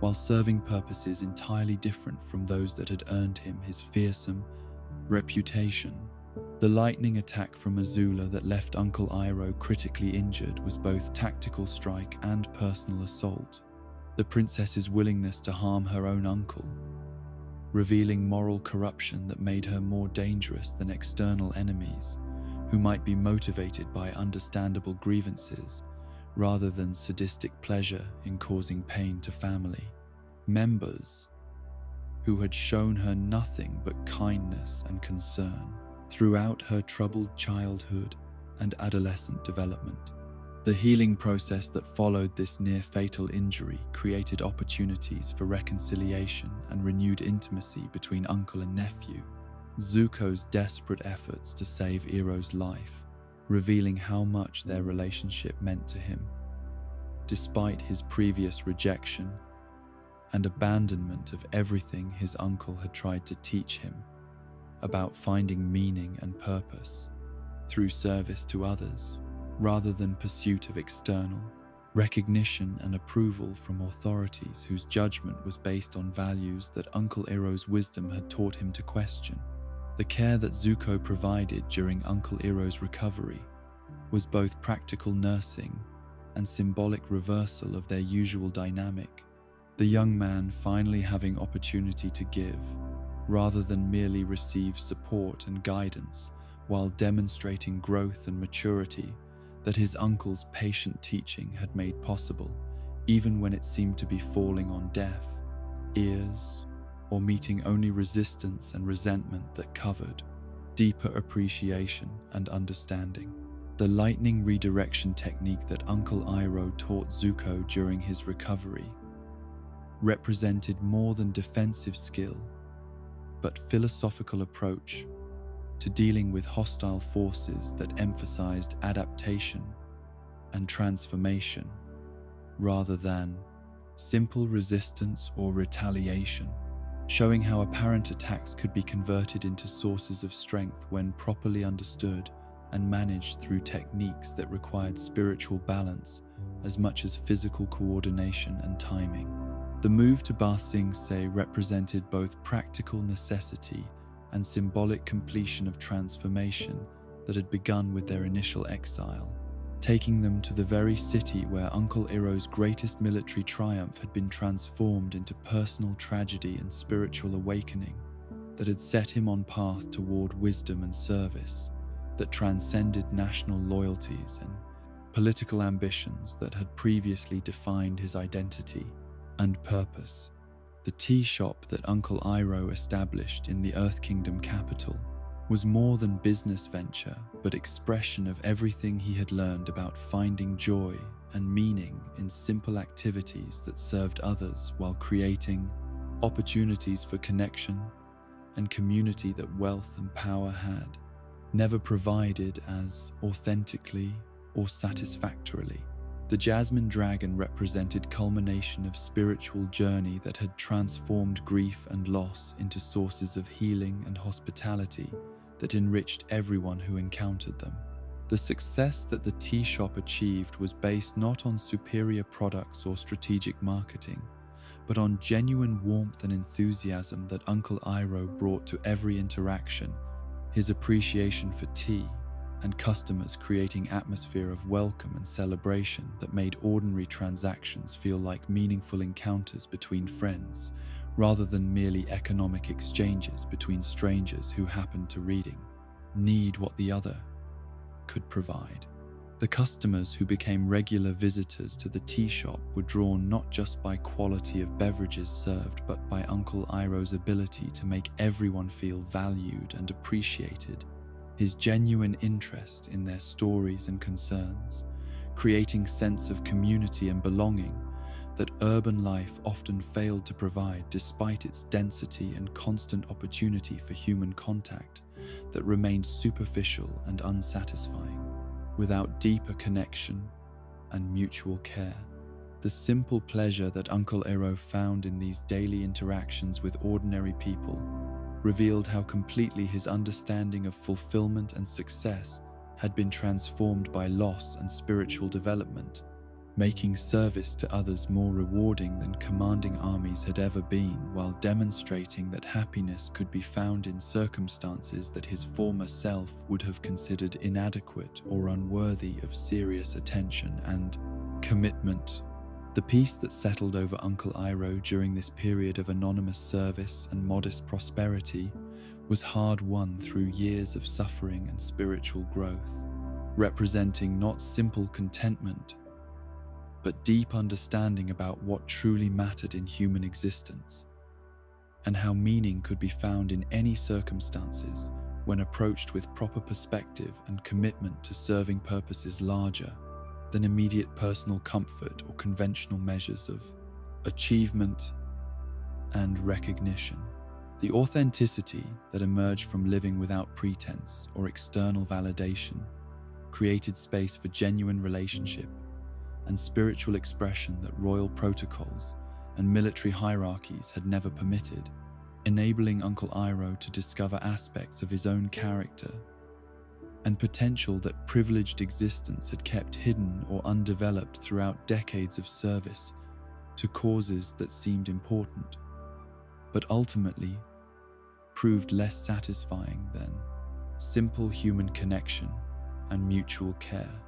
while serving purposes entirely different from those that had earned him his fearsome reputation. The lightning attack from Azula that left Uncle Iroh critically injured was both tactical strike and personal assault. The princess's willingness to harm her own uncle, revealing moral corruption that made her more dangerous than external enemies, who might be motivated by understandable grievances rather than sadistic pleasure in causing pain to family members who had shown her nothing but kindness and concern throughout her troubled childhood and adolescent development. The healing process that followed this near-fatal injury created opportunities for reconciliation and renewed intimacy between uncle and nephew. Zuko's desperate efforts to save Iroh's life, revealing how much their relationship meant to him, despite his previous rejection and abandonment of everything his uncle had tried to teach him about finding meaning and purpose through service to others, rather than pursuit of external recognition and approval from authorities whose judgment was based on values that Uncle Iroh's wisdom had taught him to question. The care that Zuko provided during Uncle Iroh's recovery was both practical nursing and symbolic reversal of their usual dynamic, the young man finally having opportunity to give, rather than merely receive support and guidance, while demonstrating growth and maturity that his uncle's patient teaching had made possible, even when it seemed to be falling on deaf ears or meeting only resistance and resentment that covered deeper appreciation and understanding. The lightning redirection technique that Uncle Iroh taught Zuko during his recovery represented more than defensive skill, but philosophical approach to dealing with hostile forces that emphasized adaptation and transformation rather than simple resistance or retaliation, showing how apparent attacks could be converted into sources of strength when properly understood and managed through techniques that required spiritual balance as much as physical coordination and timing. The move to Ba Sing Se represented both practical necessity and symbolic completion of transformation that had begun with their initial exile, taking them to the very city where Uncle Iroh's greatest military triumph had been transformed into personal tragedy and spiritual awakening that had set him on path toward wisdom and service that transcended national loyalties and political ambitions that had previously defined his identity and purpose. The tea shop that Uncle Iroh established in the Earth Kingdom capital was more than business venture, but expression of everything he had learned about finding joy and meaning in simple activities that served others while creating opportunities for connection and community that wealth and power had never provided as authentically or satisfactorily. The Jasmine Dragon represented culmination of spiritual journey that had transformed grief and loss into sources of healing and hospitality that enriched everyone who encountered them. The success that the tea shop achieved was based not on superior products or strategic marketing, but on genuine warmth and enthusiasm that Uncle Iroh brought to every interaction, his appreciation for tea, and customers creating atmosphere of welcome and celebration that made ordinary transactions feel like meaningful encounters between friends, rather than merely economic exchanges between strangers who happened to need what the other could provide. The customers who became regular visitors to the tea shop were drawn not just by quality of beverages served, but by Uncle Iroh's ability to make everyone feel valued and appreciated, his genuine interest in their stories and concerns, creating sense of community and belonging that urban life often failed to provide despite its density and constant opportunity for human contact that remained superficial and unsatisfying. Without deeper connection and mutual care, the simple pleasure that Uncle Iroh found in these daily interactions with ordinary people revealed how completely his understanding of fulfillment and success had been transformed by loss and spiritual development, making service to others more rewarding than commanding armies had ever been, while demonstrating that happiness could be found in circumstances that his former self would have considered inadequate or unworthy of serious attention and commitment. The peace that settled over Uncle Iroh during this period of anonymous service and modest prosperity was hard-won through years of suffering and spiritual growth, representing not simple contentment, but deep understanding about what truly mattered in human existence, and how meaning could be found in any circumstances when approached with proper perspective and commitment to serving purposes larger than immediate personal comfort or conventional measures of achievement and recognition. The authenticity that emerged from living without pretense or external validation created space for genuine relationship and spiritual expression that royal protocols and military hierarchies had never permitted, enabling Uncle Iroh to discover aspects of his own character and potential that privileged existence had kept hidden or undeveloped throughout decades of service to causes that seemed important, but ultimately proved less satisfying than simple human connection and mutual care.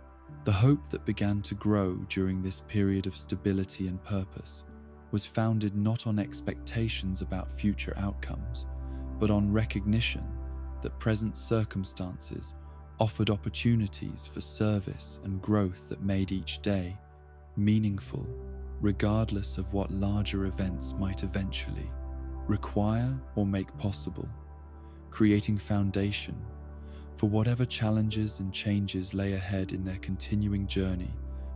The hope that began to grow during this period of stability and purpose was founded not on expectations about future outcomes, but on recognition that present circumstances offered opportunities for service and growth that made each day meaningful, regardless of what larger events might eventually require or make possible, creating foundation for whatever challenges and changes lay ahead in their continuing journey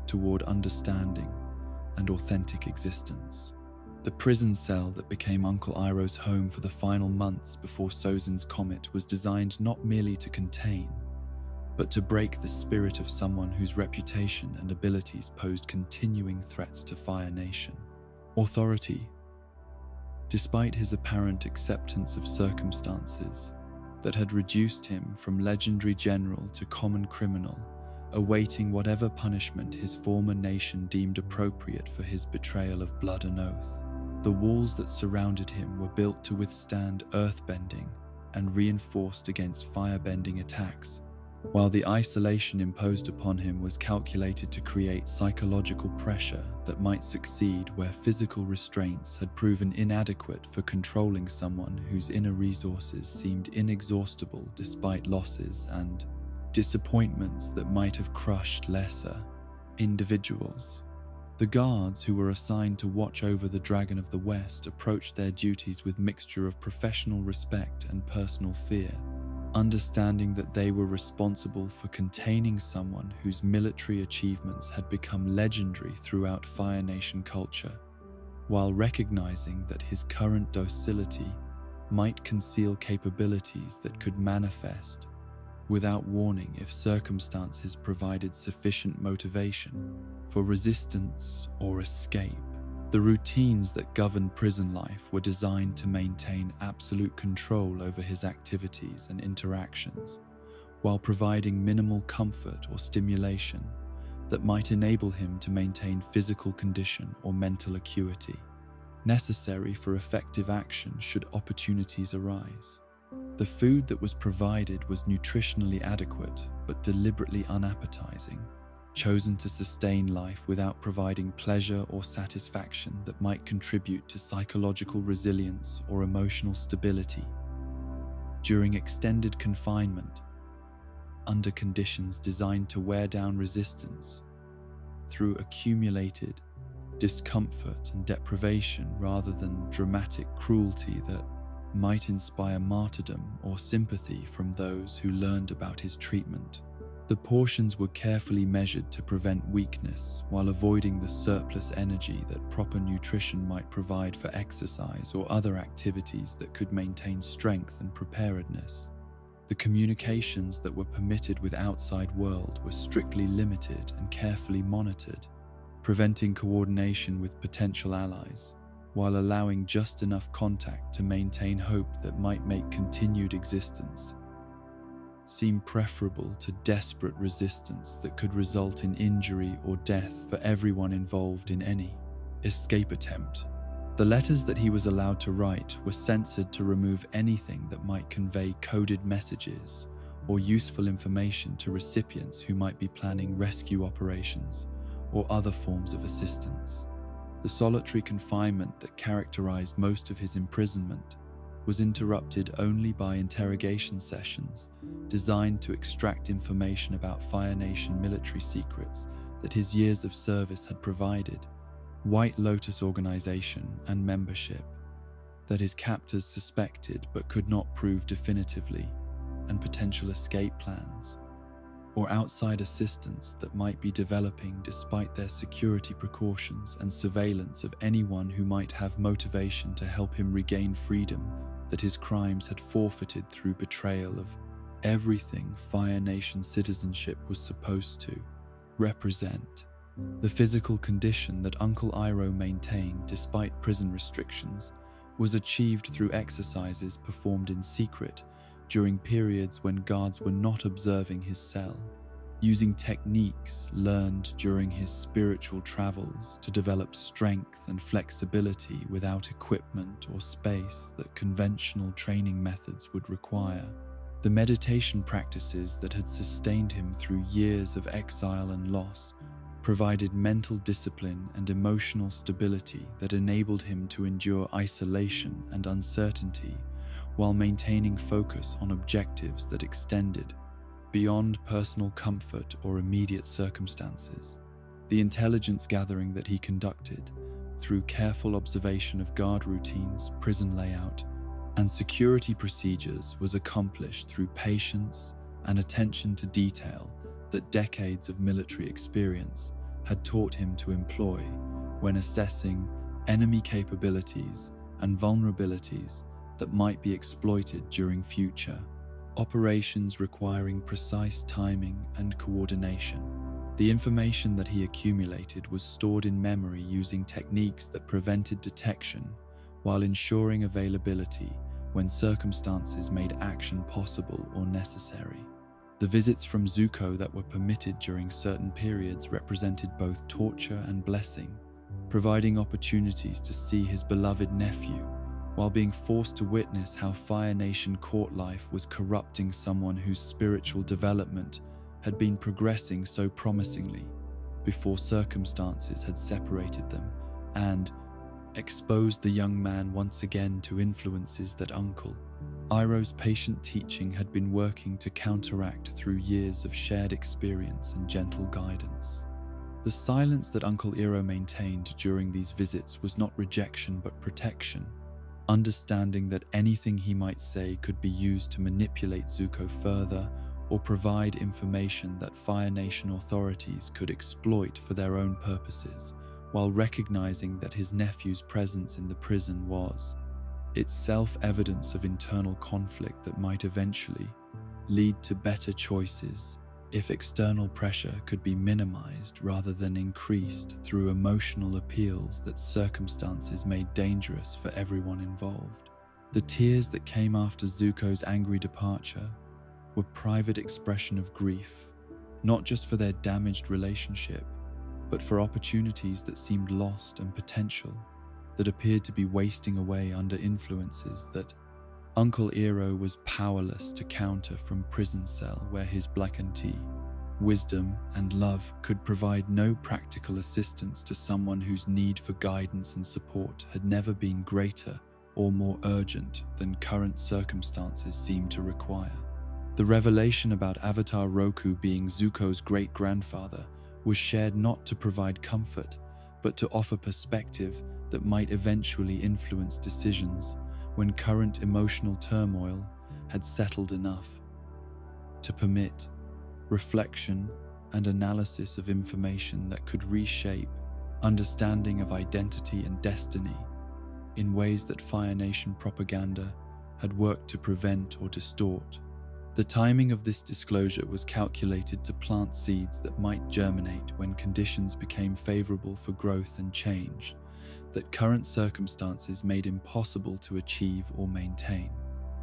toward understanding and authentic existence. The prison cell that became Uncle Iroh's home for the final months before Sozin's comet was designed not merely to contain, but to break the spirit of someone whose reputation and abilities posed continuing threats to Fire Nation. Authority, despite his apparent acceptance of circumstances that had reduced him from legendary general to common criminal, awaiting whatever punishment his former nation deemed appropriate for his betrayal of blood and oath. The walls that surrounded him were built to withstand earthbending and reinforced against firebending attacks, while the isolation imposed upon him was calculated to create psychological pressure that might succeed where physical restraints had proven inadequate for controlling someone whose inner resources seemed inexhaustible despite losses and disappointments that might have crushed lesser individuals. The guards who were assigned to watch over the Dragon of the West approached their duties with mixture of professional respect and personal fear, understanding that they were responsible for containing someone whose military achievements had become legendary throughout Fire Nation culture, while recognizing that his current docility might conceal capabilities that could manifest without warning if circumstances provided sufficient motivation for resistance or escape. The routines that governed prison life were designed to maintain absolute control over his activities and interactions, while providing minimal comfort or stimulation that might enable him to maintain physical condition or mental acuity, necessary for effective action should opportunities arise. The food that was provided was nutritionally adequate but deliberately unappetizing, chosen to sustain life without providing pleasure or satisfaction that might contribute to psychological resilience or emotional stability. During extended confinement, under conditions designed to wear down resistance, through accumulated discomfort and deprivation rather than dramatic cruelty that might inspire martyrdom or sympathy from those who learned about his treatment. The portions were carefully measured to prevent weakness while avoiding the surplus energy that proper nutrition might provide for exercise or other activities that could maintain strength and preparedness. The communications that were permitted with outside world were strictly limited and carefully monitored, preventing coordination with potential allies, while allowing just enough contact to maintain hope that might make continued existence seem preferable to desperate resistance that could result in injury or death for everyone involved in any escape attempt. The letters that he was allowed to write were censored to remove anything that might convey coded messages or useful information to recipients who might be planning rescue operations or other forms of assistance. The solitary confinement that characterized most of his imprisonment was interrupted only by interrogation sessions designed to extract information about Fire Nation military secrets that his years of service had provided, White Lotus organization and membership that his captors suspected but could not prove definitively, and potential escape plans, or outside assistance that might be developing despite their security precautions and surveillance of anyone who might have motivation to help him regain freedom that his crimes had forfeited through betrayal of everything Fire Nation citizenship was supposed to represent. The physical condition that Uncle Iroh maintained despite prison restrictions was achieved through exercises performed in secret during periods when guards were not observing his cell, using techniques learned during his spiritual travels to develop strength and flexibility without equipment or space that conventional training methods would require. The meditation practices that had sustained him through years of exile and loss provided mental discipline and emotional stability that enabled him to endure isolation and uncertainty while maintaining focus on objectives that extended beyond personal comfort or immediate circumstances. The intelligence gathering that he conducted through careful observation of guard routines, prison layout, and security procedures was accomplished through patience and attention to detail that decades of military experience had taught him to employ when assessing enemy capabilities and vulnerabilities that might be exploited during future operations requiring precise timing and coordination. The information that he accumulated was stored in memory using techniques that prevented detection while ensuring availability when circumstances made action possible or necessary. The visits from Zuko that were permitted during certain periods represented both torture and blessing, providing opportunities to see his beloved nephew while being forced to witness how Fire Nation court life was corrupting someone whose spiritual development had been progressing so promisingly before circumstances had separated them and exposed the young man once again to influences that Uncle Iroh's patient teaching had been working to counteract through years of shared experience and gentle guidance. The silence that Uncle Iroh maintained during these visits was not rejection but protection, understanding that anything he might say could be used to manipulate Zuko further or provide information that Fire Nation authorities could exploit for their own purposes, while recognizing that his nephew's presence in the prison was itself evidence of internal conflict that might eventually lead to better choices if external pressure could be minimized rather than increased through emotional appeals that circumstances made dangerous for everyone involved. The tears that came after Zuko's angry departure were private expression of grief, not just for their damaged relationship, but for opportunities that seemed lost and potential that appeared to be wasting away under influences that Uncle Iroh was powerless to counter from prison cell where his blackened tea, wisdom, and love could provide no practical assistance to someone whose need for guidance and support had never been greater or more urgent than current circumstances seemed to require. The revelation about Avatar Roku being Zuko's great-grandfather was shared not to provide comfort, but to offer perspective that might eventually influence decisions when current emotional turmoil had settled enough to permit reflection and analysis of information that could reshape understanding of identity and destiny in ways that Fire Nation propaganda had worked to prevent or distort. The timing of this disclosure was calculated to plant seeds that might germinate when conditions became favorable for growth and change that current circumstances made impossible to achieve or maintain.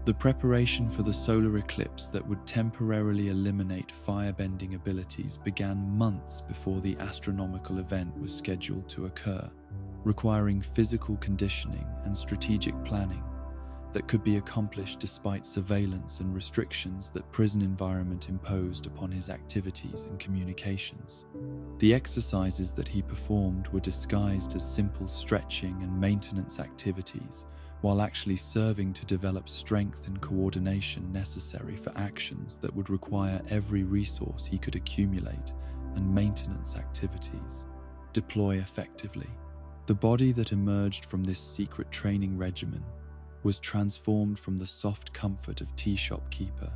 The preparation for the solar eclipse that would temporarily eliminate firebending abilities began months before the astronomical event was scheduled to occur, requiring physical conditioning and strategic planning that could be accomplished despite surveillance and restrictions that prison environment imposed upon his activities and communications. The exercises that he performed were disguised as simple stretching and maintenance activities, while actually serving to develop strength and coordination necessary for actions that would require every resource he could accumulate and maintenance activities deploy effectively. The body that emerged from this secret training regimen was transformed from the soft comfort of tea shop keeper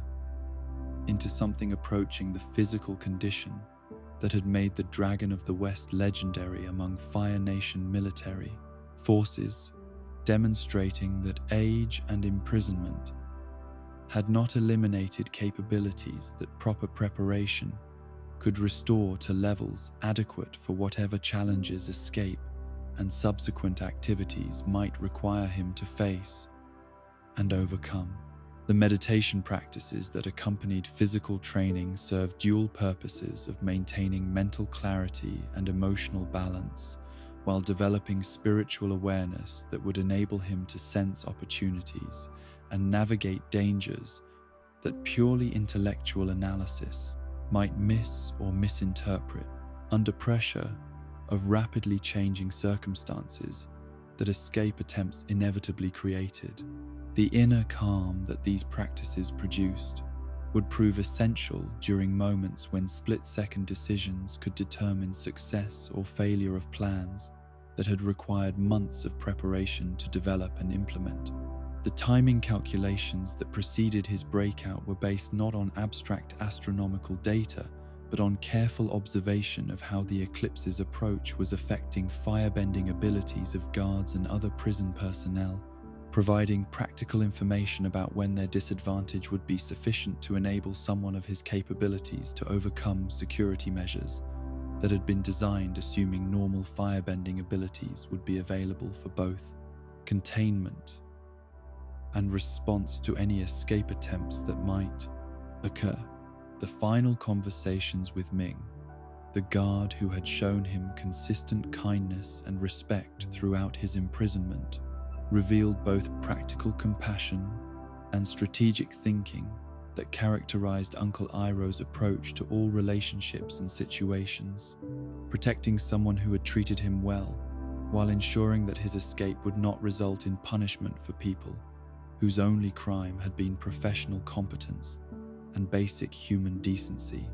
into something approaching the physical condition that had made the Dragon of the West legendary among Fire Nation military forces, demonstrating that age and imprisonment had not eliminated capabilities that proper preparation could restore to levels adequate for whatever challenges escape and subsequent activities might require him to face and overcome. The meditation practices that accompanied physical training served dual purposes of maintaining mental clarity and emotional balance, while developing spiritual awareness that would enable him to sense opportunities and navigate dangers that purely intellectual analysis might miss or misinterpret. Under pressure of rapidly changing circumstances that escape attempts inevitably created, the inner calm that these practices produced would prove essential during moments when split-second decisions could determine success or failure of plans that had required months of preparation to develop and implement. The timing calculations that preceded his breakout were based not on abstract astronomical data, but on careful observation of how the eclipse's approach was affecting firebending abilities of guards and other prison personnel, providing practical information about when their disadvantage would be sufficient to enable someone of his capabilities to overcome security measures that had been designed assuming normal firebending abilities would be available for both containment and response to any escape attempts that might occur. The final conversations with Ming, the guard who had shown him consistent kindness and respect throughout his imprisonment, revealed both practical compassion and strategic thinking that characterized Uncle Iroh's approach to all relationships and situations, protecting someone who had treated him well, while ensuring that his escape would not result in punishment for people whose only crime had been professional competence and basic human decency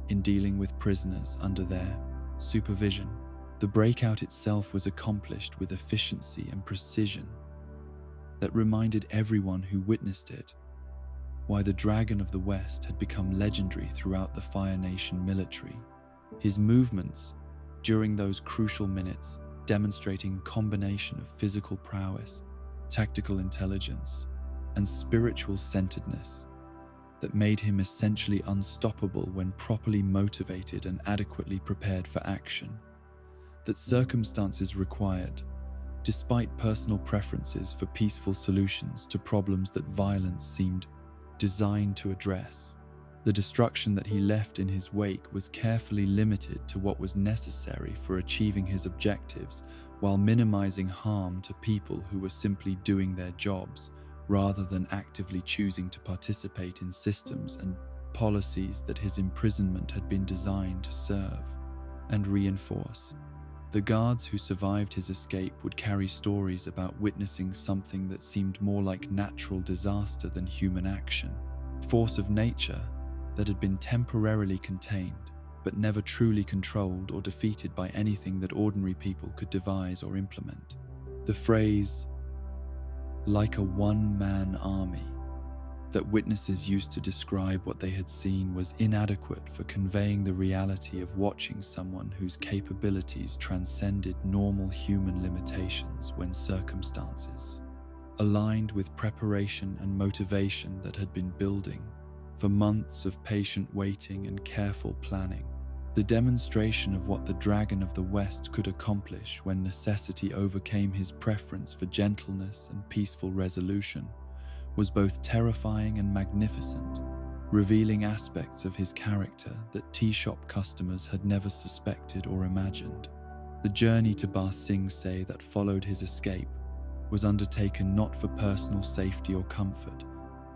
in dealing with prisoners under their supervision. The breakout itself was accomplished with efficiency and precision that reminded everyone who witnessed it why the Dragon of the West had become legendary throughout the Fire Nation military. His movements during those crucial minutes demonstrating combination of physical prowess, tactical intelligence, and spiritual centeredness that made him essentially unstoppable when properly motivated and adequately prepared for action that circumstances required, despite personal preferences for peaceful solutions to problems that violence seemed designed to address. The destruction that he left in his wake was carefully limited to what was necessary for achieving his objectives, while minimizing harm to people who were simply doing their jobs rather than actively choosing to participate in systems and policies that his imprisonment had been designed to serve and reinforce. The guards who survived his escape would carry stories about witnessing something that seemed more like natural disaster than human action, force of nature that had been temporarily contained, but never truly controlled or defeated by anything that ordinary people could devise or implement. The phrase, "like a one-man army," that witnesses used to describe what they had seen was inadequate for conveying the reality of watching someone whose capabilities transcended normal human limitations when circumstances aligned with preparation and motivation that had been building for months of patient waiting and careful planning. The demonstration of what the Dragon of the West could accomplish when necessity overcame his preference for gentleness and peaceful resolution was both terrifying and magnificent, revealing aspects of his character that tea shop customers had never suspected or imagined. The journey to Ba Sing Se that followed his escape was undertaken not for personal safety or comfort,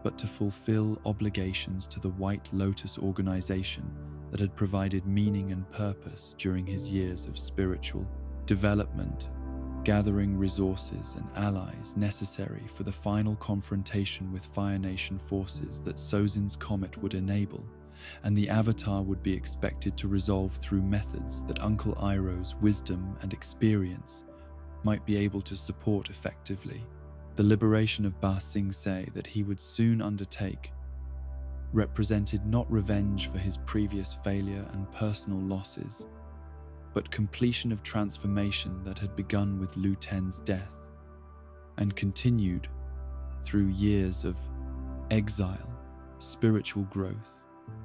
but to fulfill obligations to the White Lotus organization that had provided meaning and purpose during his years of spiritual development, gathering resources and allies necessary for the final confrontation with Fire Nation forces that Sozin's comet would enable, and the Avatar would be expected to resolve through methods that Uncle Iroh's wisdom and experience might be able to support effectively. The liberation of Ba Sing Se that he would soon undertake represented not revenge for his previous failure and personal losses, but completion of transformation that had begun with Lu Ten's death and continued through years of exile, spiritual growth,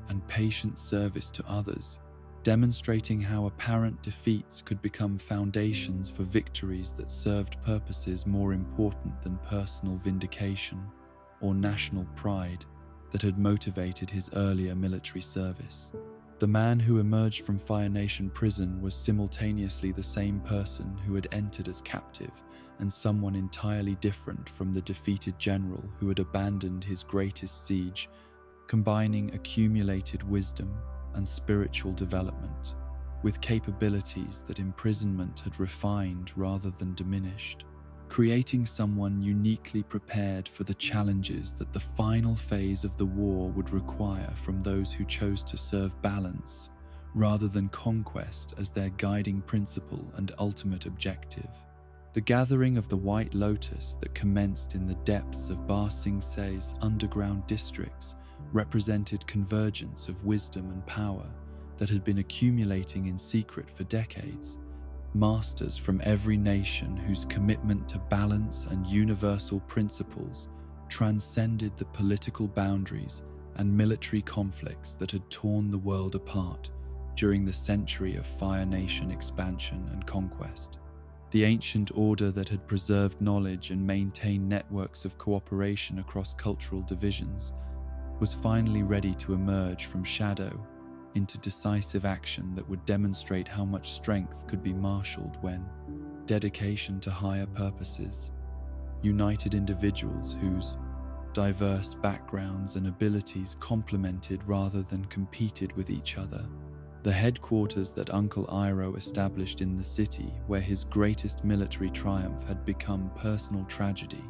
and patient service to others, demonstrating how apparent defeats could become foundations for victories that served purposes more important than personal vindication or national pride that had motivated his earlier military service. The man who emerged from Fire Nation prison was simultaneously the same person who had entered as captive and someone entirely different from the defeated general who had abandoned his greatest siege, combining accumulated wisdom and spiritual development with capabilities that imprisonment had refined rather than diminished, creating someone uniquely prepared for the challenges that the final phase of the war would require from those who chose to serve balance rather than conquest as their guiding principle and ultimate objective. The gathering of the White Lotus that commenced in the depths of Ba Sing Se's underground districts represented convergence of wisdom and power that had been accumulating in secret for decades. Masters from every nation whose commitment to balance and universal principles transcended the political boundaries and military conflicts that had torn the world apart during the century of Fire Nation expansion and conquest. The ancient order that had preserved knowledge and maintained networks of cooperation across cultural divisions was finally ready to emerge from shadow into decisive action that would demonstrate how much strength could be marshaled when dedication to higher purposes united individuals whose diverse backgrounds and abilities complemented rather than competed with each other. The headquarters that Uncle Iroh established in the city where his greatest military triumph had become personal tragedy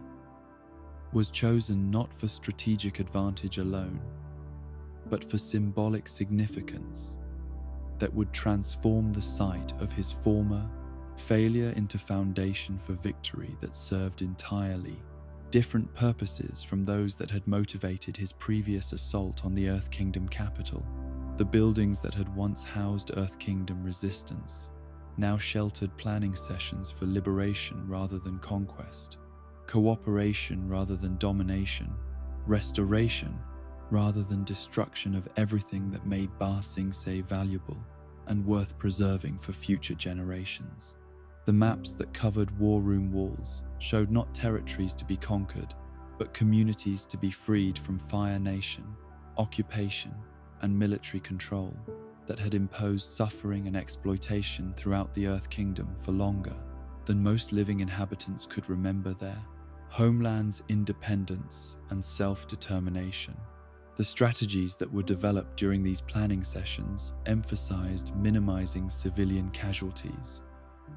was chosen not for strategic advantage alone, but for symbolic significance. that would transform the site of his former failure into foundation for victory that served entirely different purposes from those that had motivated his previous assault on the Earth Kingdom capital. The buildings that had once housed Earth Kingdom resistance now sheltered planning sessions for liberation rather than conquest, cooperation rather than domination, restoration rather than destruction of everything that made Ba Sing Se valuable and worth preserving for future generations. The maps that covered war room walls showed not territories to be conquered, but communities to be freed from Fire Nation, occupation, and military control that had imposed suffering and exploitation throughout the Earth Kingdom for longer than most living inhabitants could remember their homeland's independence and self-determination. The strategies that were developed during these planning sessions emphasized minimizing civilian casualties,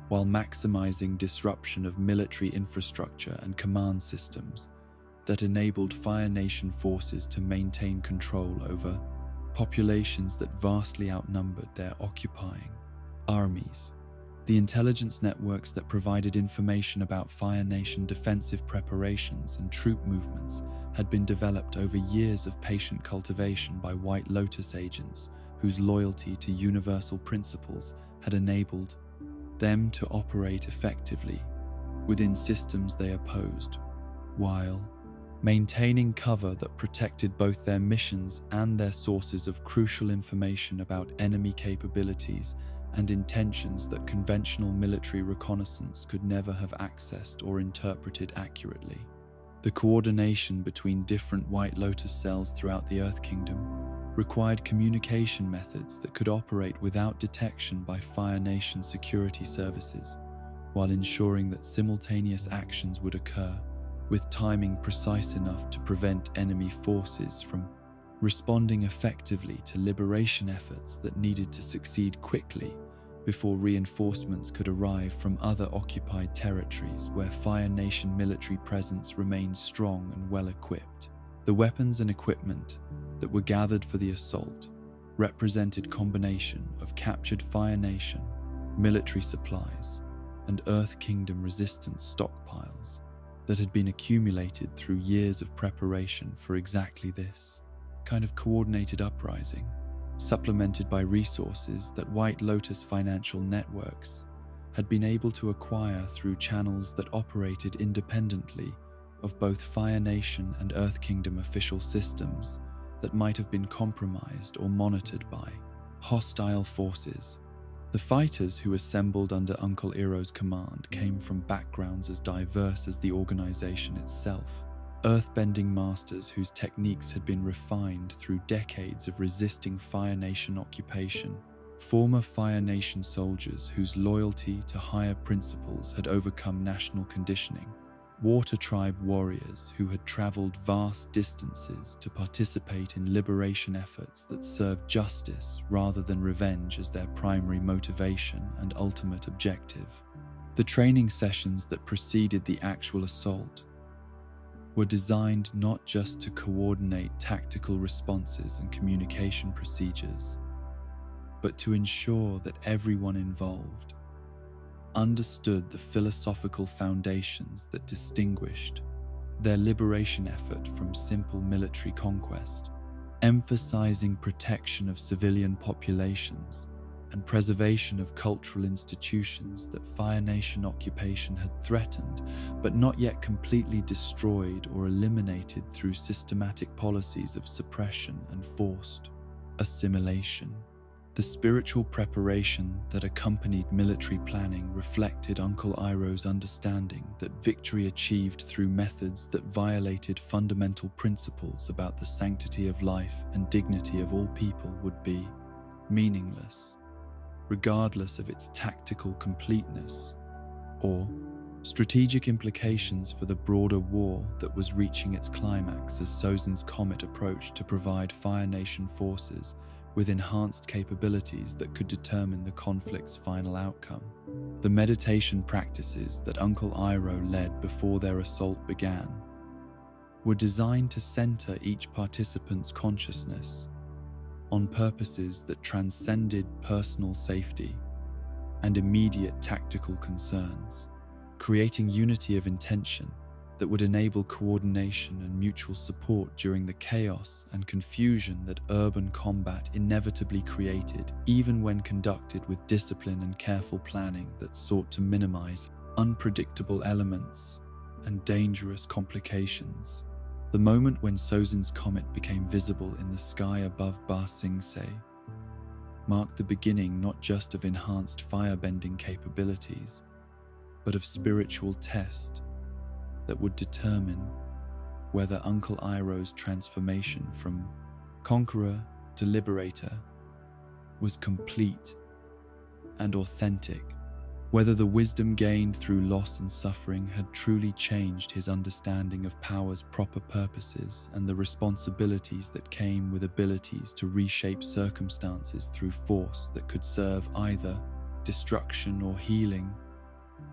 while maximizing disruption of military infrastructure and command systems that enabled Fire Nation forces to maintain control over populations that vastly outnumbered their occupying armies. The intelligence networks that provided information about Fire Nation defensive preparations and troop movements had been developed over years of patient cultivation by White Lotus agents whose loyalty to universal principles had enabled them to operate effectively within systems they opposed, while maintaining cover that protected both their missions and their sources of crucial information about enemy capabilities and intentions that conventional military reconnaissance could never have accessed or interpreted accurately. The coordination between different White Lotus cells throughout the Earth Kingdom required communication methods that could operate without detection by Fire Nation security services, while ensuring that simultaneous actions would occur with timing precise enough to prevent enemy forces from responding effectively to liberation efforts that needed to succeed quickly before reinforcements could arrive from other occupied territories where Fire Nation military presence remained strong and well-equipped. The weapons and equipment that were gathered for the assault represented combination of captured Fire Nation, military supplies, and Earth Kingdom resistance stockpiles that had been accumulated through years of preparation for exactly this kind of coordinated uprising, supplemented by resources that White Lotus financial networks had been able to acquire through channels that operated independently of both Fire Nation and Earth Kingdom official systems that might have been compromised or monitored by hostile forces. The fighters who assembled under Uncle Iroh's command came from backgrounds as diverse as the organization itself. Earthbending masters whose techniques had been refined through decades of resisting Fire Nation occupation, former Fire Nation soldiers whose loyalty to higher principles had overcome national conditioning, Water Tribe warriors who had traveled vast distances to participate in liberation efforts that served justice rather than revenge as their primary motivation and ultimate objective. The training sessions that preceded the actual assault were designed not just to coordinate tactical responses and communication procedures, but to ensure that everyone involved understood the philosophical foundations that distinguished their liberation effort from simple military conquest, emphasizing protection of civilian populations and preservation of cultural institutions that Fire Nation occupation had threatened but not yet completely destroyed or eliminated through systematic policies of suppression and forced assimilation. The spiritual preparation that accompanied military planning reflected Uncle Iroh's understanding that victory achieved through methods that violated fundamental principles about the sanctity of life and dignity of all people would be meaningless, regardless of its tactical completeness or strategic implications for the broader war that was reaching its climax as Sozin's Comet approached to provide Fire Nation forces with enhanced capabilities that could determine the conflict's final outcome. The meditation practices that Uncle Iroh led before their assault began were designed to center each participant's consciousness on purposes that transcended personal safety and immediate tactical concerns, creating unity of intention that would enable coordination and mutual support during the chaos and confusion that urban combat inevitably created, even when conducted with discipline and careful planning that sought to minimize unpredictable elements and dangerous complications. The moment when Sozin's comet became visible in the sky above Ba Sing Se marked the beginning not just of enhanced firebending capabilities, but of spiritual test that would determine whether Uncle Iroh's transformation from conqueror to liberator was complete and authentic, whether the wisdom gained through loss and suffering had truly changed his understanding of power's proper purposes and the responsibilities that came with abilities to reshape circumstances through force that could serve either destruction or healing,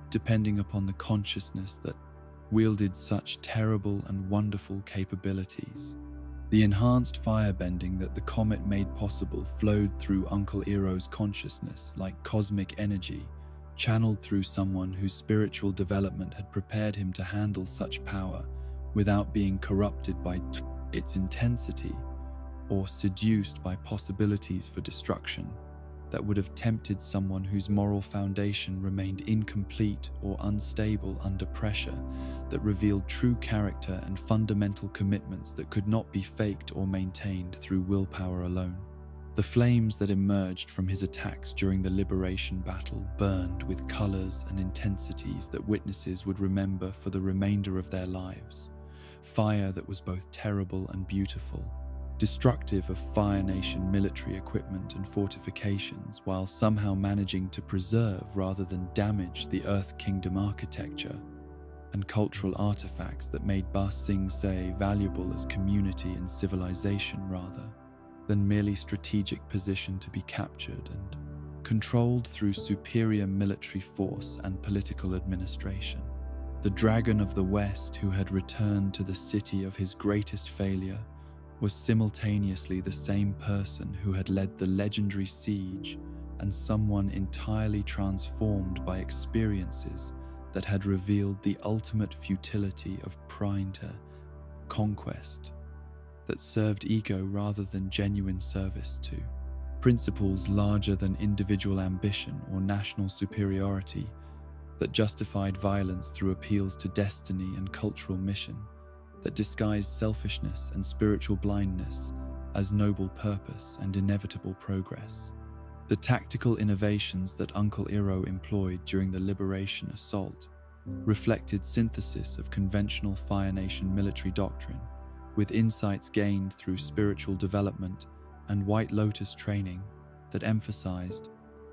depending upon the consciousness that wielded such terrible and wonderful capabilities. The enhanced firebending that the comet made possible flowed through Uncle Iroh's consciousness like cosmic energy, channeled through someone whose spiritual development had prepared him to handle such power without being corrupted by its intensity or seduced by possibilities for destruction that would have tempted someone whose moral foundation remained incomplete or unstable under pressure, that revealed true character and fundamental commitments that could not be faked or maintained through willpower alone. The flames that emerged from his attacks during the liberation battle burned with colors and intensities that witnesses would remember for the remainder of their lives. Fire that was both terrible and beautiful, destructive of Fire Nation military equipment and fortifications, while somehow managing to preserve rather than damage the Earth Kingdom architecture and cultural artifacts that made Ba Sing Se valuable as community and civilization rather than merely strategic position to be captured and controlled through superior military force and political administration. The Dragon of the West, who had returned to the city of his greatest failure, was simultaneously the same person who had led the legendary siege and someone entirely transformed by experiences that had revealed the ultimate futility of conquest that served ego rather than genuine service to principles larger than individual ambition or national superiority, that justified violence through appeals to destiny and cultural mission, that disguised selfishness and spiritual blindness as noble purpose and inevitable progress. The tactical innovations that Uncle Iroh employed during the Liberation Assault reflected synthesis of conventional Fire Nation military doctrine with insights gained through spiritual development and White Lotus training that emphasized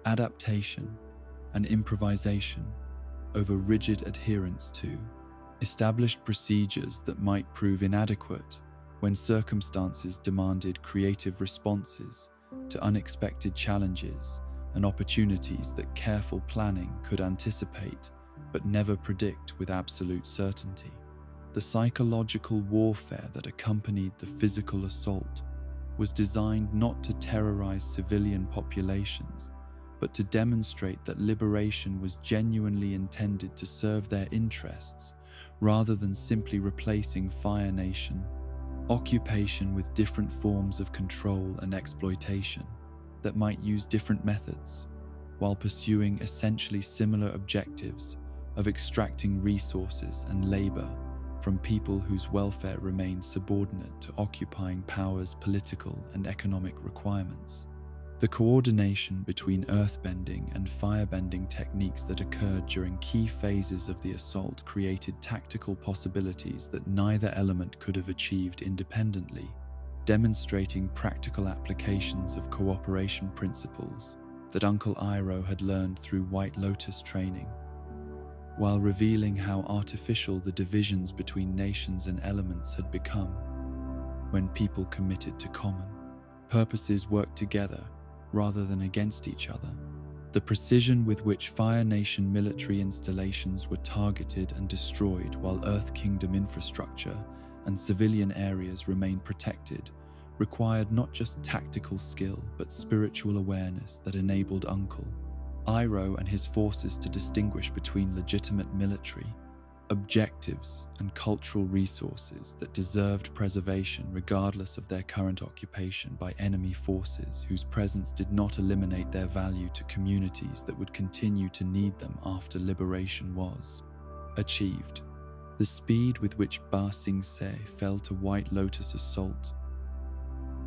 adaptation and improvisation over rigid adherence to established procedures that might prove inadequate when circumstances demanded creative responses to unexpected challenges and opportunities that careful planning could anticipate but never predict with absolute certainty. The psychological warfare that accompanied the physical assault was designed not to terrorize civilian populations, but to demonstrate that liberation was genuinely intended to serve their interests rather than simply replacing Fire Nation occupation with different forms of control and exploitation that might use different methods while pursuing essentially similar objectives of extracting resources and labor from people whose welfare remained subordinate to occupying power's political and economic requirements. The coordination between earthbending and firebending techniques that occurred during key phases of the assault created tactical possibilities that neither element could have achieved independently, demonstrating practical applications of cooperation principles that Uncle Iroh had learned through White Lotus training, while revealing how artificial the divisions between nations and elements had become when people committed to common purposes worked together rather than against each other. The precision with which Fire Nation military installations were targeted and destroyed while Earth Kingdom infrastructure and civilian areas remained protected required not just tactical skill but spiritual awareness that enabled Uncle Iroh and his forces to distinguish between legitimate military objectives and cultural resources that deserved preservation regardless of their current occupation by enemy forces whose presence did not eliminate their value to communities that would continue to need them after liberation was achieved. The speed with which Ba Sing Se fell to White Lotus assault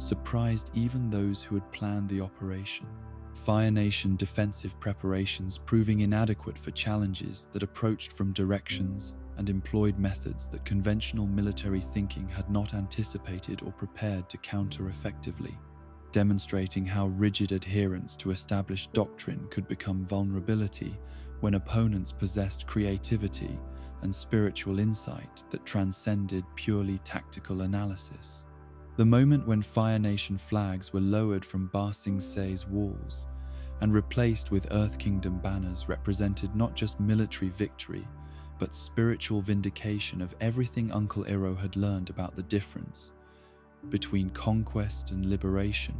surprised even those who had planned the operation. Fire Nation defensive preparations proving inadequate for challenges that approached from directions and employed methods that conventional military thinking had not anticipated or prepared to counter effectively, demonstrating how rigid adherence to established doctrine could become vulnerability when opponents possessed creativity and spiritual insight that transcended purely tactical analysis. The moment when Fire Nation flags were lowered from Ba Sing Se's walls and replaced with Earth Kingdom banners represented not just military victory, but spiritual vindication of everything Uncle Iroh had learned about the difference between conquest and liberation,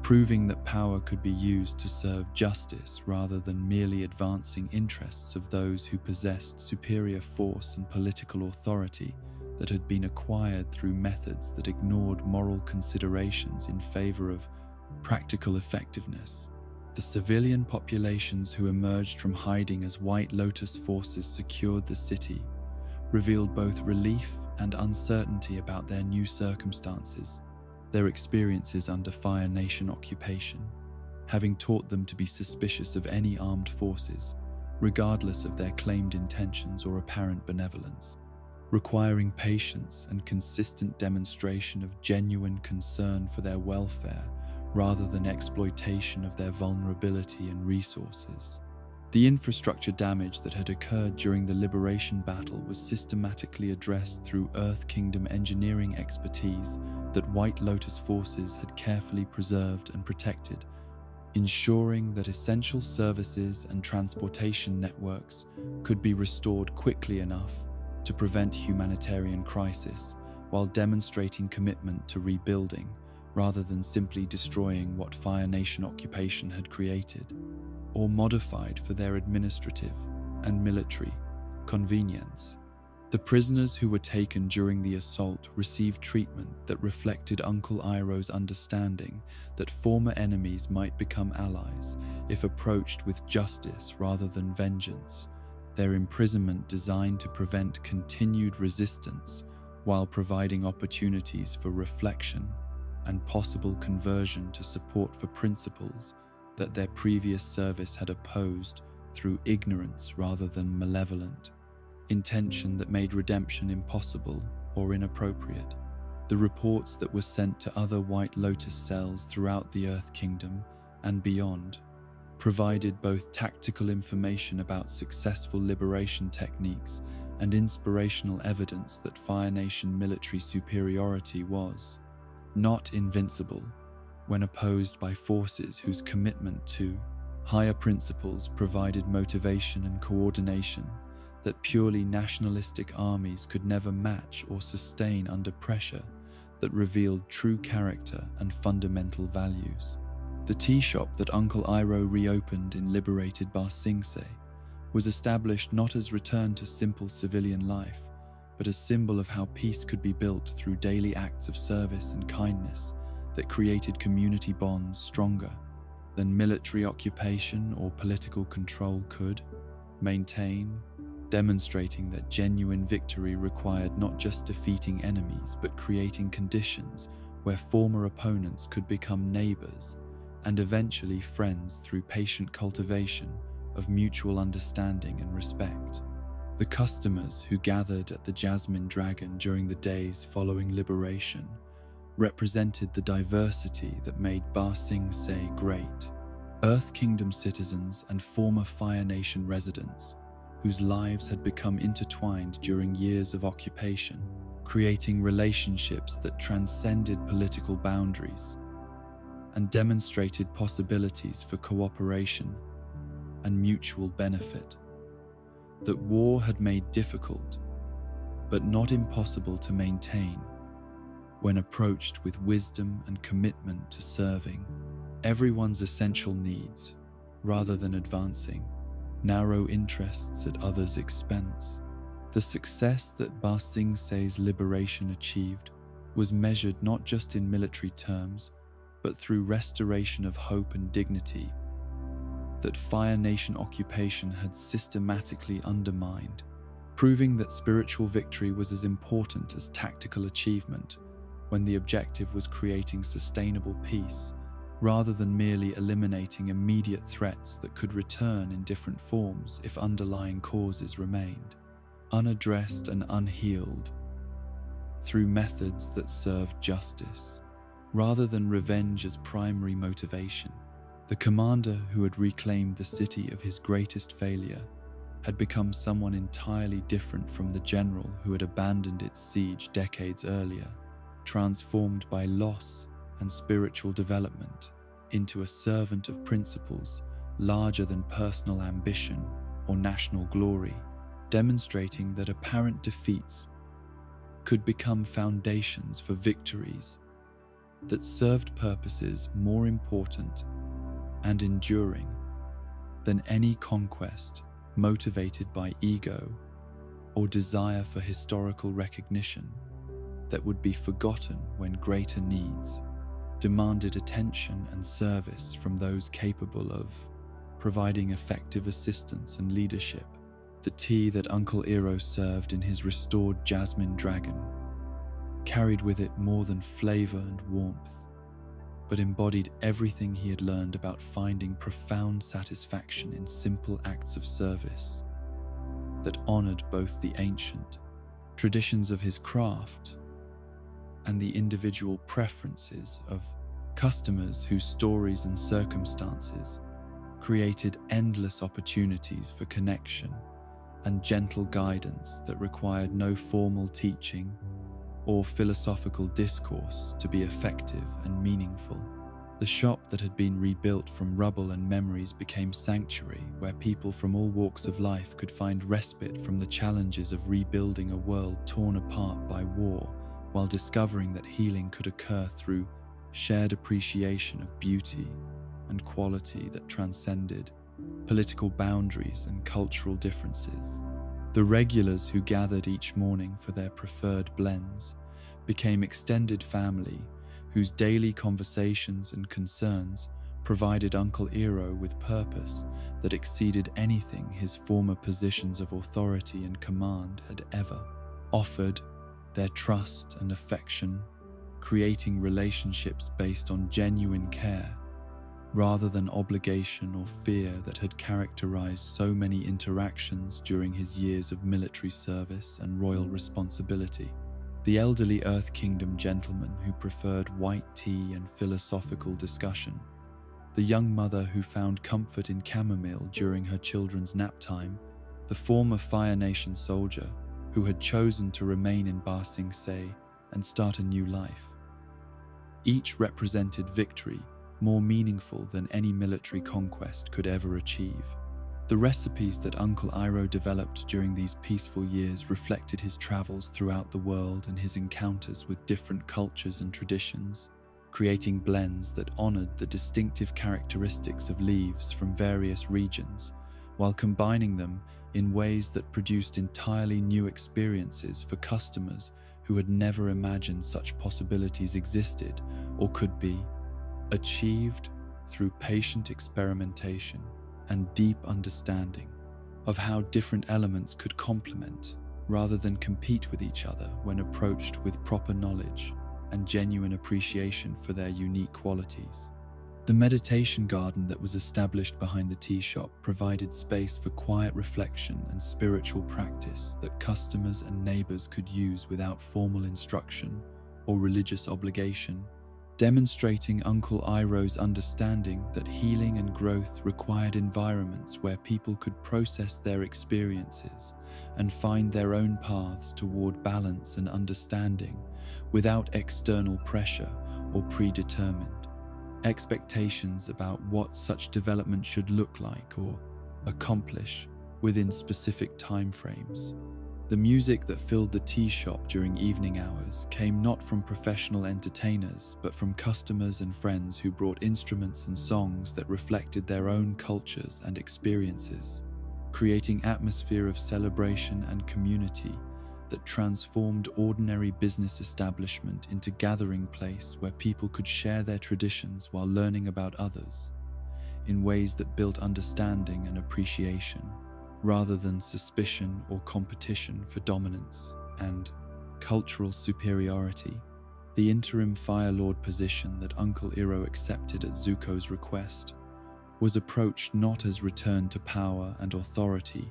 proving that power could be used to serve justice rather than merely advancing interests of those who possessed superior force and political authority that had been acquired through methods that ignored moral considerations in favor of practical effectiveness. The civilian populations who emerged from hiding as White Lotus forces secured the city revealed both relief and uncertainty about their new circumstances, their experiences under Fire Nation occupation, having taught them to be suspicious of any armed forces, regardless of their claimed intentions or apparent benevolence, requiring patience and consistent demonstration of genuine concern for their welfare rather than exploitation of their vulnerability and resources. The infrastructure damage that had occurred during the liberation battle was systematically addressed through Earth Kingdom engineering expertise that White Lotus forces had carefully preserved and protected, ensuring that essential services and transportation networks could be restored quickly enough to prevent humanitarian crisis while demonstrating commitment to rebuilding rather than simply destroying what Fire Nation occupation had created or modified for their administrative and military convenience. The prisoners who were taken during the assault received treatment that reflected Uncle Iroh's understanding that former enemies might become allies if approached with justice rather than vengeance, their imprisonment designed to prevent continued resistance while providing opportunities for reflection and possible conversion to support for principles that their previous service had opposed through ignorance rather than malevolent intention that made redemption impossible or inappropriate. The reports that were sent to other White Lotus cells throughout the Earth Kingdom and beyond provided both tactical information about successful liberation techniques and inspirational evidence that Fire Nation military superiority was not invincible when opposed by forces whose commitment to higher principles provided motivation and coordination that purely nationalistic armies could never match or sustain under pressure that revealed true character and fundamental values. The tea shop that Uncle Iroh reopened in liberated Ba Sing Se was established not as return to simple civilian life, but as symbol of how peace could be built through daily acts of service and kindness that created community bonds stronger than military occupation or political control could maintain, demonstrating that genuine victory required not just defeating enemies but creating conditions where former opponents could become neighbors and eventually friends through patient cultivation of mutual understanding and respect. The customers who gathered at the Jasmine Dragon during the days following liberation represented the diversity that made Ba Sing Se great. Earth Kingdom citizens and former Fire Nation residents whose lives had become intertwined during years of occupation, creating relationships that transcended political boundaries and demonstrated possibilities for cooperation and mutual benefit that war had made difficult, but not impossible to maintain, when approached with wisdom and commitment to serving everyone's essential needs rather than advancing narrow interests at others' expense. The success that Ba Sing Se's liberation achieved was measured not just in military terms, but through restoration of hope and dignity that Fire Nation occupation had systematically undermined, proving that spiritual victory was as important as tactical achievement when the objective was creating sustainable peace, rather than merely eliminating immediate threats that could return in different forms if underlying causes remained unaddressed and unhealed, through methods that served justice, rather than revenge as primary motivation. The commander who had reclaimed the city of his greatest failure had become someone entirely different from the general who had abandoned its siege decades earlier, transformed by loss and spiritual development into a servant of principles larger than personal ambition or national glory, demonstrating that apparent defeats could become foundations for victories that served purposes more important and enduring than any conquest motivated by ego or desire for historical recognition that would be forgotten when greater needs demanded attention and service from those capable of providing effective assistance and leadership. The tea that Uncle Iroh served in his restored Jasmine Dragon carried with it more than flavor and warmth, but embodied everything he had learned about finding profound satisfaction in simple acts of service that honored both the ancient traditions of his craft and the individual preferences of customers whose stories and circumstances created endless opportunities for connection and gentle guidance that required no formal teaching or philosophical discourse to be effective and meaningful. The shop that had been rebuilt from rubble and memories became sanctuary where people from all walks of life could find respite from the challenges of rebuilding a world torn apart by war, while discovering that healing could occur through shared appreciation of beauty and quality that transcended political boundaries and cultural differences. The regulars who gathered each morning for their preferred blends became extended family whose daily conversations and concerns provided Uncle Iroh with purpose that exceeded anything his former positions of authority and command had ever offered. Their trust and affection, creating relationships based on genuine care rather than obligation or fear that had characterized so many interactions during his years of military service and royal responsibility. The elderly Earth Kingdom gentleman who preferred white tea and philosophical discussion, the young mother who found comfort in chamomile during her children's nap time, the former Fire Nation soldier who had chosen to remain in Ba Sing Se and start a new life. Each represented victory more meaningful than any military conquest could ever achieve. The recipes that Uncle Iroh developed during these peaceful years reflected his travels throughout the world and his encounters with different cultures and traditions, creating blends that honored the distinctive characteristics of leaves from various regions, while combining them in ways that produced entirely new experiences for customers who had never imagined such possibilities existed or could be, achieved through patient experimentation and deep understanding of how different elements could complement rather than compete with each other when approached with proper knowledge and genuine appreciation for their unique qualities. The meditation garden that was established behind the tea shop provided space for quiet reflection and spiritual practice that customers and neighbors could use without formal instruction or religious obligation, demonstrating Uncle Iroh's understanding that healing and growth required environments where people could process their experiences and find their own paths toward balance and understanding without external pressure or predetermined expectations about what such development should look like or accomplish within specific timeframes. The music that filled the tea shop during evening hours came not from professional entertainers, but from customers and friends who brought instruments and songs that reflected their own cultures and experiences, creating atmosphere of celebration and community that transformed ordinary business establishment into gathering place where people could share their traditions while learning about others in ways that built understanding and appreciation, rather than suspicion or competition for dominance and cultural superiority. The interim Fire Lord position that Uncle Iroh accepted at Zuko's request was approached not as return to power and authority,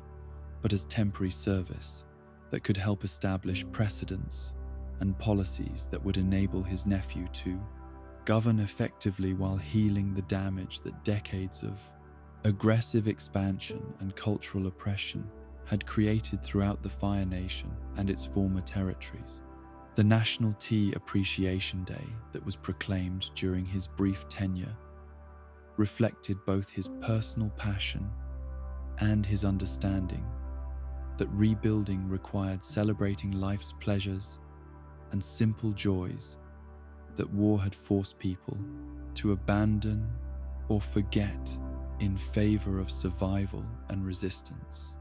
but as temporary service that could help establish precedents and policies that would enable his nephew to govern effectively while healing the damage that decades of aggressive expansion and cultural oppression had created throughout the Fire Nation and its former territories. The National Tea Appreciation Day that was proclaimed during his brief tenure reflected both his personal passion and his understanding that rebuilding required celebrating life's pleasures and simple joys that war had forced people to abandon or forget in favor of survival and resistance.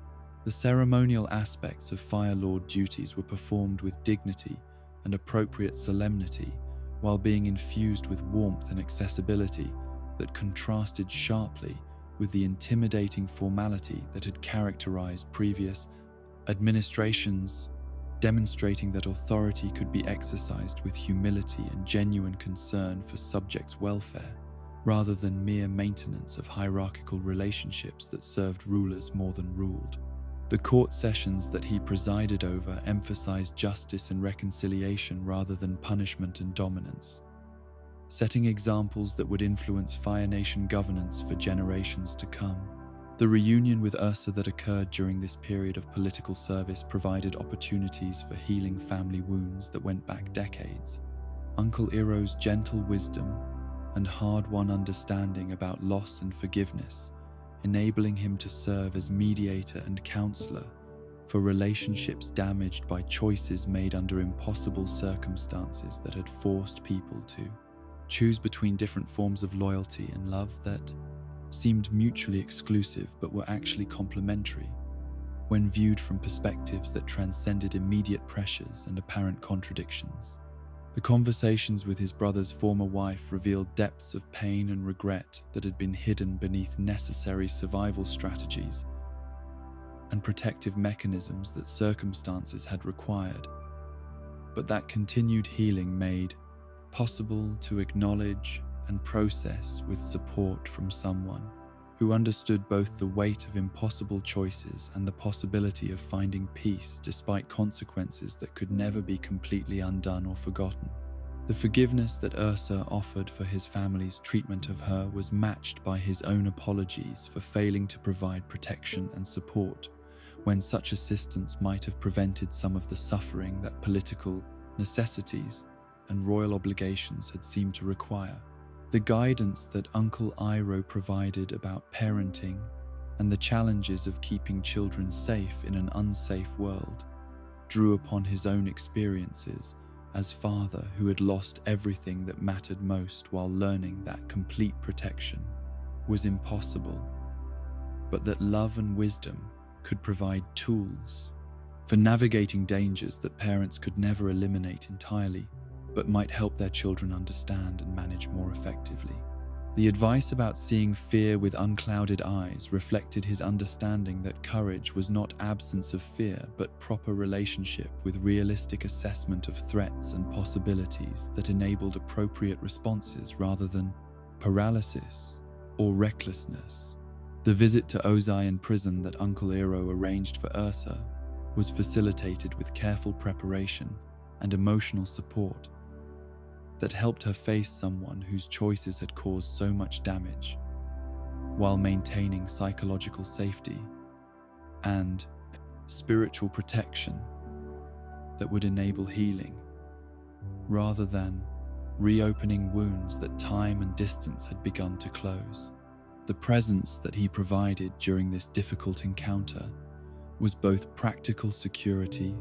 The ceremonial aspects of Fire Lord duties were performed with dignity and appropriate solemnity, while being infused with warmth and accessibility that contrasted sharply with the intimidating formality that had characterized previous administrations, demonstrating that authority could be exercised with humility and genuine concern for subjects' welfare, rather than mere maintenance of hierarchical relationships that served rulers more than ruled. The court sessions that he presided over emphasized justice and reconciliation rather than punishment and dominance, setting examples that would influence Fire Nation governance for generations to come. The reunion with Ursa that occurred during this period of political service provided opportunities for healing family wounds that went back decades. Uncle Iroh's gentle wisdom and hard-won understanding about loss and forgiveness, enabling him to serve as mediator and counselor for relationships damaged by choices made under impossible circumstances that had forced people to choose between different forms of loyalty and love that seemed mutually exclusive but were actually complementary when viewed from perspectives that transcended immediate pressures and apparent contradictions. The conversations with his brother's former wife revealed depths of pain and regret that had been hidden beneath necessary survival strategies and protective mechanisms that circumstances had required, but that continued healing made possible to acknowledge and process with support from someone who understood both the weight of impossible choices and the possibility of finding peace despite consequences that could never be completely undone or forgotten. The forgiveness that Ursa offered for his family's treatment of her was matched by his own apologies for failing to provide protection and support, when such assistance might have prevented some of the suffering that political necessities and royal obligations had seemed to require. The guidance that Uncle Iroh provided about parenting and the challenges of keeping children safe in an unsafe world drew upon his own experiences as father who had lost everything that mattered most while learning that complete protection was impossible, but that love and wisdom could provide tools for navigating dangers that parents could never eliminate entirely, but might help their children understand and manage more effectively. The advice about seeing fear with unclouded eyes reflected his understanding that courage was not absence of fear, but proper relationship with realistic assessment of threats and possibilities that enabled appropriate responses rather than paralysis or recklessness. The visit to Ozai prison that Uncle Iroh arranged for Ursa was facilitated with careful preparation and emotional support that helped her face someone whose choices had caused so much damage, while maintaining psychological safety and spiritual protection that would enable healing, rather than reopening wounds that time and distance had begun to close. The presence that he provided during this difficult encounter was both practical security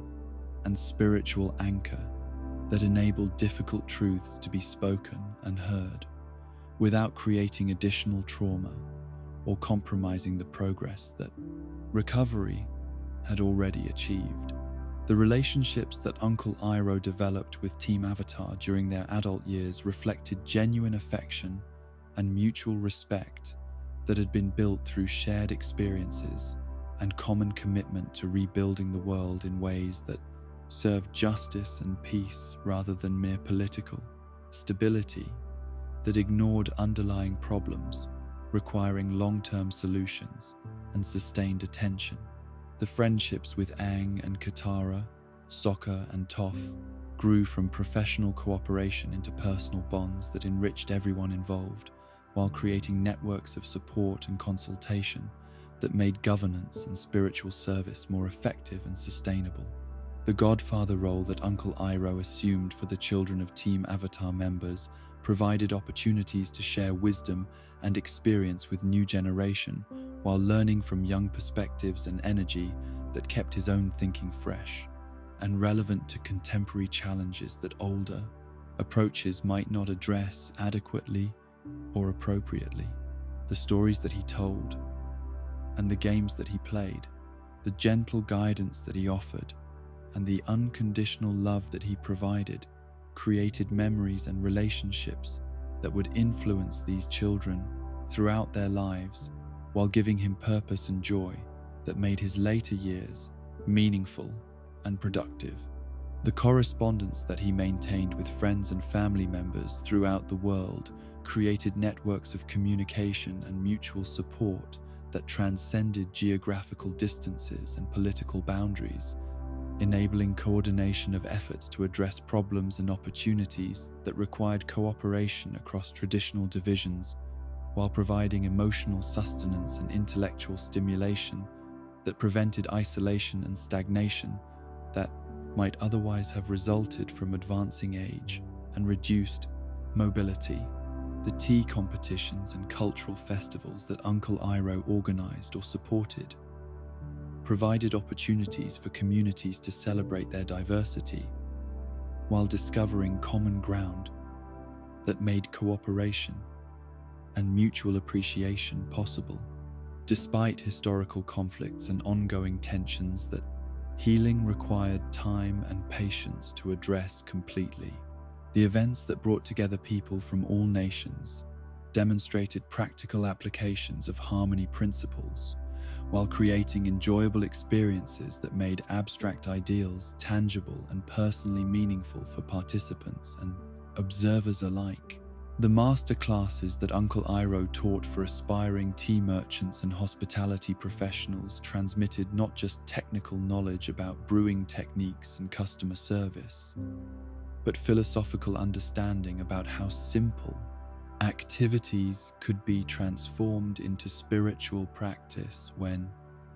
and spiritual anchor that enabled difficult truths to be spoken and heard without creating additional trauma or compromising the progress that recovery had already achieved. The relationships that Uncle Iroh developed with Team Avatar during their adult years reflected genuine affection and mutual respect that had been built through shared experiences and common commitment to rebuilding the world in ways that served justice and peace rather than mere political stability that ignored underlying problems requiring long-term solutions and sustained attention. The friendships with Aang and Katara, Sokka and Toph grew from professional cooperation into personal bonds that enriched everyone involved, while creating networks of support and consultation that made governance and spiritual service more effective and sustainable. The godfather role that Uncle Iroh assumed for the children of Team Avatar members provided opportunities to share wisdom and experience with new generation, while learning from young perspectives and energy that kept his own thinking fresh and relevant to contemporary challenges that older approaches might not address adequately or appropriately. The stories that he told and the games that he played, the gentle guidance that he offered, and the unconditional love that he provided created memories and relationships that would influence these children throughout their lives, while giving him purpose and joy that made his later years meaningful and productive. The correspondence that he maintained with friends and family members throughout the world created networks of communication and mutual support that transcended geographical distances and political boundaries, enabling coordination of efforts to address problems and opportunities that required cooperation across traditional divisions, while providing emotional sustenance and intellectual stimulation that prevented isolation and stagnation that might otherwise have resulted from advancing age and reduced mobility. The tea competitions and cultural festivals that Uncle Iroh organized or supported provided opportunities for communities to celebrate their diversity while discovering common ground that made cooperation and mutual appreciation possible. Despite historical conflicts and ongoing tensions that healing required time and patience to address completely, the events that brought together people from all nations demonstrated practical applications of harmony principles, while creating enjoyable experiences that made abstract ideals tangible and personally meaningful for participants and observers alike. The master classes that Uncle Iroh taught for aspiring tea merchants and hospitality professionals transmitted not just technical knowledge about brewing techniques and customer service, but philosophical understanding about how simple activities could be transformed into spiritual practice when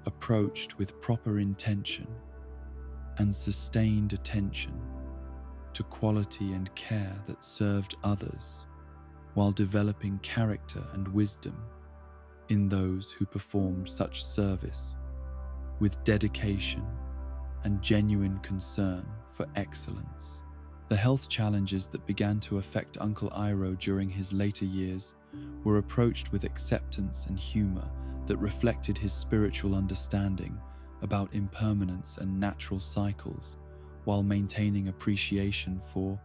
approached with proper intention and sustained attention to quality and care that served others, while developing character and wisdom in those who performed such service with dedication and genuine concern for excellence. The health challenges that began to affect Uncle Iroh during his later years were approached with acceptance and humor that reflected his spiritual understanding about impermanence and natural cycles, while maintaining appreciation for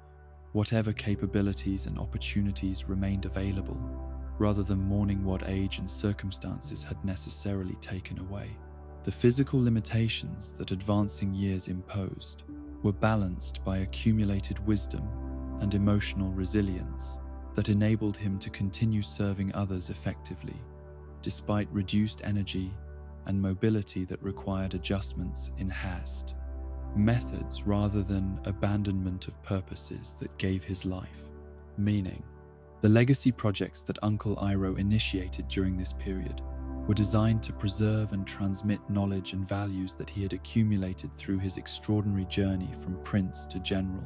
whatever capabilities and opportunities remained available, rather than mourning what age and circumstances had necessarily taken away. The physical limitations that advancing years imposed were balanced by accumulated wisdom and emotional resilience that enabled him to continue serving others effectively, despite reduced energy and mobility that required adjustments in haste. Methods rather than abandonment of purposes that gave his life meaning. The legacy projects that Uncle Iroh initiated during this period were designed to preserve and transmit knowledge and values that he had accumulated through his extraordinary journey from prince to general,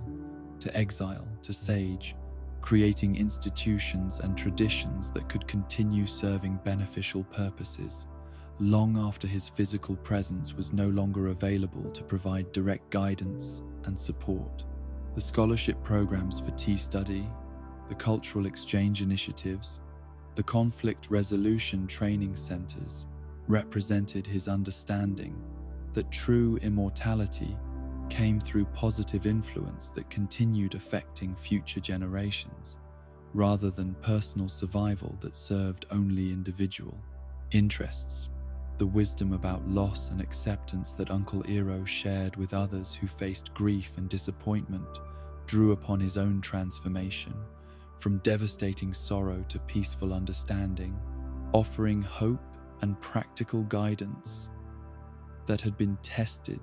to exile to sage, creating institutions and traditions that could continue serving beneficial purposes long after his physical presence was no longer available to provide direct guidance and support. The scholarship programs for tea study, the cultural exchange initiatives, the conflict resolution training centers represented his understanding that true immortality came through positive influence that continued affecting future generations, rather than personal survival that served only individual interests. The wisdom about loss and acceptance that Uncle Iroh shared with others who faced grief and disappointment drew upon his own transformation, from devastating sorrow to peaceful understanding, offering hope and practical guidance that had been tested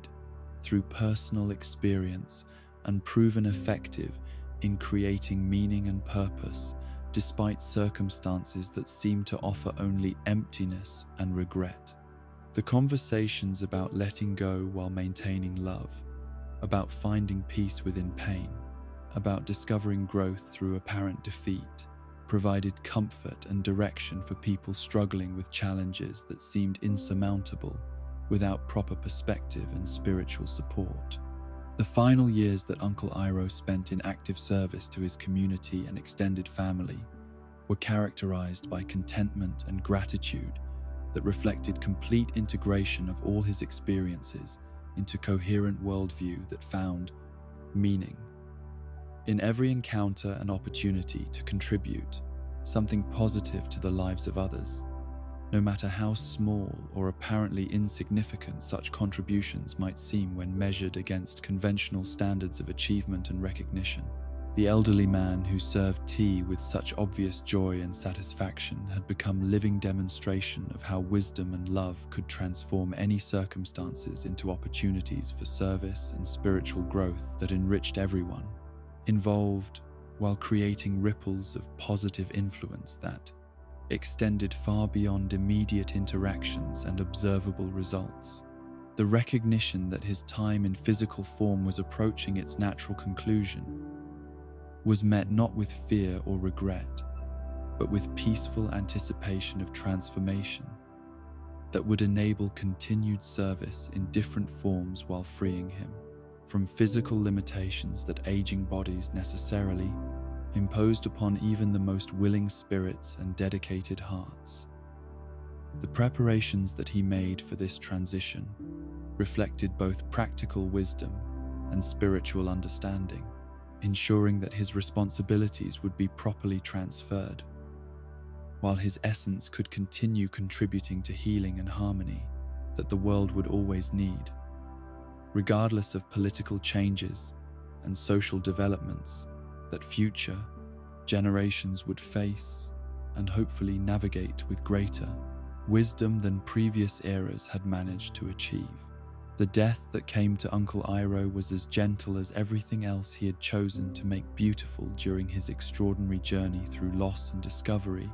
through personal experience and proven effective in creating meaning and purpose, despite circumstances that seemed to offer only emptiness and regret. The conversations about letting go while maintaining love, about finding peace within pain, about discovering growth through apparent defeat, provided comfort and direction for people struggling with challenges that seemed insurmountable without proper perspective and spiritual support. The final years that Uncle Iroh spent in active service to his community and extended family were characterized by contentment and gratitude that reflected complete integration of all his experiences into coherent worldview that found meaning in every encounter and opportunity to contribute something positive to the lives of others, no matter how small or apparently insignificant such contributions might seem when measured against conventional standards of achievement and recognition. The elderly man who served tea with such obvious joy and satisfaction had become living demonstration of how wisdom and love could transform any circumstances into opportunities for service and spiritual growth that enriched everyone involved, while creating ripples of positive influence that extended far beyond immediate interactions and observable results. The recognition that his time in physical form was approaching its natural conclusion was met not with fear or regret, but with peaceful anticipation of transformation that would enable continued service in different forms while freeing him from physical limitations that aging bodies necessarily imposed upon even the most willing spirits and dedicated hearts. The preparations that he made for this transition reflected both practical wisdom and spiritual understanding, ensuring that his responsibilities would be properly transferred, while his essence could continue contributing to healing and harmony that the world would always need, regardless of political changes and social developments that future generations would face and hopefully navigate with greater wisdom than previous eras had managed to achieve. The death that came to Uncle Iroh was as gentle as everything else he had chosen to make beautiful during his extraordinary journey through loss and discovery,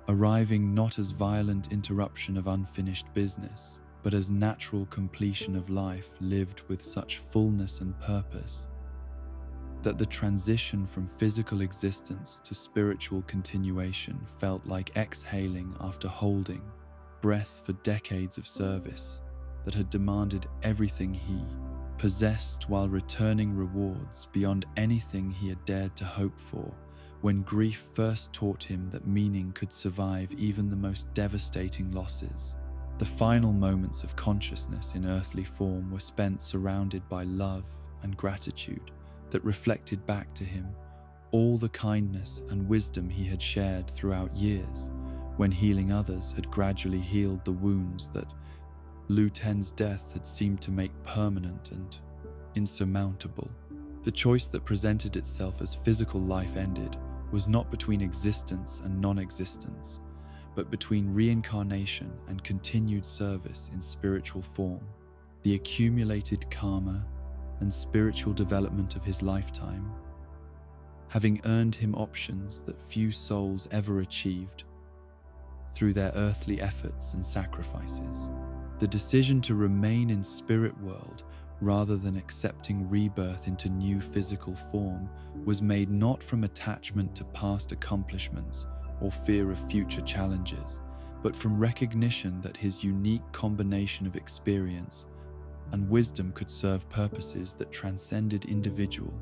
arriving not as violent interruption of unfinished business, but as natural completion of life lived with such fullness and purpose that the transition from physical existence to spiritual continuation felt like exhaling after holding breath for decades of service that had demanded everything he possessed, while returning rewards beyond anything he had dared to hope for when grief first taught him that meaning could survive even the most devastating losses. The final moments of consciousness in earthly form were spent surrounded by love and gratitude that reflected back to him all the kindness and wisdom he had shared throughout years, when healing others had gradually healed the wounds that Lu Ten's death had seemed to make permanent and insurmountable. The choice that presented itself as physical life ended was not between existence and non-existence, but between reincarnation and continued service in spiritual form. The accumulated karma and spiritual development of his lifetime, having earned him options that few souls ever achieved through their earthly efforts and sacrifices. The decision to remain in spirit world rather than accepting rebirth into new physical form was made not from attachment to past accomplishments or fear of future challenges, but from recognition that his unique combination of experience and wisdom could serve purposes that transcended individual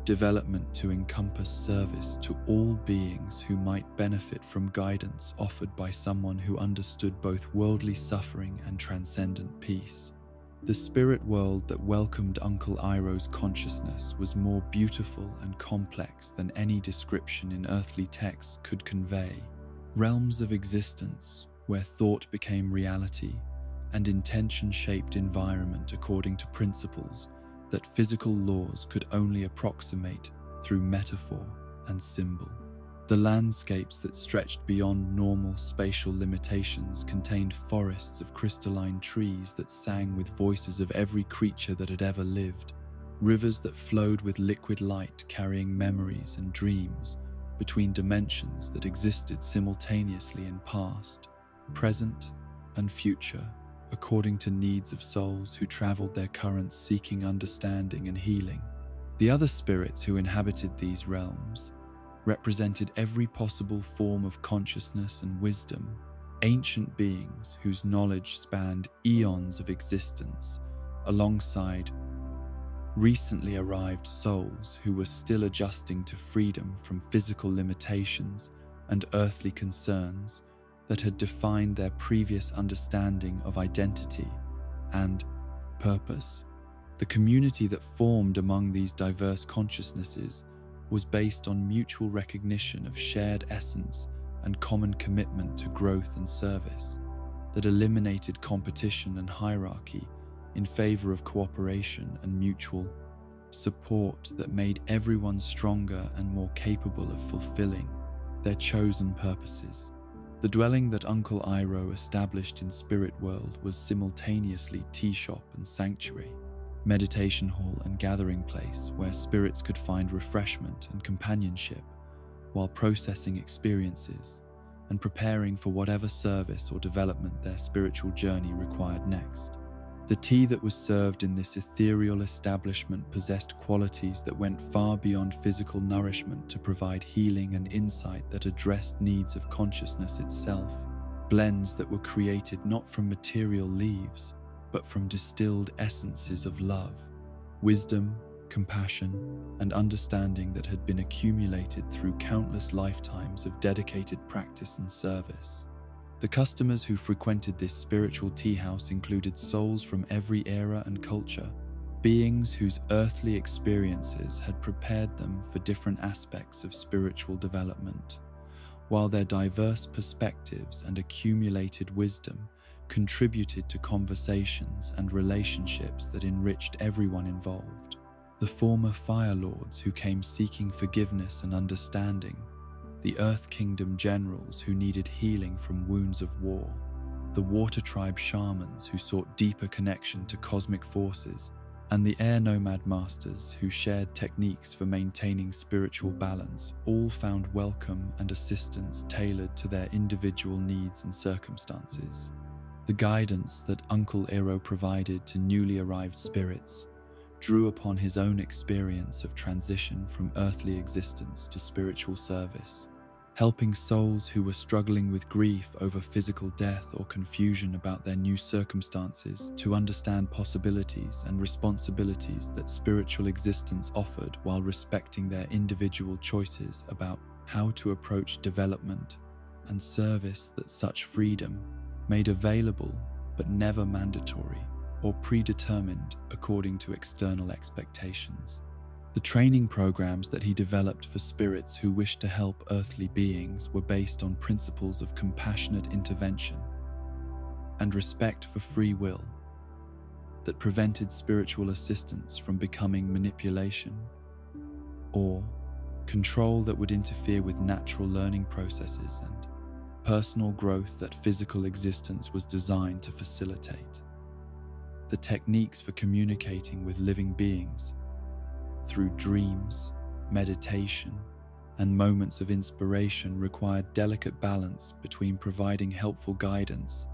development to encompass service to all beings who might benefit from guidance offered by someone who understood both worldly suffering and transcendent peace. The spirit world that welcomed Uncle Iroh's consciousness was more beautiful and complex than any description in earthly texts could convey. Realms of existence where thought became reality and intention shaped environment according to principles that physical laws could only approximate through metaphor and symbol. The landscapes that stretched beyond normal spatial limitations contained forests of crystalline trees that sang with voices of every creature that had ever lived, rivers that flowed with liquid light carrying memories and dreams between dimensions that existed simultaneously in past, present, and future, according to needs of souls who traveled their currents seeking understanding and healing. The other spirits who inhabited these realms represented every possible form of consciousness and wisdom, ancient beings whose knowledge spanned eons of existence, alongside recently arrived souls who were still adjusting to freedom from physical limitations and earthly concerns that had defined their previous understanding of identity and purpose. The community that formed among these diverse consciousnesses was based on mutual recognition of shared essence and common commitment to growth and service, that eliminated competition and hierarchy in favor of cooperation and mutual support, that made everyone stronger and more capable of fulfilling their chosen purposes. The dwelling that Uncle Iroh established in Spirit World was simultaneously tea shop and sanctuary, meditation hall and gathering place where spirits could find refreshment and companionship while processing experiences and preparing for whatever service or development their spiritual journey required next. The tea that was served in this ethereal establishment possessed qualities that went far beyond physical nourishment to provide healing and insight that addressed needs of consciousness itself, blends that were created not from material leaves, but from distilled essences of love, wisdom, compassion, and understanding that had been accumulated through countless lifetimes of dedicated practice and service. The customers who frequented this spiritual tea house included souls from every era and culture, beings whose earthly experiences had prepared them for different aspects of spiritual development, while their diverse perspectives and accumulated wisdom contributed to conversations and relationships that enriched everyone involved. The former Fire Lords who came seeking forgiveness and understanding, the Earth Kingdom generals who needed healing from wounds of war, the Water Tribe shamans who sought deeper connection to cosmic forces, and the Air Nomad masters who shared techniques for maintaining spiritual balance, all found welcome and assistance tailored to their individual needs and circumstances. The guidance that Uncle Iroh provided to newly arrived spirits drew upon his own experience of transition from earthly existence to spiritual service, helping souls who were struggling with grief over physical death or confusion about their new circumstances to understand possibilities and responsibilities that spiritual existence offered while respecting their individual choices about how to approach development and service that such freedom made available but never mandatory or predetermined according to external expectations. The training programs that he developed for spirits who wished to help earthly beings were based on principles of compassionate intervention and respect for free will that prevented spiritual assistance from becoming manipulation or control that would interfere with natural learning processes and personal growth that physical existence was designed to facilitate. The techniques for communicating with living beings through dreams, meditation, and moments of inspiration required delicate balance between providing helpful guidance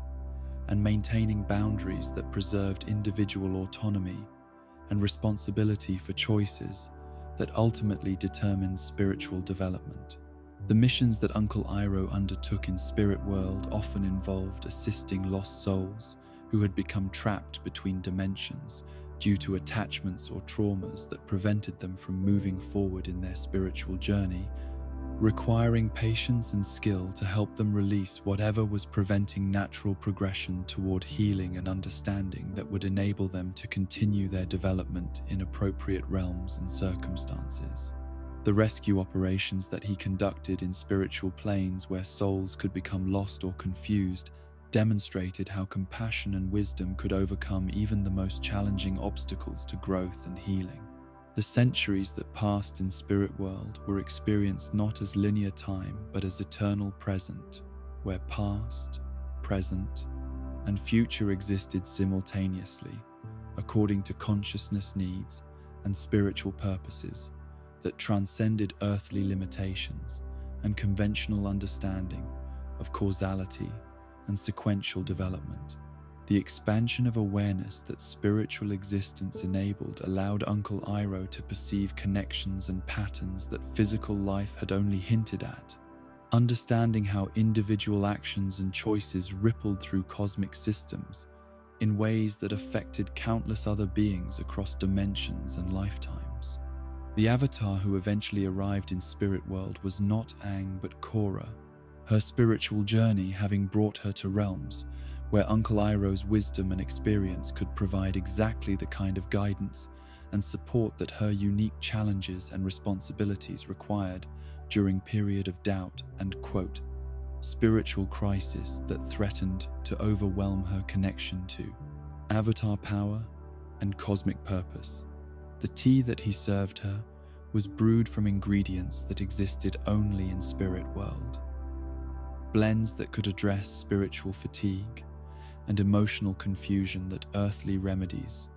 and maintaining boundaries that preserved individual autonomy and responsibility for choices that ultimately determined spiritual development. The missions that Uncle Iroh undertook in Spirit World often involved assisting lost souls who had become trapped between dimensions due to attachments or traumas that prevented them from moving forward in their spiritual journey, requiring patience and skill to help them release whatever was preventing natural progression toward healing and understanding that would enable them to continue their development in appropriate realms and circumstances. The rescue operations that he conducted in spiritual planes where souls could become lost or confused demonstrated how compassion and wisdom could overcome even the most challenging obstacles to growth and healing. The centuries that passed in Spirit World were experienced not as linear time but as eternal present, where past, present, and future existed simultaneously, according to consciousness needs and spiritual purposes that transcended earthly limitations and conventional understanding of causality and sequential development. The expansion of awareness that spiritual existence enabled allowed Uncle Iroh to perceive connections and patterns that physical life had only hinted at, understanding how individual actions and choices rippled through cosmic systems in ways that affected countless other beings across dimensions and lifetimes. The avatar who eventually arrived in Spirit World was not Aang but Korra, her spiritual journey having brought her to realms where Uncle Iroh's wisdom and experience could provide exactly the kind of guidance and support that her unique challenges and responsibilities required during period of doubt and, quote, spiritual crisis that threatened to overwhelm her connection to avatar power and cosmic purpose. The tea that he served her was brewed from ingredients that existed only in Spirit World. Blends that could address spiritual fatigue and emotional confusion that earthly remedies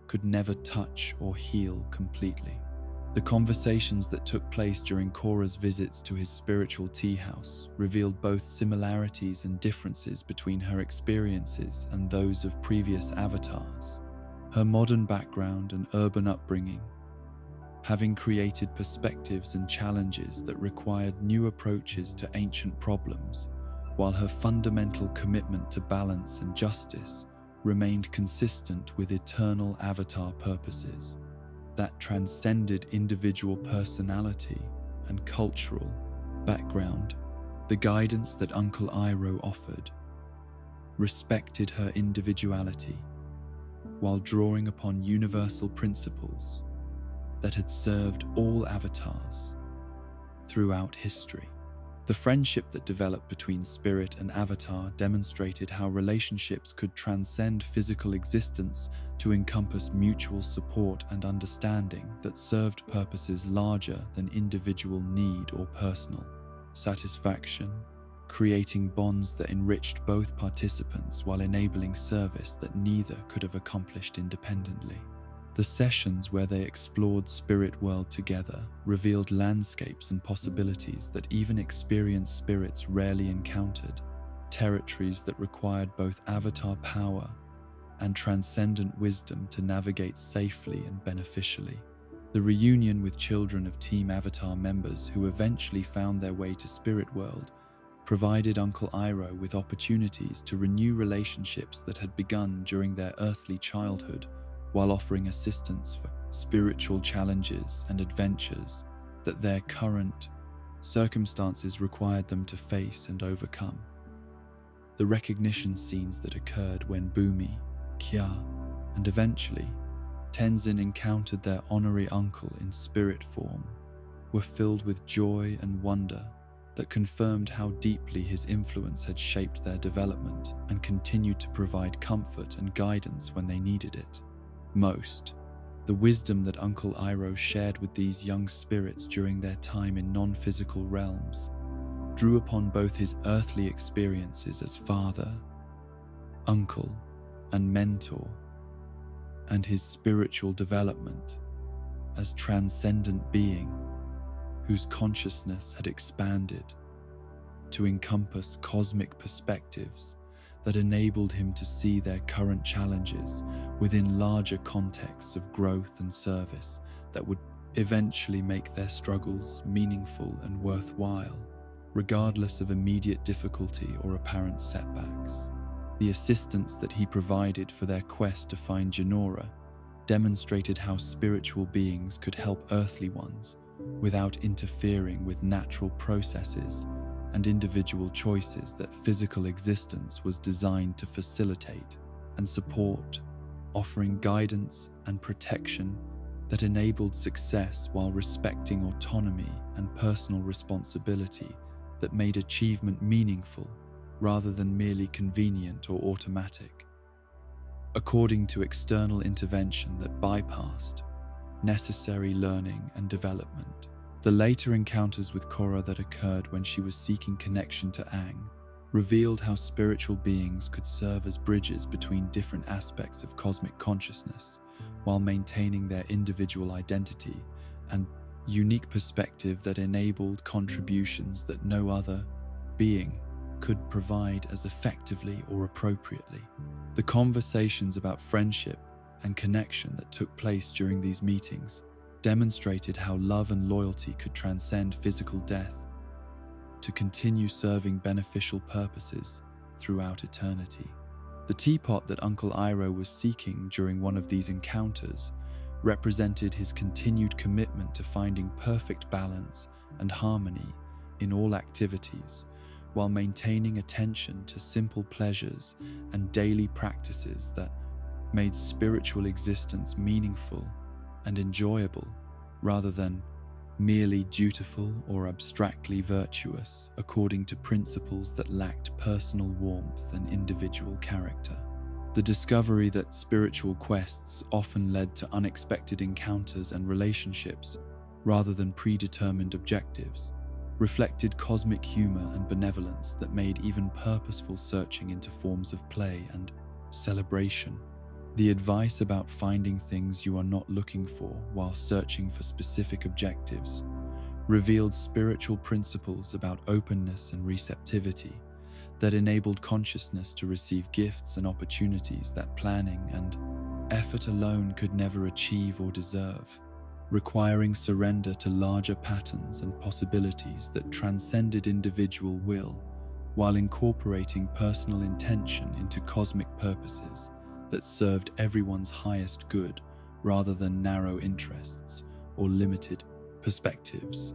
could never touch or heal completely. The conversations that took place during Korra's visits to his spiritual tea house revealed both similarities and differences between her experiences and those of previous avatars. Her modern background and urban upbringing, having created perspectives and challenges that required new approaches to ancient problems, while her fundamental commitment to balance and justice remained consistent with eternal avatar purposes that transcended individual personality and cultural background. The guidance that Uncle Iroh offered respected her individuality while drawing upon universal principles that had served all avatars throughout history. The friendship that developed between Spirit and Avatar demonstrated how relationships could transcend physical existence to encompass mutual support and understanding that served purposes larger than individual need or personal satisfaction, creating bonds that enriched both participants while enabling service that neither could have accomplished independently. The sessions where they explored Spirit World together revealed landscapes and possibilities that even experienced spirits rarely encountered, territories that required both avatar power and transcendent wisdom to navigate safely and beneficially. The reunion with children of Team Avatar members who eventually found their way to Spirit World provided Uncle Iroh with opportunities to renew relationships that had begun during their earthly childhood, while offering assistance for spiritual challenges and adventures that their current circumstances required them to face and overcome. The recognition scenes that occurred when Bumi, Kya, and eventually Tenzin encountered their honorary uncle in spirit form were filled with joy and wonder that confirmed how deeply his influence had shaped their development and continued to provide comfort and guidance when they needed it most. The wisdom that Uncle Iroh shared with these young spirits during their time in non-physical realms drew upon both his earthly experiences as father, uncle, and mentor, and his spiritual development as transcendent being whose consciousness had expanded to encompass cosmic perspectives that enabled him to see their current challenges within larger contexts of growth and service that would eventually make their struggles meaningful and worthwhile. regardless of immediate difficulty or apparent setbacks. The assistance that he provided for their quest to find Jinora demonstrated how spiritual beings could help earthly ones without interfering with natural processes and individual choices that physical existence was designed to facilitate and support, offering guidance and protection that enabled success while respecting autonomy and personal responsibility that made achievement meaningful rather than merely convenient or automatic. According to external intervention that bypassed necessary learning and development, the later encounters with Korra that occurred when she was seeking connection to Aang revealed how spiritual beings could serve as bridges between different aspects of cosmic consciousness while maintaining their individual identity and unique perspective that enabled contributions that no other being could provide as effectively or appropriately. The conversations about friendship and connection that took place during these meetings demonstrated how love and loyalty could transcend physical death to continue serving beneficial purposes throughout eternity. The teapot that Uncle Iroh was seeking during one of these encounters represented his continued commitment to finding perfect balance and harmony in all activities, while maintaining attention to simple pleasures and daily practices that made spiritual existence meaningful and enjoyable, rather than merely dutiful or abstractly virtuous according to principles that lacked personal warmth and individual character. The discovery that spiritual quests often led to unexpected encounters and relationships rather than predetermined objectives reflected cosmic humor and benevolence that made even purposeful searching into forms of play and celebration. The advice about finding things you are not looking for while searching for specific objectives revealed spiritual principles about openness and receptivity that enabled consciousness to receive gifts and opportunities that planning and effort alone could never achieve or deserve, requiring surrender to larger patterns and possibilities that transcended individual will while incorporating personal intention into cosmic purposes that served everyone's highest good rather than narrow interests or limited perspectives.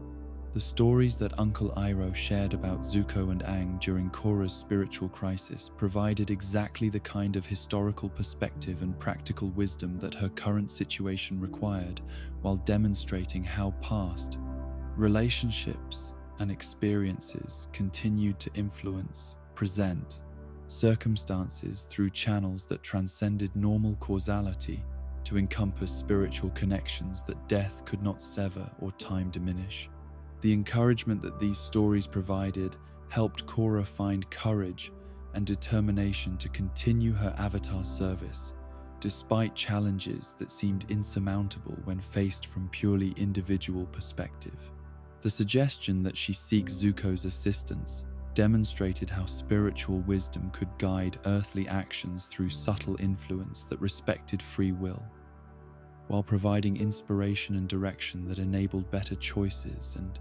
The stories that Uncle Iroh shared about Zuko and Aang during Korra's spiritual crisis provided exactly the kind of historical perspective and practical wisdom that her current situation required, while demonstrating how past relationships and experiences continued to influence present circumstances through channels that transcended normal causality to encompass spiritual connections that death could not sever or time diminish. The encouragement that these stories provided helped Korra find courage and determination to continue her avatar service, despite challenges that seemed insurmountable when faced from purely individual perspective. The suggestion that she seek Zuko's assistance demonstrated how spiritual wisdom could guide earthly actions through subtle influence that respected free will, while providing inspiration and direction that enabled better choices and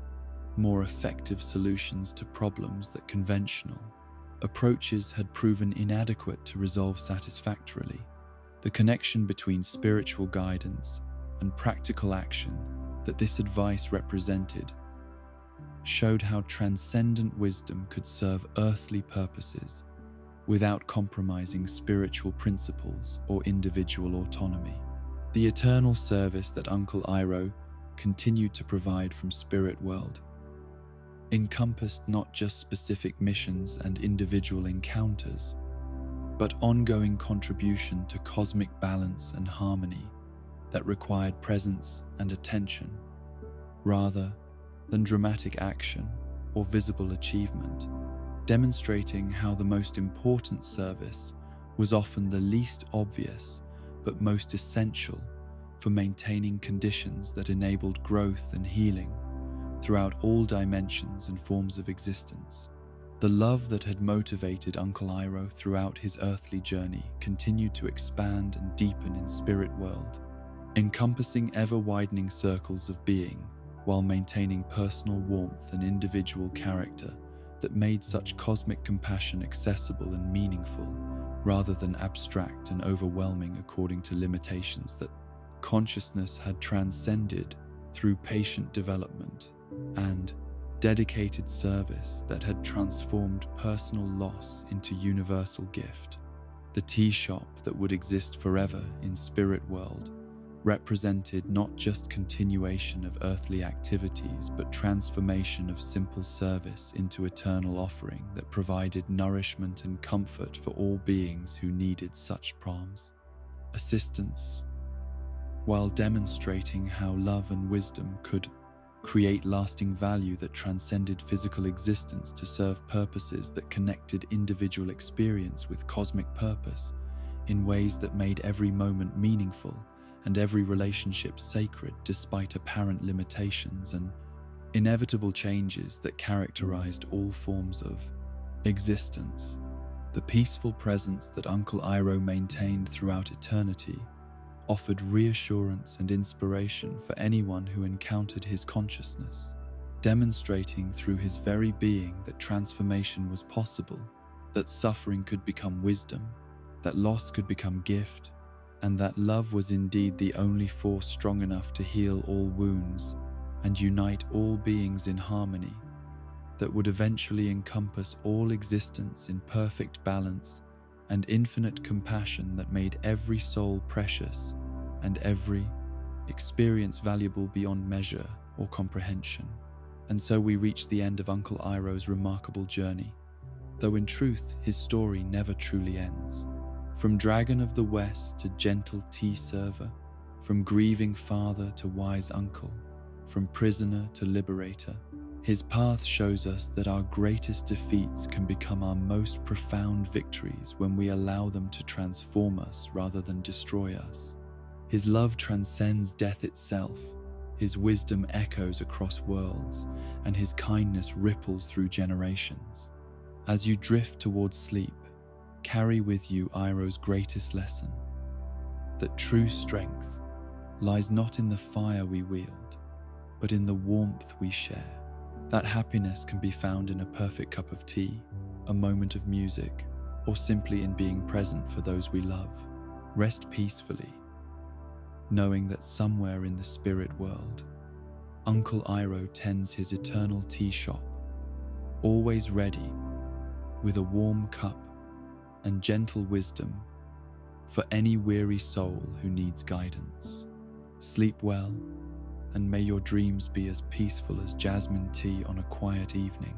more effective solutions to problems that conventional approaches had proven inadequate to resolve satisfactorily. The connection between spiritual guidance and practical action that this advice represented showed how transcendent wisdom could serve earthly purposes without compromising spiritual principles or individual autonomy. The eternal service that Uncle Iroh continued to provide from Spirit World encompassed not just specific missions and individual encounters, but ongoing contribution to cosmic balance and harmony that required presence and attention, rather than dramatic action or visible achievement, demonstrating how the most important service was often the least obvious but most essential for maintaining conditions that enabled growth and healing throughout all dimensions and forms of existence. The love that had motivated Uncle Iroh throughout his earthly journey continued to expand and deepen in Spirit World, encompassing ever-widening circles of being while maintaining personal warmth and individual character that made such cosmic compassion accessible and meaningful, rather than abstract and overwhelming according to limitations that consciousness had transcended through patient development and dedicated service that had transformed personal loss into universal gift. The tea shop that would exist forever in spirit world represented not just continuation of earthly activities, but transformation of simple service into eternal offering that provided nourishment and comfort for all beings who needed such proms. Assistance, while demonstrating how love and wisdom could create lasting value that transcended physical existence to serve purposes that connected individual experience with cosmic purpose in ways that made every moment meaningful and every relationship sacred despite apparent limitations and inevitable changes that characterized all forms of existence. The peaceful presence that Uncle Iroh maintained throughout eternity offered reassurance and inspiration for anyone who encountered his consciousness, demonstrating through his very being that transformation was possible, that suffering could become wisdom, that loss could become gift, and that love was indeed the only force strong enough to heal all wounds and unite all beings in harmony, that would eventually encompass all existence in perfect balance and infinite compassion that made every soul precious and every experience valuable beyond measure or comprehension. And so we reach the end of Uncle Iroh's remarkable journey, though in truth his story never truly ends. From dragon of the west to gentle tea server, from grieving father to wise uncle, from prisoner to liberator, his path shows us that our greatest defeats can become our most profound victories when we allow them to transform us rather than destroy us. His love transcends death itself, his wisdom echoes across worlds, and his kindness ripples through generations. As you drift towards sleep, carry with you Iroh's greatest lesson, that true strength lies not in the fire we wield, but in the warmth we share. That happiness can be found in a perfect cup of tea, a moment of music, or simply in being present for those we love. Rest peacefully, knowing that somewhere in the spirit world, Uncle Iroh tends his eternal tea shop, always ready, with a warm cup and gentle wisdom for any weary soul who needs guidance. Sleep well, and may your dreams be as peaceful as jasmine tea on a quiet evening.